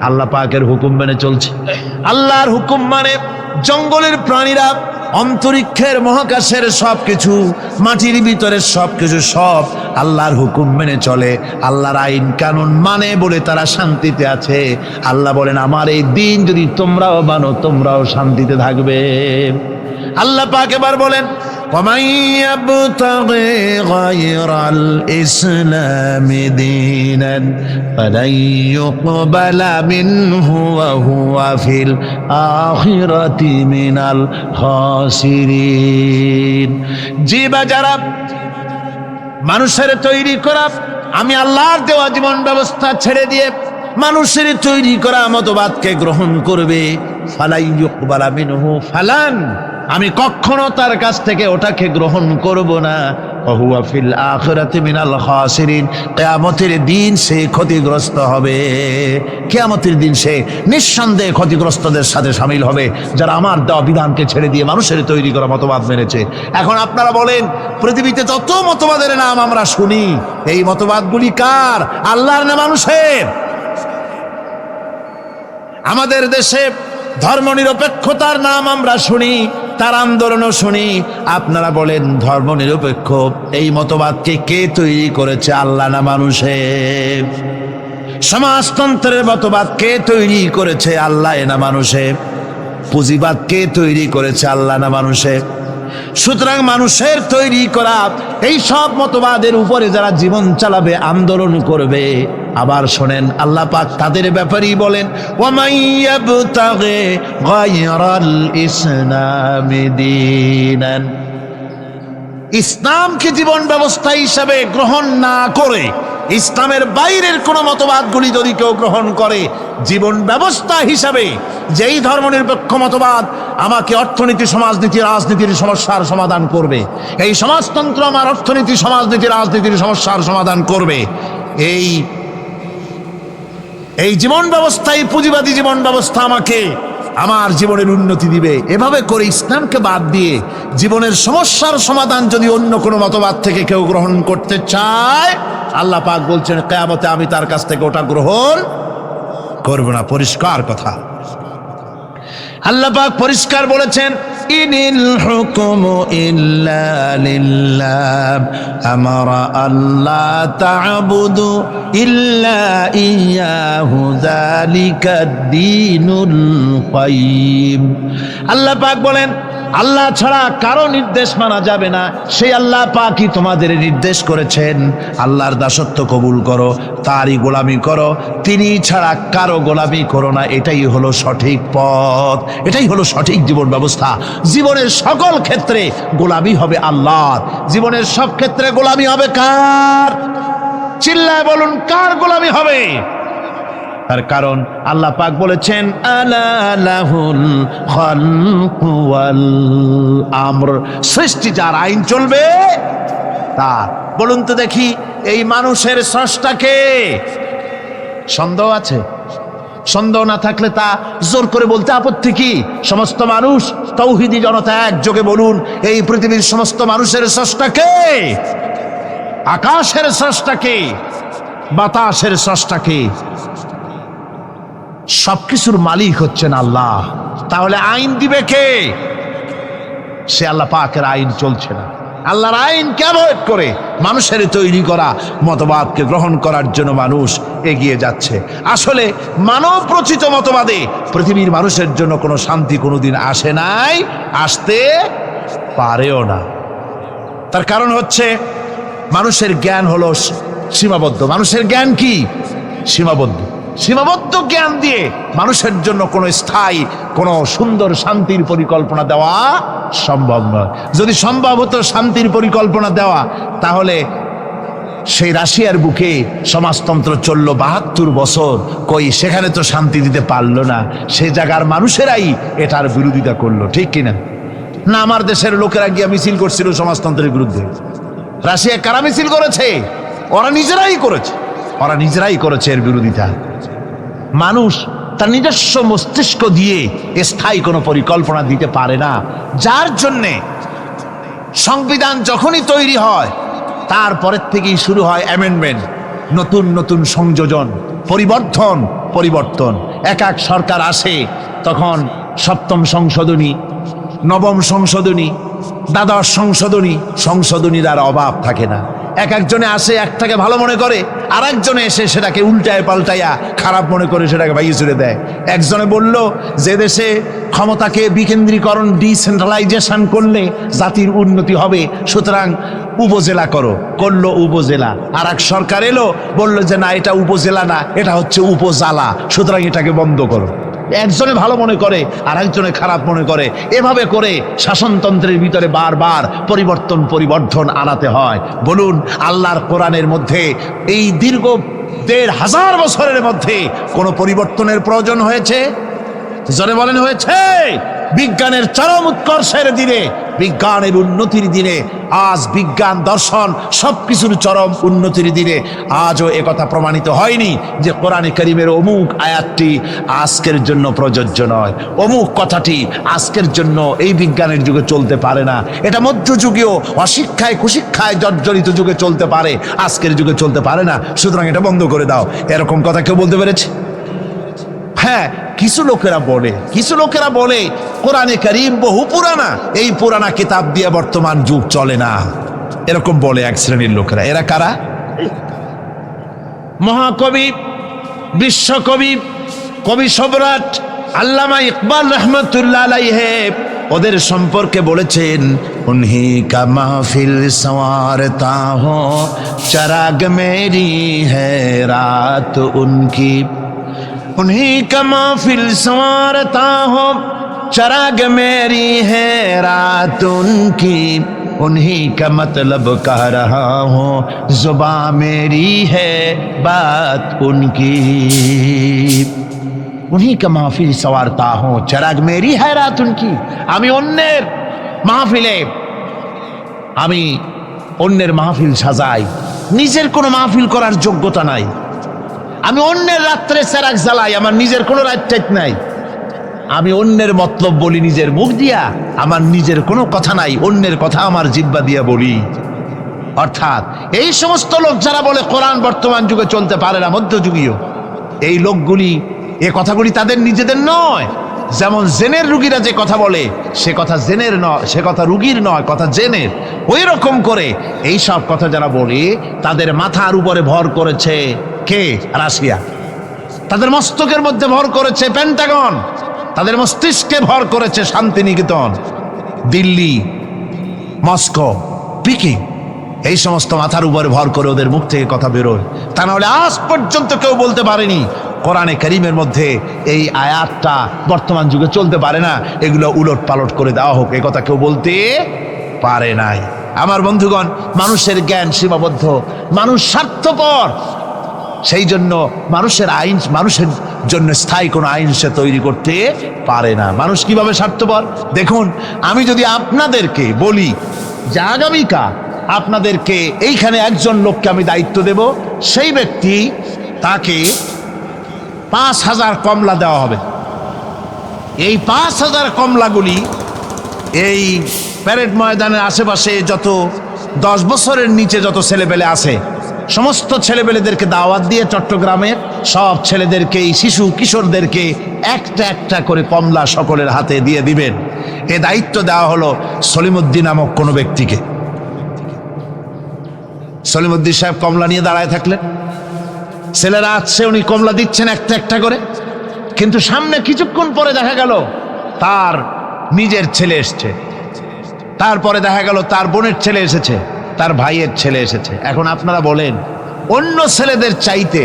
আল্লাহ পাকের হুকুম মেনে চলছে। আল্লাহর হুকুম মানে জঙ্গলের প্রাণীরা, অন্তরিক্ষের মহাকাশের সবকিছু, মাটির ভিতরের সবকিছু সব আল্লাহর হুকুম মেনে চলে, আল্লাহর আইন কানুন মানে বলে তারা শান্তিতে আছে। আল্লাহ বলেন, আমার এই দিন যদি তোমরাও মানো তোমরাও শান্তিতে থাকবে। আল্লাহ পাক এবার বলেন, وَمَن يَبْتَغِي غَيْرَ الْإِسْلَامِ دِينًا فَلَن يُقْبَلَ مِنْهُ وَهُوَ فِي الْآخِرَةِ مِنَ الْخَاسِرِينَ। জীবা যারা মানুষের তৈরি করা, আমি আল্লাহর দেওয়া জীবন ব্যবস্থা ছেড়ে দিয়ে মানুষের তৈরি করা মতবাদকে গ্রহণ করবে, ফালাই ইউকবালা মিনহু, ফালান, আমি কখনো তার কাছ থেকে ওটাকে গ্রহণ করব না। ওহুয়া ফিল আখিরাতি মিনাল খাসিরিন, কিয়ামতের দিন সে ক্ষতিগ্রস্ত হবে। কিয়ামতের দিন সে নিঃসন্দেহে ক্ষতিগ্রস্তদের সাথে শামিল হবে, যারা আমার দেওয়া বিধানকে ছেড়ে দিয়ে মানুষের তৈরি করা মতবাদ মেনেছে। এখন আপনারা বলেন, পৃথিবীতে যত মতবাদের নাম আমরা শুনি, এই মতবাদগুলি কার? আল্লাহর না মানুষের? আমাদের দেশে ধর্মনিরপেক্ষতার নাম আমরা শুনি, তার আন্দোলনও শুনি। আপনারা বলেন, ধর্মনিরপেক্ষ এই মতবাদকে কে তৈরি করেছে? আল্লাহ না মানুষের? সমাজতন্ত্রের মতবাদ কে তৈরি করেছে? আল্লাহ না মানুষের? পুঁজিবাদকে তৈরি করেছে আল্লাহ না মানুষে? সুতরাং মানুষের তৈরি করা এই সব মতবাদের উপরে যারা জীবন চালাবে, আন্দোলন করবে, আবার শোনেন আল্লাহ পাক তাদের ব্যাপারেই বলেন, ওয়ামাইয়াবতাগি গায়রাল ইসলামি দীনান, ইসলামকে জীবন ব্যবস্থা হিসাবে গ্রহণ না করে ইসলামের বাইরের কোন মতবাদগুলি যদি কেউ গ্রহণ করে জীবন ব্যবস্থা হিসাবে, যেই ধর্মনিরপেক্ষ মতবাদ আমাকে অর্থনীতি, সমাজনীতি, রাজনীতির সমস্যার সমাধান করবে, এই সমাজতন্ত্র আমার অর্থনীতি, সমাজনীতি, রাজনীতির সমস্যার সমাধান করবে, এই জীবন ব্যবস্থায় পুঁজিবাদী জীবন ব্যবস্থা আমাকে আমার জীবনের উন্নতি দিবে, এভাবে করে ইসলামকে বাদ দিয়ে জীবনের সমস্যার সমাধান যদি অন্য কোনো মতবাদ থেকে কেউ গ্রহণ করতে চায়, আল্লাহ পাক বলছেন কিয়ামতে আমি তার কাছ থেকে ওটা গ্রহণ করব না। পরিষ্কার কথা আল্লাহ পাক পরিষ্কার বলেছেন, ইনিল হুকুমু ইল্লা লিল্লাহ আমারা আল্লাহ তা'বুদু ইল্লা ইয়াহু যালিকাদ দীনুল কাইয়্যিম। আল্লাহ পাক বলেন আল্লাহ ছাড়া কারো নির্দেশ মানা যাবে না, সেই আল্লাহ পাকই তোমাদের নির্দেশ করেছেন আল্লাহর দাসত্ব কবুল করো, তারই গোলামি করো, তিনি ছাড়া কারো গোলামি করো না। এটাই হলো সঠিক পথ, এটাই হলো সঠিক জীবন ব্যবস্থা। জীবনের সকল ক্ষেত্রে গোলামি হবে আল্লাহর, জীবনের সব ক্ষেত্রে গোলামি হবে কার? চিল্লায় বলুন, কার গোলামি হবে? তার কারণ আল্লাহ পাক বলেছেন আলা লাহুল খালকু ওয়াল আমর, সৃষ্টি যার, আইন চলবে তার। বলুন তো দেখি এই মানুষের স্রষ্টাকে? সন্দেহ আছে? সন্দেহ না থাকলে তা জোর করে বলতে আপত্তি কি? সমস্ত মানুষ তাওহীদি জনতা একযোগে বলুন, এই পৃথিবীর সমস্ত মানুষের স্রষ্টাকে? আকাশের স্রষ্টাকে? বাতাসের স্রষ্টাকে? সবকিছুর মালিক হচ্ছেন আল্লাহ। তাহলে আইন দিবে কে? সে আল্লাহ পাকের আইন চলছে না, আল্লাহর আইনকে অ্যাভয়েড করে মানুষের তৈরি করা মতবাদকে গ্রহণ করার জন্য মানুষ এগিয়ে যাচ্ছে। আসলে মানব রচিত মতবাদে পৃথিবীর মানুষের জন্য কোনো শান্তি কোনোদিন আসে নাই, আসতে পারেও না। তার কারণ হচ্ছে মানুষের জ্ঞান হলো সীমাবদ্ধ। মানুষের জ্ঞান কি? সীমাবদ্ধ। সীমাবদ্ধ জ্ঞান দিয়ে মানুষের জন্য কোনো স্থায়ী, কোনো সুন্দর শান্তির পরিকল্পনা দেওয়া সম্ভব নয়। যদি সম্ভব হতো শান্তির পরিকল্পনা দেওয়া, তাহলে সেই রাশিয়ার বুকে সমাজতন্ত্র চলল ৭২ বছর, কই সেখানে তো শান্তি দিতে পারলো না, সে জায়গার মানুষেরাই এটার বিরোধিতা করলো, ঠিক কিনা? না আমার দেশের লোকেরা গিয়া মিছিল করছিল সমাজতন্ত্রের বিরুদ্ধে? রাশিয়া কারা মিছিল করেছে? ওরা নিজেরাই করেছে, ওরা নিজেরাই করেছে এর বিরোধিতা। মানুষ তার নিজস্ব মস্তিষ্ক দিয়ে স্থায়ী কোনো পরিকল্পনা দিতে পারে না, যার জন্যে সংবিধান যখনই তৈরি হয় তারপরের থেকেই শুরু হয় অ্যামেন্ডমেন্ট, নতুন নতুন সংযোজন, পরিবর্তন। এক এক সরকার আসে তখন সপ্তম সংশোধনী, নবম সংশোধনী, দ্বাদশ সংশোধনীর আর অভাব থাকে না। এক একজনে আসে একটাকে ভালো মনে করে, আর একজনে এসে সেটাকে উল্টায় পাল্টাইয়া খারাপ মনে করে সেটাকে ভাইয়ে চুড়ে দেয়। একজনে বলল যে দেশে ক্ষমতাকে বিকেন্দ্রীকরণ, ডিসেন্ট্রালাইজেশন করলে জাতির উন্নতি হবে, সুতরাং উপজেলা করলো উপজেলা। আর এক সরকার এলো বললো যে না, এটা উপজেলা না, এটা হচ্ছে উপজালা, সুতরাং এটাকে বন্ধ করো। একজনে ভালো মনে করে আর একজনে খারাপ মনে করে, এভাবে করে শাসনতন্ত্রের ভিতরে বারবার পরিবর্তন আনাতে হয়। বলুন আল্লাহর কোরআনের মধ্যে এই দীর্ঘ ১৫০০ বছরের মধ্যে কোনো পরিবর্তনের প্রয়োজন হয়েছে? জোরে বলেন, হয়েছে? বিজ্ঞানের চরম উৎকর্ষের দিনে, বিজ্ঞানের উন্নতির দিনে, আজ বিজ্ঞান দর্শন সবকিছুর চরম উন্নতির দিনে আজও একথা প্রমাণিত হয়নি যে কোরআনে কারীমের অমুক আয়াতটি আজকের জন্য প্রযোজ্য নয়, অমুক কথাটি আজকের জন্য এই বিজ্ঞানের যুগে চলতে পারে না, এটা মধ্যযুগীয় অশিক্ষায় কুশিক্ষায় জর্জরিত যুগে চলতে পারে, আজকের যুগে চলতে পারে না, সুতরাং এটা বন্ধ করে দাও। এরকম কথা কেউ বলতে পেরেছে? হ্যাঁ, কিছু লোকেরা বলে কোরআনে কারীম বহু পুরানা, এই পুরানা কিতাব দিয়ে বর্তমান যুগ চলে না, এরকম বলে এক শ্রেণীর লোকেরা। এরা কারা? মহাকবি, বিশ্বকবি, কবি সম্রাট আল্লামা ইকবাল রহমতুল্লাহ আলাইহি ওদের সম্পর্কে বলেছেন, উনহি কা মাহফিল সওয়ারতা হো চরাগ মেরি হ্যায় রাত উনকি, উনহি কা মাহফিল সওয়ারতা হো চরাগ মেরি হ্যায় রাত উনকি, उन्हीं का मतलब कह रहा हूँ जुबां मेरी है बात उनकी, उन्हीं का महफिल सवारता हूँ चराग मेरी है रात उनकी। আমি অন্যের মাহফিলে, আমি অন্যের মাহফিল সাজাই, নিজের কোনো মাহফিল করার যোগ্যতা নাই। আমি অন্যের রাত্রে চেরাগ জ্বালাই, আমার নিজের কোনো রাত নাই। আমি অন্যের মতলব বলি নিজের মুখ দিয়া, আমার নিজের কোনো কথা নাই, অন্যের কথা আমার জিহ্বা দিয়া বলি। অর্থাৎ এই সমস্ত লোক যারা বলে কোরআন বর্তমান যুগে চলতে পারে না, মধ্যযুগীয়, এই লোকগুলি, এ কথাগুলি তাদের নিজেদের নয়। যেমন জেনের রুগীরা যে কথা বলে, সে কথা জেনের নয়, সে কথা রুগীর নয়, কথা জেনের। ওই রকম করে এই সব কথা যারা বলে, তাদের মাথার উপরে ভর করেছে কে? রাশিয়া। তাদের মস্তকের মধ্যে ভর করেছে পেন্টাগন, তাদের মস্তিষ্কে ভর করেছে শান্তিনিকেতন, দিল্লি, মস্কো, পিকিং। এই সমস্ত মাথার উপরে ভর করে ওদের মুখ থেকে কথা বেরোয়। তা নাহলে আজ পর্যন্ত কেউ বলতে পারেনি কোরআনে কারীমের মধ্যে এই আয়াতটা বর্তমান যুগে চলতে পারে না, এগুলো উলট পালট করে দেওয়া হোক, এই কথা কেউ বলতে পারে নাই। আমার বন্ধুগণ, মানুষের জ্ঞান সীমাবদ্ধ, মানুষ স্বার্থপর, সেই জন্য মানুষের আইন, মানুষের জন্য স্থায়ী কোনো আইন সে তৈরি করতে পারে না। মানুষ কিভাবে স্বার্থপর দেখুন। আমি যদি আপনাদেরকে বলি যে আগামীকাল আপনাদেরকে এইখানে একজন লোককে আমি দায়িত্ব দেব, সেই ব্যক্তি, তাকে ৫,০০০ কমলা দেওয়া হবে। এই ৫,০০০ কমলাগুলি এই প্যারেড ময়দানের আশেপাশে যত 10 বছরের নিচে যত ছেলেপেলে আছে, সমস্ত ছেলেপেলেদেরকে দাওয়াত দিয়ে চট্টগ্রামের সব ছেলেদেরকে, এই শিশু কিশোরদেরকে একটা একটা করে কমলা সকলের হাতে দিয়ে দিবেন। এ দায়িত্ব দেওয়া হলো সলিমুদ্দিন নামক কোনো ব্যক্তিকে। সলিমুদ্দিন সাহেব কমলা নিয়ে দাঁড়ায় থাকলেন, ছেলেরা আসছে, উনি কমলা দিচ্ছেন একটা একটা করে। কিন্তু সামনে কিছুক্ষণ পরে দেখা গেল তার নিজের ছেলে এসছে, তারপরে দেখা গেল তার বোনের ছেলে এসেছে, তার ভাইয়ের ছেলে এসেছে। এখন আপনারা বলেন, অন্য ছেলেদের চাইতে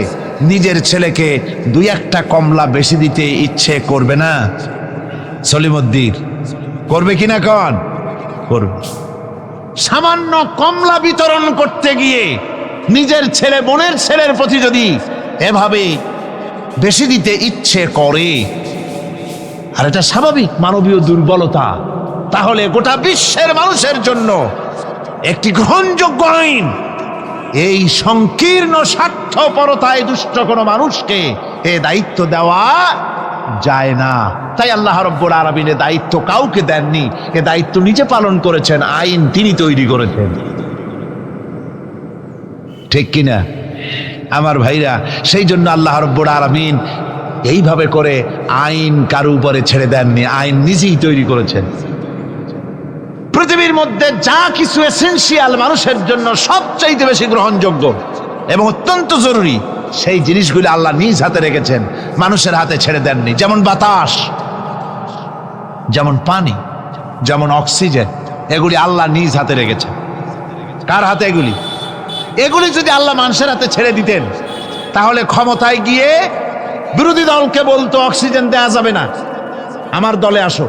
নিজের ছেলেকে 2-1টা কমলা বেশি দিতে ইচ্ছে করবে না সলিমুদ্দিন? করবে কিনা কন? করবে। সামান্য কমলা বিতরণ করতে গিয়ে নিজের ছেলে বোনের ছেলের প্রতি যদি এভাবে বেশি দিতে ইচ্ছে করে, আর এটা স্বাভাবিক মানবীয় দুর্বলতা, তাহলে গোটা বিশ্বের মানুষের জন্য একটি গ্রহণযোগ্য আইন। এই সংকীর্ণ স্বার্থপরতায় দুষ্ট কোনো মানুষকে এ দায়িত্ব দেওয়া যায় না। তাই আল্লাহ রাব্বুল আলামিন এ দায়িত্ব কাউকে দেননি, এ দায়িত্ব নিজে পালন করেছেন, আইন তিনি তৈরি করেছেন। ঠিক কিনা আমার ভাইরা? সেই জন্য আল্লাহ রাব্বুল আলামিন এইভাবে করে আইন কারো উপরে ছেড়ে দেননি, আইন নিজেই তৈরি করেছেন। পৃথিবীর মধ্যে যা কিছু এসেনশিয়াল, মানুষের জন্য সবচাইতে বেশি গ্রহণযোগ্য এবং অত্যন্ত জরুরি, সেই জিনিসগুলি আল্লাহ নিজ হাতে রেখেছেন, মানুষের হাতে ছেড়ে দেননি। যেমন বাতাস, যেমন পানি, যেমন অক্সিজেন, এগুলি আল্লাহ নিজ হাতে রেখেছেন। কার হাতে এগুলি? এগুলি যদি আল্লাহ মানুষের হাতে ছেড়ে দিতেন, তাহলে ক্ষমতায় গিয়ে বিরোধী দলকে বলতো অক্সিজেন দেওয়া যাবে না, আমার দলে আসো।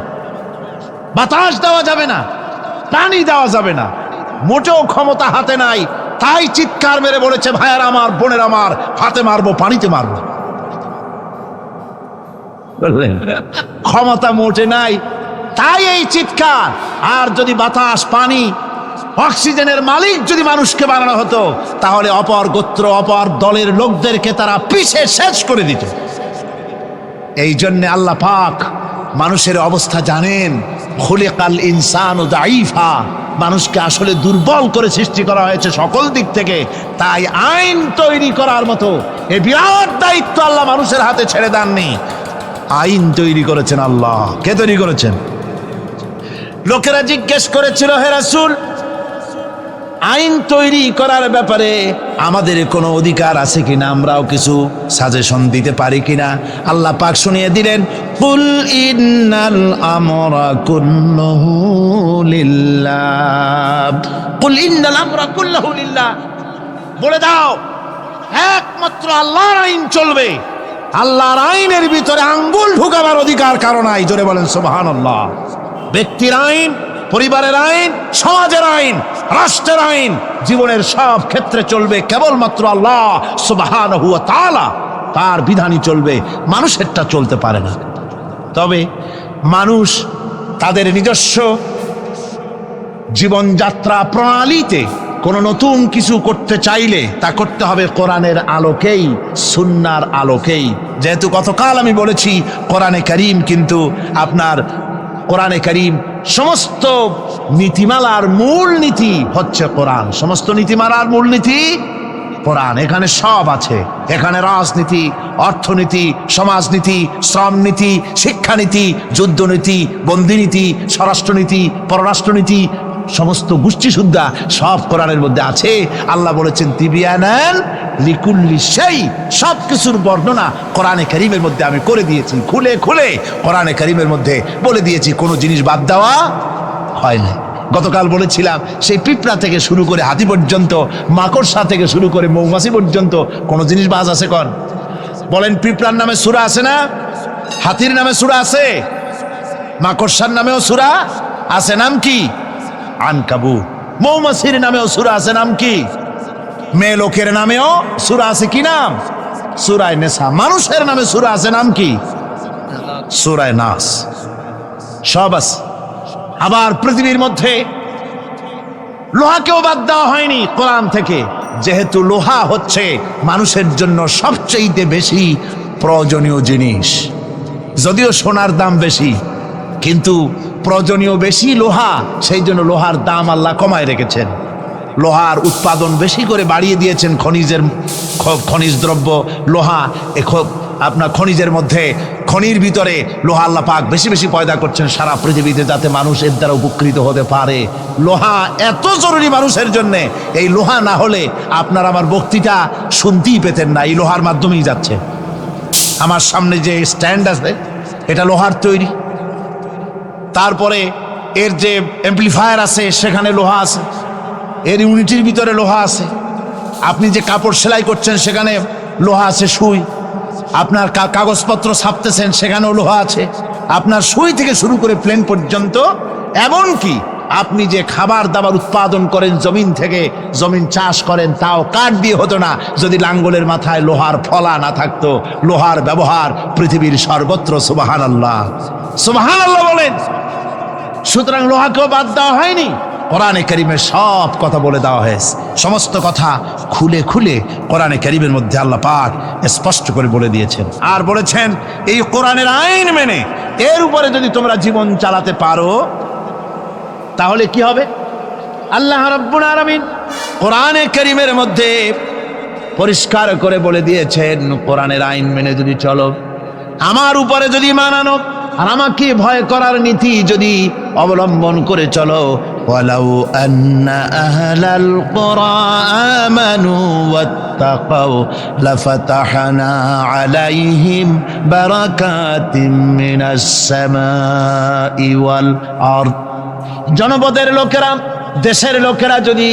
বাতাস দেওয়া যাবে না, পানি দেওয়া যাবে না, মোটেও ক্ষমতা হাতে নাই। তাই চিৎকার মেরে বলেছে, ভাইয়ার আমার, বোনের আমার, হাতে মারবো, পানিতে মারবো। ক্ষমতা মোটে নাই, তাই এই চিৎকার। আর যদি বাতাস, পানি, অক্সিজেনের মালিক যদি মানুষকে বানানো হতো, তাহলে অপর গোত্র, অপর দলের লোকদেরকে তারা পিছে শেষ করে দিত। এই জন্য আল্লাহ পাক মানুষের অবস্থা জানেন। খুলিকাল ইনসানু দাঈফা, মানুষকে আসলে দুর্বল করে সৃষ্টি করা হয়েছে সকল দিক থেকে। তাই আইন তৈরি করার মতো এই বিরাট দায়িত্ব আল্লাহ মানুষের হাতে ছেড়ে দেননি, আইন তৈরি করেছেন আল্লাহ। কে তৈরি করেছেন? লোকেরা জিজ্ঞেস করেছিল, হে রাসূল, আইন তৈরি করার ব্যাপারে আমাদের কোনো অধিকার আছে কিনা, আমরাও কিছু সাজেশন দিতে পারি কিনা? আল্লাহ পাক শুনিয়ে দিলেন, কুল ইন্নাল আমরা কুল্লুহু লিল্লাহ, কুল ইন্নাল আমরা কুল্লুহু লিল্লাহ, বলে দাও একমাত্র আল্লাহর আইন চলবে, আল্লাহর আইনের ভিতরে আঙ্গুল ঢুকাবার অধিকার কারো নাই। জোরে বলেন সুবহানাল্লাহ। ব্যক্তির আইন, পরিবারের আইন, সমাজের আইন, রাষ্ট্রের আইন, জীবনের সব ক্ষেত্রে চলবে কেবলমাত্র আল্লাহ সুবহানাহু ওয়া তাআলা, তার বিধানই চলবে, মানুষেরটা চলতে পারে না। তবে মানুষ তাদের নিজস্ব জীবনযাত্রা প্রণালীতে কোনো নতুন কিছু করতে চাইলে তা করতে হবে কোরআনের আলোকেই, সুন্নাহর আলোকেই। যেহেতু গতকাল আমি বলেছি কোরআনে কারীম কিন্তু আপনার কোরআনে কারীম সমস্ত নীতিমালার মূল নীতি হচ্ছে কোরআন, সমস্ত নীতিমালার মূল নীতি কোরআন। এখানে সব আছে, এখানে রাজনীতি, অর্থনীতি, সমাজনীতি, শ্রমনীতি, শিক্ষানীতি, যুদ্ধনীতি, বন্দিনীতি, স্বরাষ্ট্রনীতি, পররাষ্ট্রনীতি, সমস্ত গোষ্ঠী সুদ্ধা সব কোরআনের মধ্যে আছে। আল্লাহ বলেছেন তিবিয়ানান লিকুল্লি শাই, সব কিছুর বর্ণনা কোরআনে কারীমের মধ্যে আমি করে দিয়েছি, খুলে খুলে কোরআনে কারীমের মধ্যে বলে দিয়েছি, কোনো জিনিস বাদ দেওয়া হয় না। গতকাল বলেছিলাম সেই পিঁপড়া থেকে শুরু করে হাতি পর্যন্ত, মাকড়সা থেকে শুরু করে মৌমাছি পর্যন্ত কোনো জিনিস বাজ আছে কোন? বলেন, পিঁপড়ার নামে সূরা আছে না? হাতির নামে সূরা আছে? মাকড়সার নামেও সূরা আছে, নাম কি? আনকাবুত। মৌমাছির নামেও সূরা আছে, নাম কি? মেয়ে লোকের নামেও সূরা আছে, কি নাম? সূরায়ে নিসা। মানুষের নামে সূরা আছে, নাম কি? সূরায়ে নাস। সব আছে। আবার পৃথিবীর মধ্যে লোহাকেও বাদ দেওয়া হয়নি কোরআন থেকে, যেহেতু লোহা হচ্ছে মানুষের জন্য সবচেয়ে বেশি প্রয়োজনীয় জিনিস। যদিও সোনার দাম বেশি, কিন্তু প্রয়োজনীয় বেশি লোহা, সেই জন্য লোহার দাম আল্লাহ কমায় রেখেছেন। লোহার উৎপাদন বেশি করে বাড়িয়ে দিয়েছেন। খনিজ দ্রব্য লোহা, আপনার খনিজের মধ্যে, খনির ভিতরে লোহা আল্লাহ পাক বেশি বেশি পয়দা করছেন সারা পৃথিবীতে, যাতে মানুষ এর দ্বারা উপকৃত হতে পারে। লোহা এত জরুরি মানুষের জন্য, এই লোহা না হলে আপনার আমার বক্তৃতা শুনতেই পেতেন না। এই লোহার মাধ্যমেই যাচ্ছে। আমার সামনে যে স্ট্যান্ড আছে এটা লোহার তৈরি, তারপরে এর যে অ্যাম্প্লিফায়ার আছে সেখানে লোহা আছে, এর ইউনিটির ভিতরে লোহা আছে। আপনি যে কাপড় সেলাই করছেন সেখানে লোহা আছে, সুই। আপনার কাগজপত্র ছাপতেছেন সেখানেও লোহা আছে। আপনার সুই থেকে শুরু করে প্লেন পর্যন্ত, এমনকি আপনি যে খাবার দাবার উৎপাদন করেন জমিন থেকে, জমিন চাষ করেন, তাও কাঠ দিয়ে হতো না যদি লাঙ্গলের মাথায় লোহার ফলা না থাকতো। লোহার ব্যবহার পৃথিবীর সর্বত্র। সুবহানাল্লাহ, সুবহানাল্লাহ বলেন। সুতরাং লোহাকেও বাদ দেওয়া হয়নি, কোরআনে কারীমের সব কথা বলে দেওয়া হয়েছে। সমস্ত কথা খুলে খুলে কোরআনে কারীমের মধ্যে আল্লাহ পাক স্পষ্ট করে বলে দিয়েছেন। আর বলেছেন এই কোরআনের আইন মেনে এর উপরে যদি তোমরা জীবন চালাতে পারো তাহলে কি হবে? আল্লাহ রাব্বুল আলামিন কোরআনে কারীমের মধ্যে পরিষ্কার করে বলে দিয়েছেন, কোরআনের আইন মেনে যদি চলো, আমার উপরে যদি মানানো আর আমাকে ভয় করার নীতি যদি অবলম্বন করে চলো, ওয়ালাউ আন্না আহলাল কুরা আমানু ওয়াত্তাকাউ লাফাতাহনা আলাইহিম বারাকাতিম মিনাস সামাই ওয়াল আরদ। জনপদের লোকেরা, দেশের লোকেরা যদি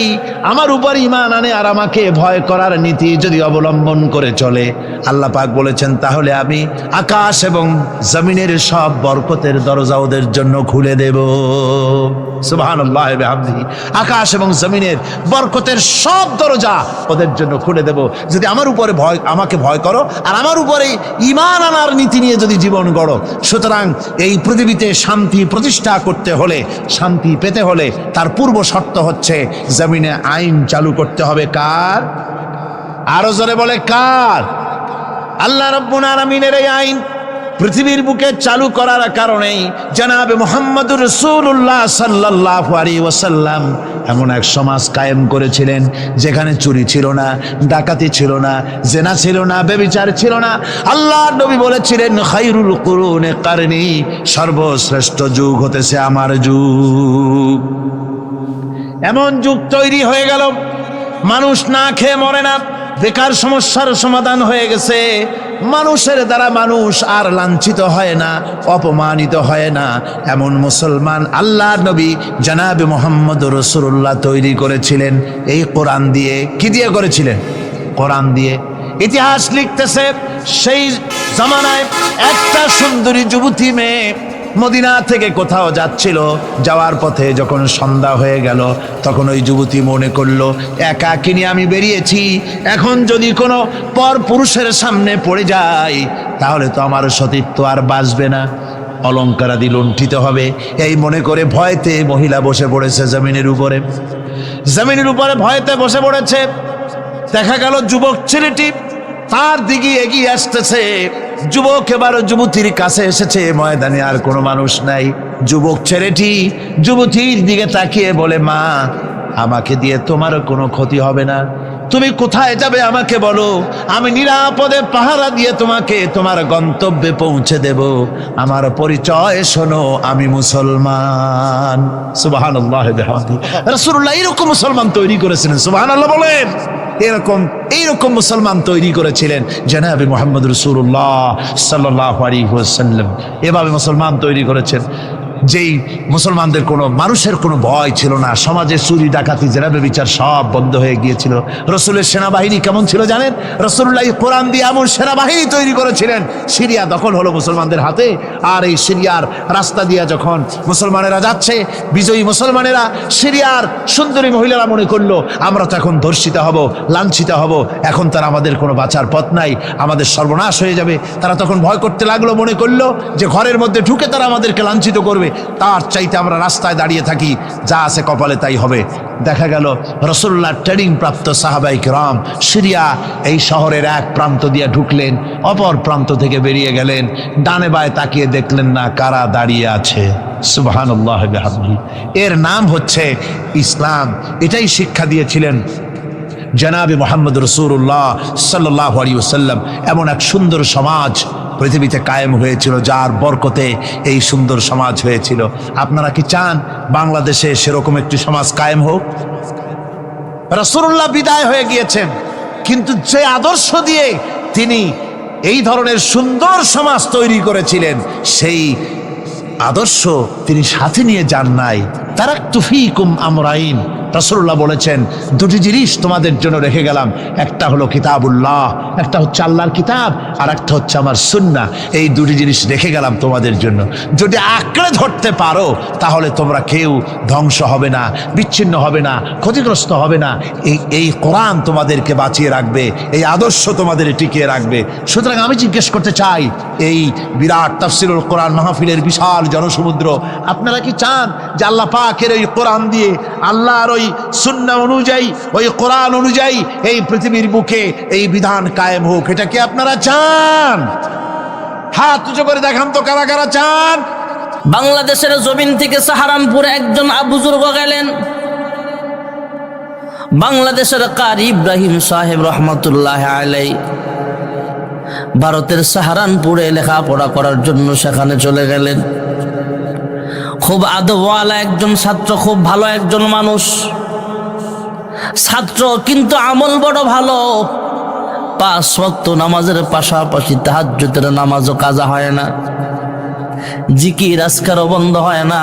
আমার উপর ঈমান আনে আর আমাকে ভয় করার নীতি যদি অবলম্বন করে চলে, আল্লাহ পাক বলেছেন তাহলে আমি আকাশ এবং জমিনের সব বরকতের দরজা ওদের জন্য খুলে দেব। সুবহানাল্লাহ ওয়া বিহামদিহি। আকাশ এবং জমিনের বরকতের সব দরজা ওদের জন্য খুলে দেব যদি আমার উপরে আমাকে ভয় করো আর আমার উপরে ঈমান আনার নীতি নিয়ে যদি জীবন গড়ো। সুতরাং এই পৃথিবীতে শান্তি প্রতিষ্ঠা করতে হলে, শান্তি পেতে হলে তার পূর্ব শর্ত হচ্ছে জমিনে আইন চালু করতে হবে। কার? আরো জোরে বলে কার? আল্লাহ রাব্বুল আলামিনের এই আইন পৃথিবীর বুকে চালু করার কারণেই জনাবে মুহাম্মদুর রাসূলুল্লাহ সাল্লাল্লাহু আলাইহি ওয়াসাল্লাম এমন এক সমাজ কায়েম করেছিলেন যেখানে চুরি ছিল না, ডাকাতি ছিল না, জেনা ছিল না, ব্যভিচার ছিল না। আল্লাহর নবী বলেছিলেন খায়রুল কুরুনে কারনি, সর্বশ্রেষ্ঠ যুগ হতেছে আমার যুগ। এমন যুগ তৈরি হয়ে গেল, মানুষ না খেয়ে মরে না, বেকার সমস্যার সমাধান হয়ে গেছে। মানুষের দ্বারা মানুষ আর লাঞ্ছিত হয় না, অপমানিত হয় না, এমন মুসলমান আল্লাহর নবী জনাবে মুহাম্মদ রাসূলুল্লাহ তৈরি করেছিলেন এই কোরআন দিয়ে। কি দিয়ে করেছিলেন? কোরআন দিয়ে। ইতিহাস লিখতেছে সেই জামানায় একটা সুন্দরী যুবতী মেয়ে মদিনা থেকে কোথাও যাচ্ছিল, যাওয়ার পথে যখন সন্ধ্যা হয়ে গেল তখন ওই যুবতী মনে করলো একাকিনী আমি বেরিয়েছি, এখন যদি কোনো পর পুরুষের সামনে পড়ে যাই তাহলে তো আমার সতীত্ব আর বাঁচবে না, অলঙ্কারাদি লুণ্ঠিত হবে। এই মনে করে ভয়তে মহিলা বসে পড়েছে জমিনের উপরে। জমিনের উপরে ভয়তে বসে পড়েছে। দেখা গেল যুবক ছেলেটি তার দিকে এগিয়ে আসতেছে। যুবক এবার যুবতীর কাছে এসেছে, ময়দানে আর কোনো মানুষ নাই। যুবক ছেলেটি যুবতীর দিকে তাকিয়ে বলে, মা, আমাকে দিয়ে তোমার কোনো ক্ষতি হবে না, তুমি কোথায় যাবে আমাকে বলো, আমি নিরাপদে পাহারা দিয়ে তোমাকে তোমার গন্তব্যে পৌঁছে দেব। আমার পরিচয় শোনো, আমি মুসলমান। সুবহানাল্লাহ বিহামদিহি। রাসূলুল্লাহ এরকম মুসলমান তৈরি করেছিলেন। সুবহানাল্লাহ বলেন। এইরকম মুসলমান তৈরি করেছিলেন জনাবে মুহাম্মদ রাসূলুল্লাহ সাল্লাল্লাহু আলাইহি ওয়াসাল্লাম। এভাবে মুসলমান তৈরি করেছেন যেই মুসলমানদের কোনো মানুষের কোনো ভয় ছিল না। সমাজে চুরি ডাকাতি জেনাবে বিচার সব বন্ধ হয়ে গিয়েছিল। রসুলের সেনাবাহিনী কেমন ছিল জানেন? রসুল্লাহ কোরআন দিয়ে এমন সেনাবাহিনী তৈরি করেছিলেন, সিরিয়া দখল হলো মুসলমানদের হাতে। আর এই সিরিয়ার রাস্তা দিয়ে যখন মুসলমানেরা যাচ্ছে, বিজয়ী মুসলমানেরা সিরিয়ার সুন্দরী মহিলারা মনে করলো আমরা তো এখন ধর্ষিত হব, লাঞ্ছিত হব, এখন তার আমাদের কোনো বাঁচার পথ নাই, আমাদের সর্বনাশ হয়ে যাবে। তারা তখন ভয় করতে লাগলো, মনে করলো যে ঘরের মধ্যে ঢুকে তারা আমাদেরকে লাঞ্ছিত করবে, তার চাইতে আমরা রাস্তায় দাঁড়িয়ে থাকি, যা আছে কপালে তাই হবে। দেখা গেল রাসূলুল্লাহ ট্রেনিং প্রাপ্ত সাহাবায়ে কেরাম সিরিয়া এই শহরের এক প্রান্ত দিয়ে ঢুকলেন, অপর প্রান্ত থেকে বেরিয়ে গেলেন, ডানে বায়ে তাকিয়ে দেখলেন না কারা দাঁড়িয়ে আছে। সুবহানাল্লাহ বিহামদিহি। এর নাম হচ্ছে ইসলাম। এটাই শিক্ষা দিয়েছিলেন জনাবে মুহাম্মদ রাসূলুল্লাহ সাল্লাল্লাহু আলাইহি ওয়াসাল্লাম। এমন এক সুন্দর সমাজ পৃথিবীতে কায়েম হয়েছিল, যার বরকতে এই সুন্দর সমাজ হয়েছিল। আপনারা কি চান বাংলাদেশে সেরকম একটি সমাজ কায়েম হোক? রাসূলুল্লাহ বিদায় হয়ে গিয়েছেন, কিন্তু যে আদর্শ দিয়ে তিনি এই ধরনের সুন্দর সমাজ তৈরি করেছিলেন সেই আদর্শ তিনি সাথে নিয়ে যান নাই। তারাকতু ফীকুম আমরাইন, রাসূলুল্লাহ বলেছেন দুটি জিনিস তোমাদের জন্য রেখে গেলাম, একটা হলো কিতাবুল্লাহ, একটা হচ্ছে আল্লাহর কিতাব, আর একটা হচ্ছে আমার সুন্নাহ। এই দুটি জিনিস রেখে গেলাম তোমাদের জন্য। যদি আঁকড়ে ধরতে পারো তাহলে তোমরা কেউ ধ্বংস হবে না, বিচ্ছিন্ন হবে না, ক্ষতিগ্রস্ত হবে না। এই কোরআন তোমাদেরকে বাঁচিয়ে রাখবে, এই আদর্শ তোমাদের টিকিয়ে রাখবে। সুতরাং আমি জিজ্ঞেস করতে চাই, এই বিরাট তাফসীরুল কোরআন মাহফিলের বিশাল জনসমুদ্র, আপনারা কি চান যে আল্লাহ পাকের এই কোরআন দিয়ে, আল্লাহর ওই সুন্নাহ অনুযায়ী, ওই কোরআন অনুযায়ী এই পৃথিবীর বুকে এই বিধান কায়েম হোক? এটা কি আপনারা চান? হাত উঁচু করে দেখান তো কারা কারা চান। বাংলাদেশের জমিন থেকে সাহারানপুরে একজন বুজুর্গ গেলেন। বাংলাদেশের কারি ইব্রাহিম সাহেব রহমতুল্লাহ আলাইহি ভারতের সাহারানপুরে লেখাপড়া করার জন্য সেখানে চলে গেলেন। খুব আদবওয়ালা একজন ছাত্র, খুব ভালো একজন মানুষ ছাত্র, কিন্তু আমল বড় ভালো। 5 ওয়াক্ত নামাজের পাশাপাশি তাহাজ্জুদের নামাজও কাজা হয় না, জিকির আজকারও বন্ধ হয় না,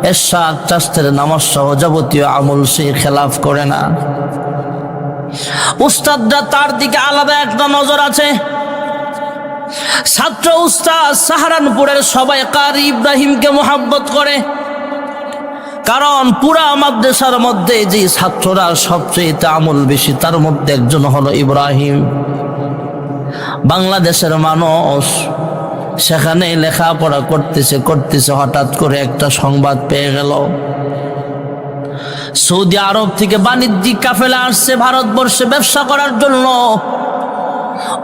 এরশাদ চাস্তের নামাজ সহ যাবতীয় আমল সে খেলাফ করে না। উস্তাদরা তার দিকে আলাদা একটা নজর আছে। ছাত্র উস্তাদ সাহারানপুরের সবাই কারি ইব্রাহিমকে মোহাব্বত করে, কারণ পুরা মাদ্রাসার মধ্যে যে ছাত্ররা সবচেয়ে আমল বেশি তার মধ্যে একজন হলো ইব্রাহিম। বাংলাদেশের মানুষ সেখানে লেখাপড়া করতেছে হঠাৎ করে একটা সংবাদ পেয়ে গেল, সৌদি আরব থেকে বাণিজ্যিক কাফেলা আসছে ভারতবর্ষে ব্যবসা করার জন্য।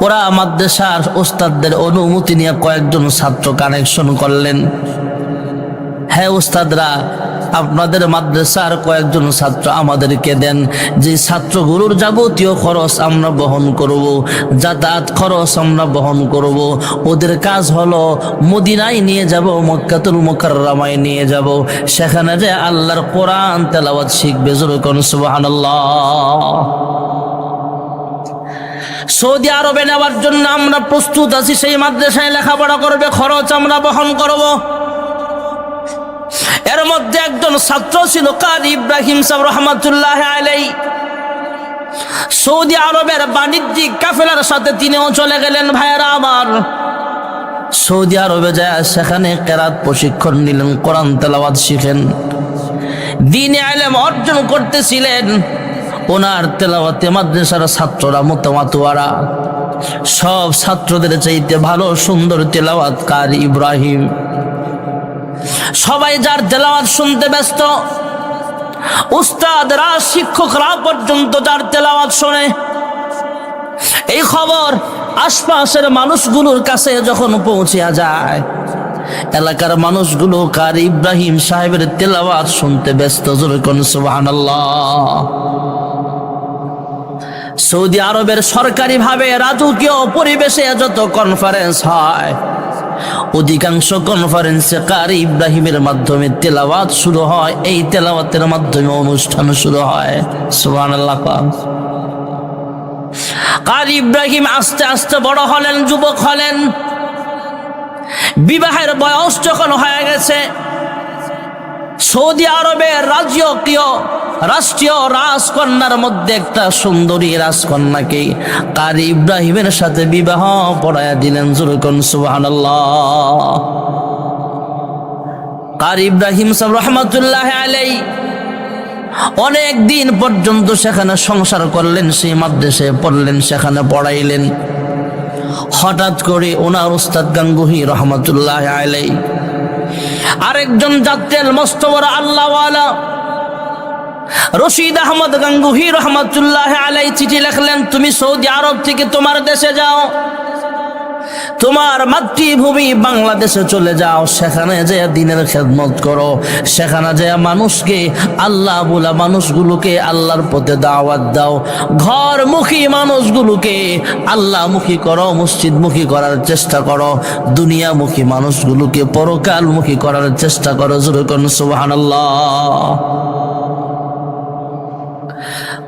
ওরা মাদ্রাসার ওস্তাদদের অনুমতি নিয়ে কয়েকজন ছাত্র কানেকশন করলেন। হ্যাঁ উস্তাদরা, আপনাদের মাদ্রাসার কয়েকজন ছাত্র আমাদেরকে দেন, যে ছাত্রগুলোর যাবতীয় খরচ আমরা বহন করব, যাতায়াত খরচ আমরা বহন করব। ওদের কাজ হলো মদিনায় নিয়ে যাব, মক্কাতুল মুকাররমায় নিয়ে যাব, সেখানে যে আল্লাহর কোরআন তেলাওয়াত শিখবে। জোরে করুন সুবহানাল্লাহ। সৌদি আরবে নেওয়ার জন্য আমরা প্রস্তুত আছি, সেই মাদ্রাসায় লেখাপড়া করবে, খরচ আমরা বহন করব। এর মধ্যে একজন ছাত্র ছিল কারি ইব্রাহিম সাহেব রহমাতুল্লাহ আলাইহি। সৌদি আরবের বাণিজ্যিক কাফেলার সাথে তিনিও চলে গেলেন। ভাইয়েরা আমার, সৌদি আরবে যায় সেখানে কেরাত প্রশিক্ষণ নিলেন, কোরআন তেলাওয়াত শিখেন, দ্বীনি ইলম অর্জন করতেছিলেন। ওনার তেলাওয়াতে মাদ্রাসার ছাত্ররা মুতাওয়াতিরা, সব ছাত্রদের চাইতে ভালো সুন্দর তেলাওয়াত কারি ইব্রাহিম। সবাই যার তেলাওয়াত শুনতে ব্যস্ত, উস্তাদরা শিক্ষকরা পর্যন্ত যার তেলাওয়াত শোনে। এই খবর আশপাশের মানুষগুলোর কাছে যখন পৌঁছে যায়, এলাকার মানুষগুলো কারি ইব্রাহিম সাহেবের তেলাওয়াত শুনতে ব্যস্ত। জোরে করুন সুবহানাল্লাহ। সৌদি আরবের সরকারিভাবে রাজকীয় পরিবেশে যত কনফারেন্স হয়, অধিকাংশ কনফারেন্সে কারি ইব্রাহিমের মাধ্যমে তেলাওয়াত শুরু হয়। এই তেলাওয়াতের মাধ্যমে অনুষ্ঠান শুরু হয়। সুবহানাল্লাহ। কারি ইব্রাহিম আস্তে আস্তে বড় হলেন, যুবক হলেন। বিবাহের বয়স যখন হয়ে গেছে, সৌদি আরবের রাষ্ট্রীয় রাজকন্যার মধ্যে একটা সুন্দরী রাজকন্যাকে কারি ইব্রাহিমের সাথে বিবাহ পড়ায়া দিলেন। জোরে করুন সুবহানাল্লাহ। কারি ইব্রাহিম সাহেব রহমাতুল্লাহ আলাইহি অনেক দিন পর্যন্ত সেখানে সংসার করলেন, সেই মাদ্রাসায় পড়লেন, সেখানে পড়াইলেন। হঠাৎ করে ওনার উস্তাদ গাঙ্গুহি রহমাতুল্লাহ আলাইহি আরেকজন যাত্রীর মস্ত বড় আল্লাহওয়ালা রশিদ আহমদ গাঙ্গুহি রহমাতুল্লাহ আলাইহি চিঠি লিখলেন, তুমি সৌদি আরব থেকে তোমার দেশে যাও, তোমার মাতৃভূমি বাংলাদেশে চলে যাও, সেখানে যে দ্বীনের খেদমত করো, সেখানে যে মানুষকে আল্লাহ বলা মানুষগুলোকে আল্লাহর পথে দাওয়াত দাও, ঘরমুখী মানুষগুলোকে আল্লাহমুখী করো, মসজিদমুখী করার চেষ্টা করো, দুনিয়ামুখী মানুষগুলোকে পরকালমুখী করার চেষ্টা করো। জোরে করুন সুবহানাল্লাহ।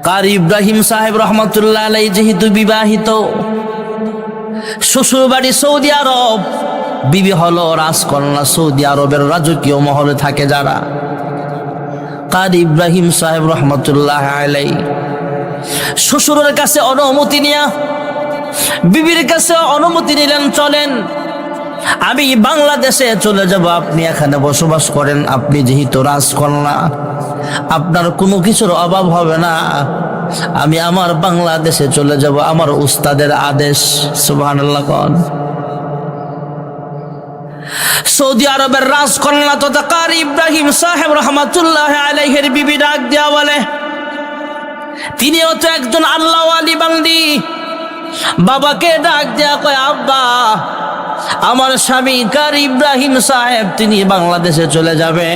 কারি ইব্রাহিম সাহেব রহমাতুল্লাহ আলাইহি যেহেতু বিবাহিত, শ্বশুর বাড়ি সৌদি আরব, বিবি হলো রাজকন্যা। সৌদি আরবের রাজকীয় মহলে থাকে যারা, কারি ইব্রাহিম সাহেব রহমাতুল্লাহ আলাইহি শ্বশুরের কাছে অনুমতি নিয়া বিবির কাছে অনুমতি নিলেন, চলেন আমি বাংলাদেশে চলে যাব, আপনি এখানে বসবাস করেন, আপনি যেহেতু রাজকন্যা, আপনার কোনো কিছুর অভাব হবে না, আমি আমার বাংলাদেশে চলে যাব, আমার উস্তাদের আদেশ। সুবহানাল্লাহ। সৌদি আরবের রাজকন্যা তথা কারি ইব্রাহিম সাহেব রহমাতুল্লাহ আলাইহির বিবি ডাক দেয়া বলে, তিনিও তো একজন আল্লাহওয়ালি বান্দি। বাবাকে ডাক দেয়া কয়, আব্বা, আমার স্বামী কারি ইব্রাহিম সাহেব তিনি বাংলাদেশে চলে যাবে,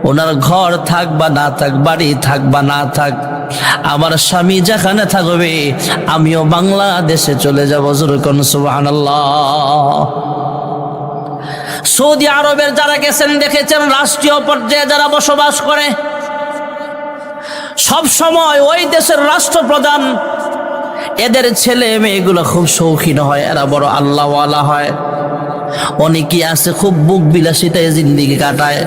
ওনার ঘর থাক বা না থাক, বাড়ি থাক বা না থাক, আমার স্বামী যেখানে থাকবে আমিও বাংলাদেশে চলে যাব। জোরে করুন সুবহানাল্লাহ। সৌদি আরবের যারা গেছেন দেখেছেন, রাষ্ট্রীয় পর্যায়ে যারা বসবাস করে, সব সময় ওই দেশের রাষ্ট্রপ্রধান, এদের ছেলে মেয়েগুলো খুব শৌখিন হয়, এরা বড় আল্লাহওয়ালা হয়। অনেকে আছে খুব বুক বিলাসিতায় জিন্দেগি কাটায়।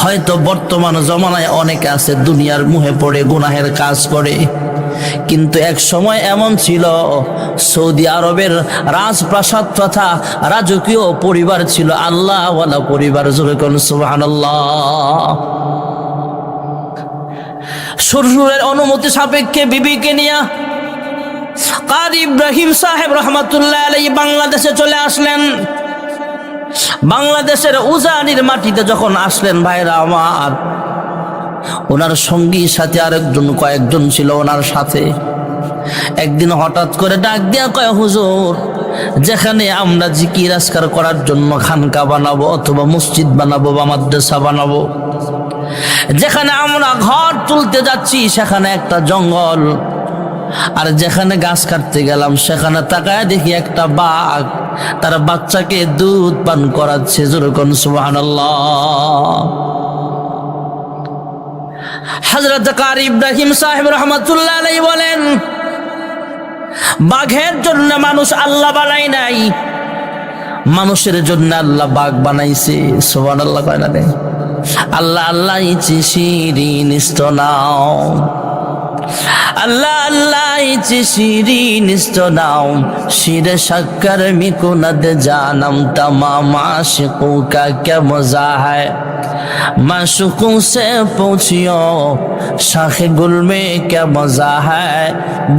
হয়তো বর্তমান জমানায় অনেকে আছে দুনিয়ার মুহে পড়ে গুনাহের কাজ করে, কিন্তু এক সময় এমন ছিল, সৌদি আরবের রাজপ্রাসাদ তথা রাজকীয় পরিবার ছিল আল্লাহওয়ালা পরিবার। জোরে করুন সুবহানাল্লাহ। শ্বশুরের অনুমতি সাপেক্ষে বিবিকে নিয়ে কারি ইব্রাহিম সাহেব রহমাতুল্লাহ আলাইহি বাংলাদেশে চলে আসলেন। বাংলাদেশের উজানির মাটিতে যখন আসলেন, ভাইরা আমার, ওনার সঙ্গী সাথে কয়েকজন ছিল ওনার সাথে। একদিন হঠাৎ করে ডাক দিয়া কয়, হুজুর, যেখানে আমরা জিকির আজকার করার জন্য খানকা বানাবো অথবা মসজিদ বানাবো বা মাদ্রাসা বানাবো, যেখানে আমরা ঘর তুলতে যাচ্ছি সেখানে একটা জঙ্গল, আর যেখানে গাছ কাটতে গেলাম সেখানে তাকায় দেখি একটা বাঘ তার বাচ্চাকে দুধ পান করাচ্ছে। যেরকম সুবহানাল্লাহ। হযরত কারি ইব্রাহিম সাহেব রাহমাতুল্লাহ আলাইহি বলেন, বাঘের জন্য মানুষ আল্লাহ বানায় নাই, মানুষের জন্য আল্লাহ বাঘ বানাইছে। সুবহানাল্লাহ। কয় না আল্লাহ আল্লাহ ইচ্ছে শিরিন ইস্তনাও, আল্লাহ আল্লাহ ইচ্ছে শিরিন ইস্তনাও, শির শক্কর মিকুনদ জানম तमाम आशिकों का क्या मजा है, माशूकों से पूछियो शाख गुल में क्या मजा है,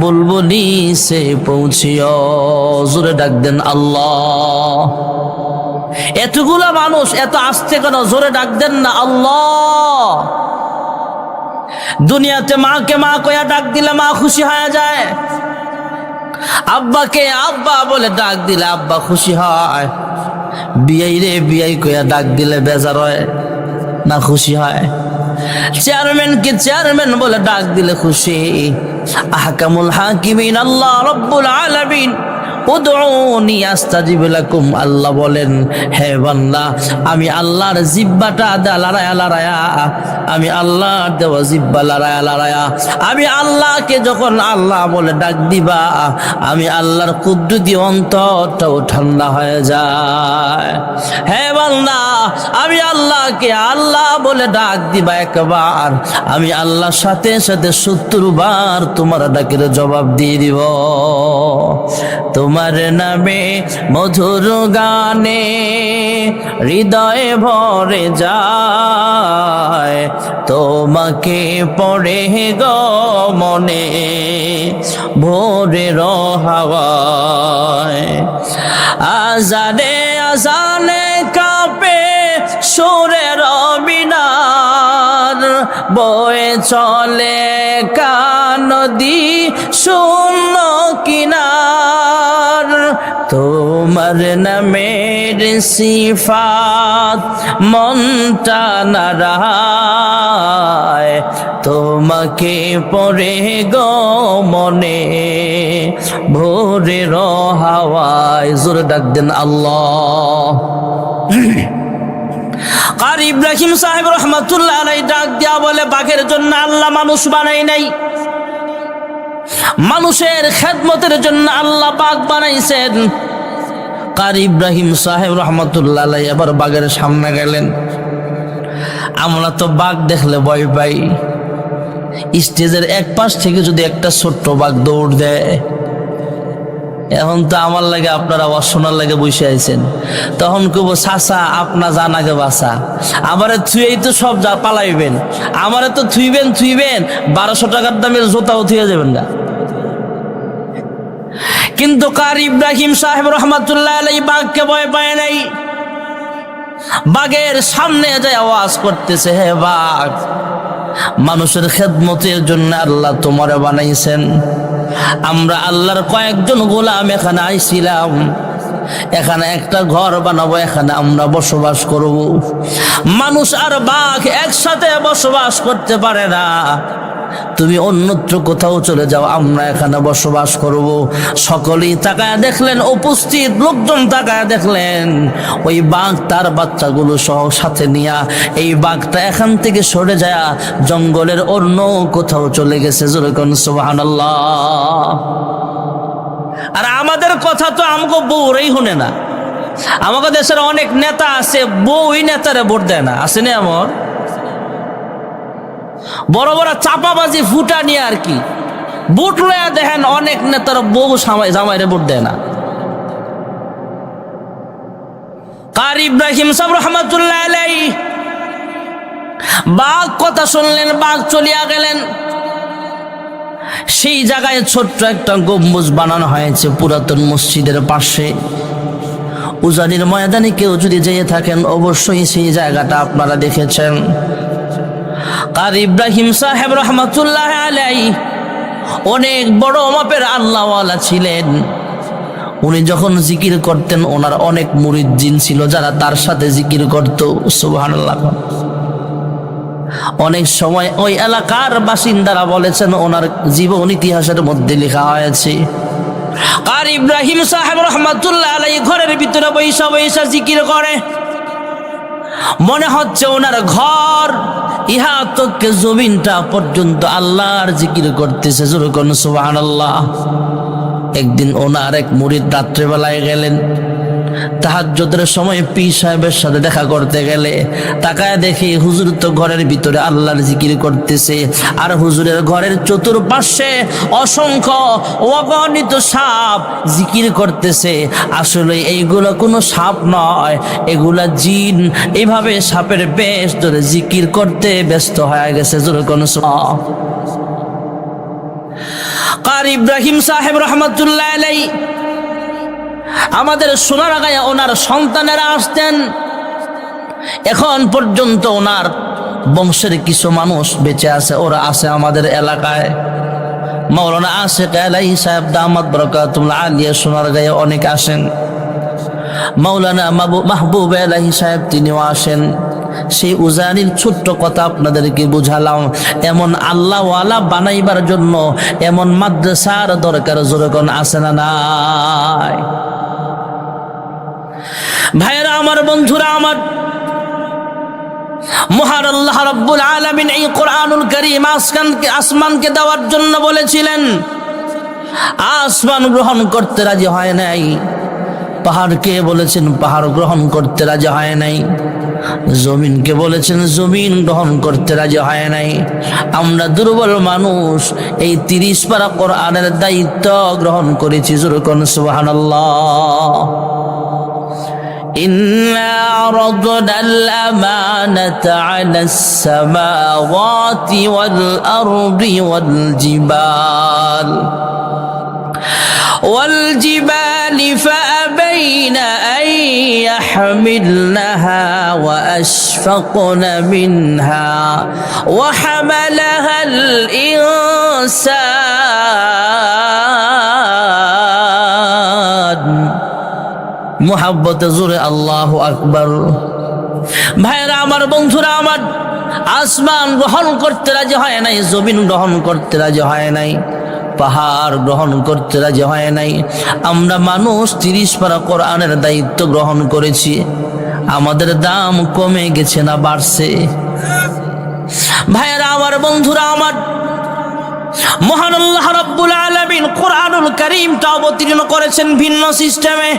बुलबुली से पूछियो। জোরে ডাক দেন আল্লাহ। এতগুলা মানুষ এত আস্তে কেন? জোরে ডাক দেন না আল্লাহ। দুনিয়াতে মাকে মা কয়া ডাক দিলে মা খুশি হয়ে যায়, আব্বাকে আব্বা বলে ডাক দিলে আব্বা খুশি হয়, বিয়াই রে বিয়াই কয়া ডাক দিলে বেজার হয় না খুশি হয়, চেয়ারম্যানকে চেয়ারম্যান বলে ডাক দিলে খুশি। আহকামুল হাকিমিন আল্লাহ রব্বুল আলামিন, উদউনি আস্তাজিব লাকুম, আল্লাহ বলেন হে বান্দা আমি আল্লাহর জিহ্বাটা লড়ায়া লড়ায়া, আমি আল্লাহর দেওয়া জিহ্বা লড়ায়া লড়ায়া, আমি আল্লাহকে যখন আল্লাহ বলে ডাক দিবা, আমি আল্লাহর কুদরতি অন্তরটাও ঠান্ডা হয়ে যায়। হে বান্দা আমি আল্লাহকে আল্লাহ বলে ডাক দিবা একবার, আমি আল্লাহর সাথে সাথে 70 বার তোমার ডাকের জবাব দিয়ে দিব। তোমার নামে মধুর গানে হৃদয়ে ভরে যায়, তোমাকে পড়ে গো মনে ভোরের হাওয়ায়, আজানে আজানে কাঁপে সুরের মিনার, বয়ে চলে কানদী শূন্য কিনার, তোমার নামের সিফাত মনটা নাড়ায়, তোমাকে পড়ে গো মনে ভোরের হাওয়ায়। জোরে ডাক দেন আল্লাহ। কারি ইব্রাহিম সাহেব রহমাতুল্লাহ আলাইহি ডাক দিয়া বলে, বাঘের জন্য আল্লাহ মানুষ বানাই নাই, মানুষের খেদমতের জন্য আল্লাহ বাঘ বানাইছেন। কারি ইব্রাহিম সাহেব রহমাতুল্লাহ আলাইহি আবার বাঘের সামনে গেলেন। আমরা তো বাঘ দেখলে ভয় পাই, স্টেজের এক পাশ থেকে যদি একটা ছোট্ট বাঘ দৌড় দেয়, এখন তো আমার লাগে আপনারা অশোনার লাগে বসে আছেন, তখন কব চাচা আপনা জান আগে বাসা, আমারে থুয়েই তো সব যা পালাইবেন, আমারে তো থুইবেন 1200 টাকার দামের জোতাও থুয়ে যাবেন না। কিন্তু কারি ইব্রাহিম সাহেব রহমাতুল্লাহ আলাইহি বাঘকে ভয় পায় নাই, বাঘের সামনে যায় আওয়াজ করতেছে, হে বাঘ মানুষের খেদমতের জন্য আল্লাহ তোমারে বানাইছেন, আমরা আল্লাহর কয়েকজন গোলাম এখানে আইছিলাম, এখানে একটা ঘর বানাবো, এখানে আমরা বসবাস করব। মানুষ আর বাঘ একসাথে বসবাস করতে পারে না, তুমি অন্যত্র কোথাও চলে যাও, আমরা এখানে বসবাস করব। সকলেই তাকায় দেখলেন, উপস্থিত লোকজন তাকায় দেখলেন ওই বাঘ তার বাচ্চাগুলো সহ সাথে নিয়া, এই বাঘটা এখান থেকে সরে যায় জঙ্গলের অন্য কোথাও চলে গেছে। যেরকম সুবহানাল্লাহ। আর আমাদের কথা তো আমাকে বউরাই শুনে না, আমাকে দেশের অনেক নেতা আছে বউই নেতারে ভোট দেয় না, আছে না? আমার বড় বড় চাপাবাজি ফুটা নিয়ে আর কি ভোট লয়া দেখেন, অনেক নেতার বউ জামাইরে ভোট দেয় না। কারি ইব্রাহিম সাহেব রহমাতুল্লাহ আলাইহি বাঘ কথা শুনলেন, বাঘ চলিয়া গেলেন। সেই জায়গায় ছোট্ট একটা গম্বুজ বানানো হয়েছে পুরাতন মসজিদের পাশে। উজানির ময়দানে কেউ যদি যেয়ে থাকেন অবশ্যই সেই জায়গাটা আপনারা দেখেছেন। কারি ইব্রাহিম সাহেব রহমাতুল্লাহ আলাইহি অনেক বড় মাপের আল্লাহওয়ালা ছিলেন। উনি যখন জিকির করতেন ওনার অনেক মুরিদ জিন ছিল যারা তার সাথে জিকির করত। সুবহানাল্লাহ। অনেক সময় ওই এলাকার বাসিন্দারা বলেছেন, ওনার জীবন ইতিহাসের মধ্যে লেখা হয়েছে, কারি ইব্রাহিম সাহেব রহমাতুল্লাহ আলাইহি ঘরের ভিতরে বৈশা বৈশা জিকির করে, মনে হচ্ছে ওনার ঘর ইহা তক জমিনটা পর্যন্ত আল্লাহর জিকির করতেছে। জোরে কোন সুবহানাল্লাহ। একদিন ওনার এক মুরিদ রাত্রেবেলায় গেলেন, তাহাজ্জুদের সময় পীর সাহেবের সাথে দেখা করতে গেলে তাকায় দেখি হুজুর তো ঘরের ভিতরে আল্লাহর জিকির করতেছে, আর হুজুরের ঘরের চতুর্পাশে অসংখ্য অগণিত সাপ জিকির করতেছে। আসলে এইগুলো কোনো সাপ নয়, এগুলা জিন এইভাবে সাপের বেশ ধরে জিকির করতে ব্যস্ত হয়ে গেছে। জোরে কোন কারি ইব্রাহিম সাহেব রহমাতুল্লাহ আলাইহি আমাদের সোনারগাঁয়ে ওনার সন্তানেরা আসতেন। এখন পর্যন্ত ওনার বংশের কিছু মানুষ বেঁচে আছে, ওরা আছে আমাদের এলাকায়। মাওলানা আশিক আলাইহি সাহেব দামাত বরকাতুল আলিয়া সোনারগাঁয়ে অনেক আসেন। মাওলানা মাহবুব আলাইহি সাহেব তিনিও আসেন। সেই উজানির ছোট্ট কথা আপনাদেরকে বুঝালাম। এমন আল্লাহওয়ালা বানাইবার জন্য এমন মাদ্রাসার দরকার জোরকন আছে না নাই? ভাইরা আমার, বন্ধুরা আমার, মহান আল্লাহ রাব্বুল আলামিন এই কোরআনুল কারীম আসমানকে দেওয়ার জন্য বলেছিলেন, আসমান গ্রহণ করতে রাজি হয় নাই। পাহাড়কে বলেছেন পাহাড় গ্রহণ করতে রাজি হয় নাই। জমিনকে বলেছেন জমিন গ্রহণ করতে রাজি হয় নাই। আমরা দুর্বল মানুষ এই 30 পারা কোরআনের দায়িত্ব গ্রহণ করেছি। জোরে কোন সুবহানাল্লাহ। إنا عرضنا الأمانة على السماوات والأرض والجبال فأبين أن يحملنها وأشفقن منها وحملها الإنسان। মুহাব্বতে জোরে আল্লাহু আকবার। ভাইরা আমার, বন্ধুরা আমার, আসমান গ্রহণ করতে রাজি হয় নাই, জমিন গ্রহণ করতে রাজি হয় নাই, পাহাড় গ্রহণ করতে রাজি হয় নাই। আমরা মানুষ 30 পারা কোরআনের দায়িত্ব গ্রহণ করেছি। আমাদের দাম কমে গেছে না বাড়ছে? ভাইরা আমার, বন্ধুরা আমার, মহান আল্লাহ রাব্বুল আলামিন কোরআনুল কারীমটা অবতীর্ণ করেছেন ভিন্ন সিস্টেমে।